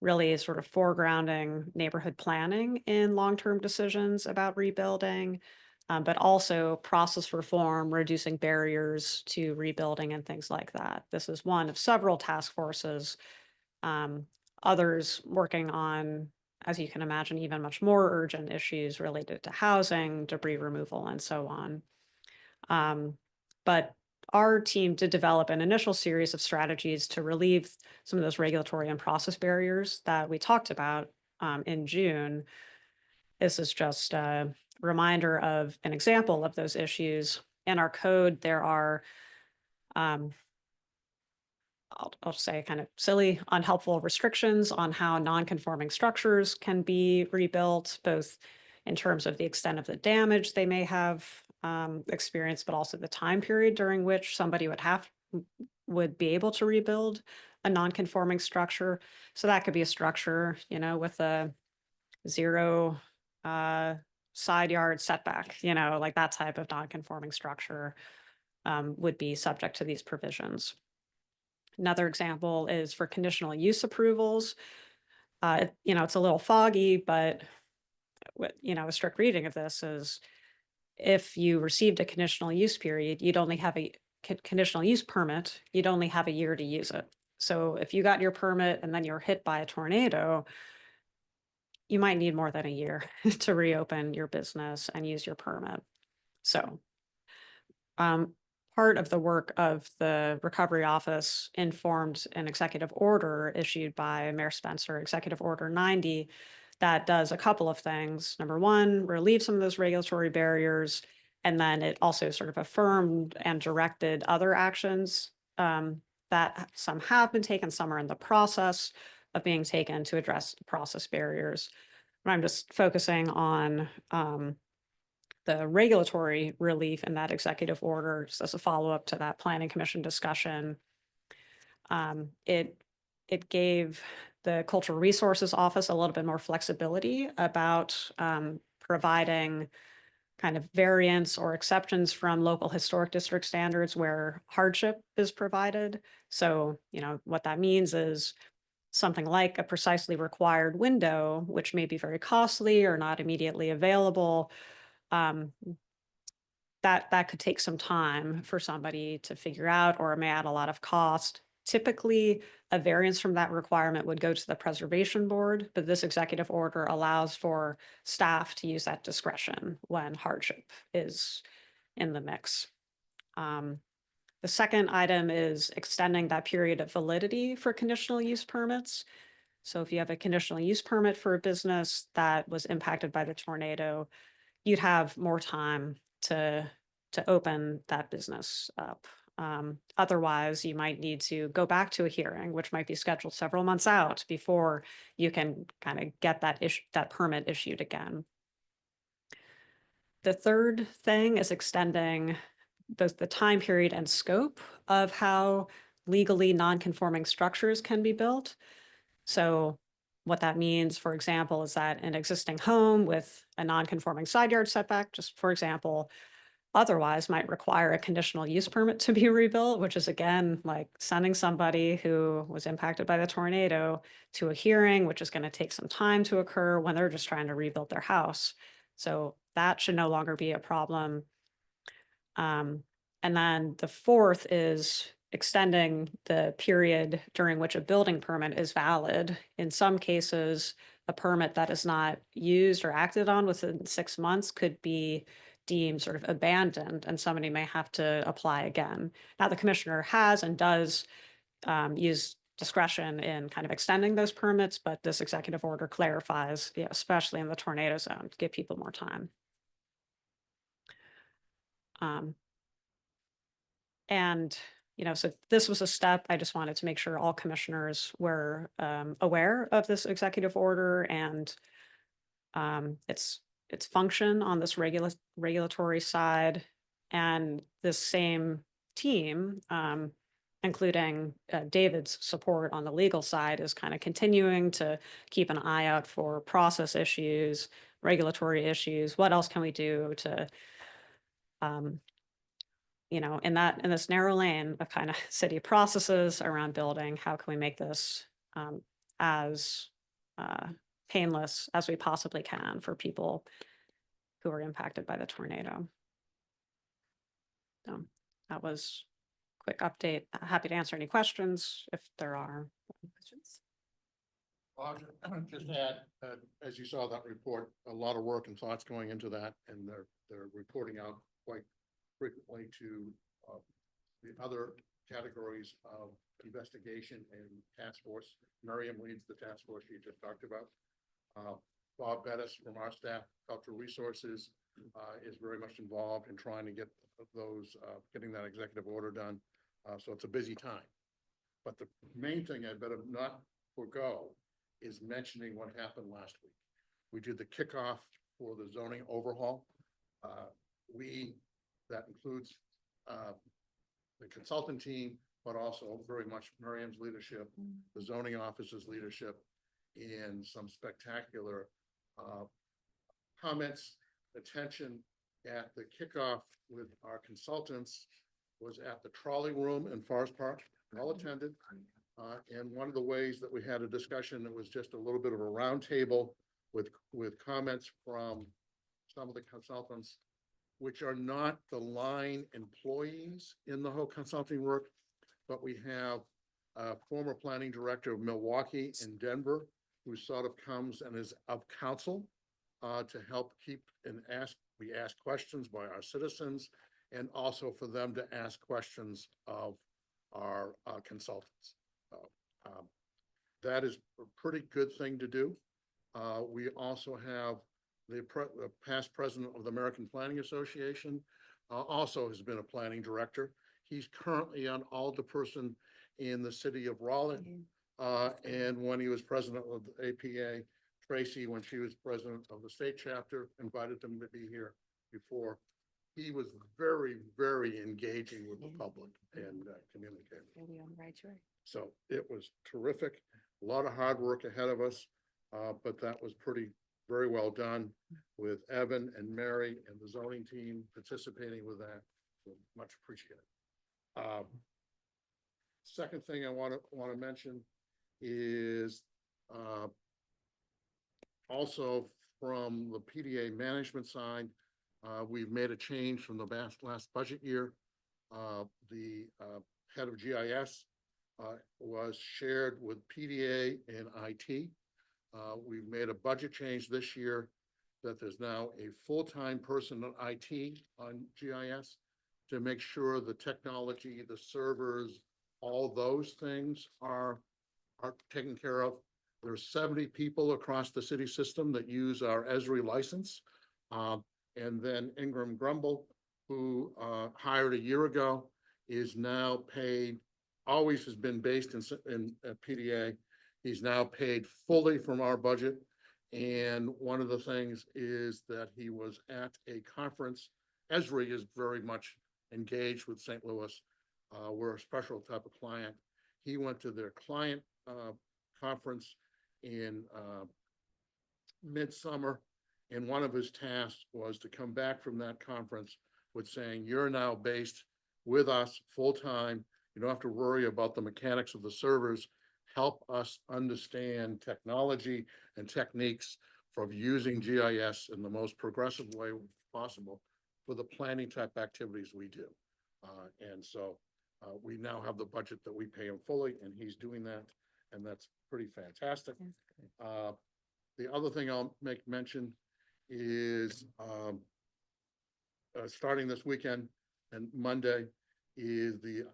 really sort of foregrounding neighborhood planning in long-term decisions about rebuilding, but also process reform, reducing barriers to rebuilding and things like that. This is one of several task forces, others working on, as you can imagine, even much more urgent issues related to housing, debris removal, and so on. But our team did develop an initial series of strategies to relieve some of those regulatory and process barriers that we talked about in June. This is just a reminder of an example of those issues. In our code, there are I'll say kind of silly, unhelpful restrictions on how non-conforming structures can be rebuilt, both in terms of the extent of the damage they may have experienced, but also the time period during which somebody would be able to rebuild a non-conforming structure. So that could be a structure, with a 0 side yard setback, like that type of non-conforming structure would be subject to these provisions. Another example is for conditional use approvals. It's a little foggy, but a strict reading of this is if you received a conditional use period, you'd only have a conditional use permit, you'd only have a year to use it. So if you got your permit and then you're hit by a tornado, you might need more than a year to reopen your business and use your permit. So part of the work of the Recovery Office informed an executive order issued by Mayor Spencer, Executive Order 90, that does a couple of things. Number one, relieve some of those regulatory barriers. And then it also sort of affirmed and directed other actions that some have been taken, some are in the process of being taken to address process barriers. And I'm just focusing on the regulatory relief in that executive order, just as a follow-up to that planning commission discussion. It gave the Cultural Resources Office a little bit more flexibility about providing kind of variance or exceptions from local historic district standards where hardship is provided. So, you know, what that means is something like a precisely required window, which may be very costly or not immediately available. That could take some time for somebody to figure out, or it may add a lot of cost. Typically, a variance from that requirement would go to the preservation board, but this executive order allows for staff to use that discretion when hardship is in the mix. The second item is extending that period of validity for conditional use permits. So if you have a conditional use permit for a business that was impacted by the tornado, you'd have more time to open that business up. Otherwise, you might need to go back to a hearing, which might be scheduled several months out before you can kind of get that permit issued again. The third thing is extending the time period and scope of how legally non-conforming structures can be built. So what that means, for example, is that an existing home with a non-conforming side yard setback, just for example, otherwise might require a conditional use permit to be rebuilt, which is again, like sending somebody who was impacted by the tornado to a hearing, which is going to take some time to occur when they're just trying to rebuild their house. So that should no longer be a problem. And then the fourth is extending the period during which a building permit is valid. In some cases, a permit that is not used or acted on within 6 months could be deemed sort of abandoned, and somebody may have to apply again. Now, the commissioner has and does use discretion in kind of extending those permits, but this executive order clarifies, especially in the tornado zone, to give people more time. And, you know, so this was a step. I just wanted to make sure all commissioners were aware of this executive order and its function on this regulatory side. And this same team, including David's support on the legal side, is kind of continuing to keep an eye out for process issues, regulatory issues. What else can we do to you know, in this narrow lane of kind of city processes around building, how can we make this as painless as we possibly can for people who are impacted by the tornado? So that was a quick update. Happy to answer any questions if there are questions. Just add, as you saw that report, a lot of work and thoughts going into that, and they're reporting out quite frequently to the other categories of investigation and task force. Miriam leads the task force you just talked about. Bob Bettis from our staff, Cultural Resources, is very much involved in trying to get those, getting that executive order done. So it's a busy time. But the main thing I better not forego is mentioning what happened last week. We did the kickoff for the zoning overhaul. That includes the consultant team, but also very much Miriam's leadership, the zoning office's leadership, and some spectacular comments. Attention at the kickoff with our consultants was at the trolley room in Forest Park, all attended. And one of the ways that we had a discussion, it was just a little bit of a roundtable with comments from some of the consultants, which are not the line employees in the whole consulting work, but we have former planning director of Milwaukee and Denver, who sort of comes and is of counsel to help keep and we ask questions by our citizens and also for them to ask questions of our consultants. That is a pretty good thing to do. We also have the past president of the American Planning Association, also has been a planning director. He's currently an alderperson in the city of Raleigh. And when he was president of the APA, Tracy, when she was president of the state chapter, invited him to be here before. He was very, very engaging with the public and communicating. On the right track. So it was terrific. A lot of hard work ahead of us, but that was very well done with Evan and Mary and the zoning team participating with that. So much appreciated. Second thing I want to mention is also from the PDA management side, we've made a change from the last budget year. The head of GIS was shared with PDA and IT. We've made a budget change this year that there's now a full-time person on IT on GIS to make sure the technology, the servers, all those things are taken care of. There's 70 people across the city system that use our Esri license. And then Ingram Grumble, who hired a year ago, is now paid, always has been based in PDA. He's now paid fully from our budget. And one of the things is that he was at a conference. Esri is very much engaged with St. Louis. We're a special type of client. He went to their client conference in midsummer, and one of his tasks was to come back from that conference with saying, you're now based with us full-time. You don't have to worry about the mechanics of the servers. Help us understand technology and techniques for using GIS in the most progressive way possible for the planning type activities we do. And so we now have the budget that we pay him fully, and he's doing that, and that's pretty fantastic. The other thing I'll make mention is starting this weekend and Monday is the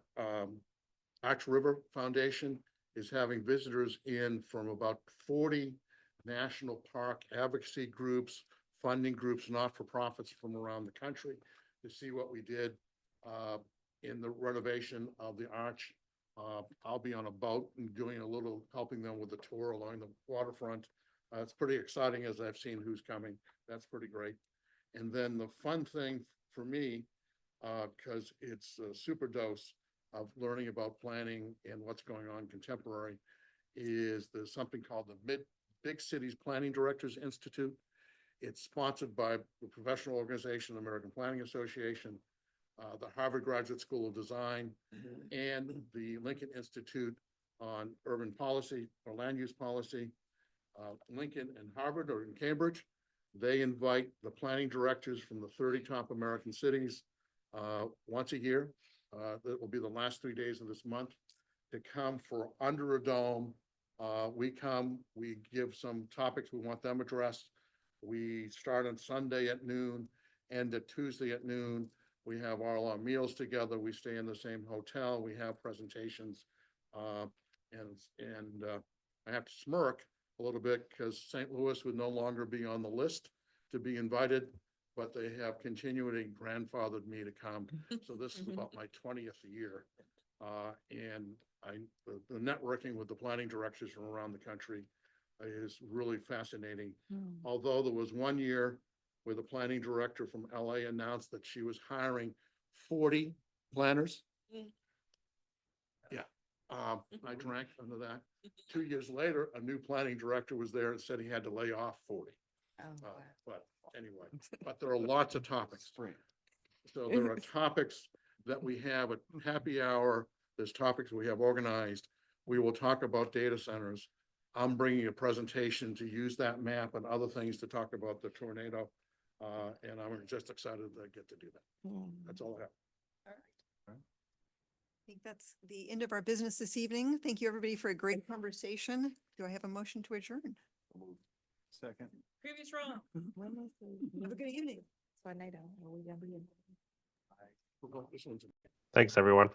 Arch River Foundation is having visitors in from about 40 national park advocacy groups, funding groups, not-for-profits from around the country to see what we did in the renovation of the Arch. I'll be on a boat and doing a little, helping them with the tour along the waterfront. It's pretty exciting as I've seen who's coming. That's pretty great. And then the fun thing for me, because it's a super dose of learning about planning and what's going on contemporary, is there's something called the Big Cities Planning Directors Institute. It's sponsored by the professional organization, the American Planning Association, the Harvard Graduate School of Design, and the Lincoln Institute on Urban Policy or Land Use Policy. Lincoln and Harvard are in Cambridge. They invite the planning directors from the 30 top American cities once a year. That will be the last 3 days of this month to come for Under a Dome. We come, we give some topics we want them addressed. We start on Sunday at noon, end at Tuesday at noon. We have all our meals together. We stay in the same hotel. We have presentations. And I have to smirk a little bit because St. Louis would no longer be on the list to be invited, but they have continually grandfathered me to come. So this is about my 20th year. And the networking with the planning directors from around the country is really fascinating. Although there was one year where the planning director from LA announced that she was hiring 40 planners. Yeah, I drank under that. 2 years later, a new planning director was there and said he had to lay off 40. But anyway, but there are lots of topics. So there are topics that we have at happy hour. There's topics we have organized. We will talk about data centers. I'm bringing a presentation to use that map and other things to talk about the tornado. And I'm just excited that I get to do that. That's all I have. think that's the end of our business this evening. Thank you, everybody, for a great conversation. Do I have a motion to adjourn? Second. Previous round. Have a good evening. Thanks, everyone.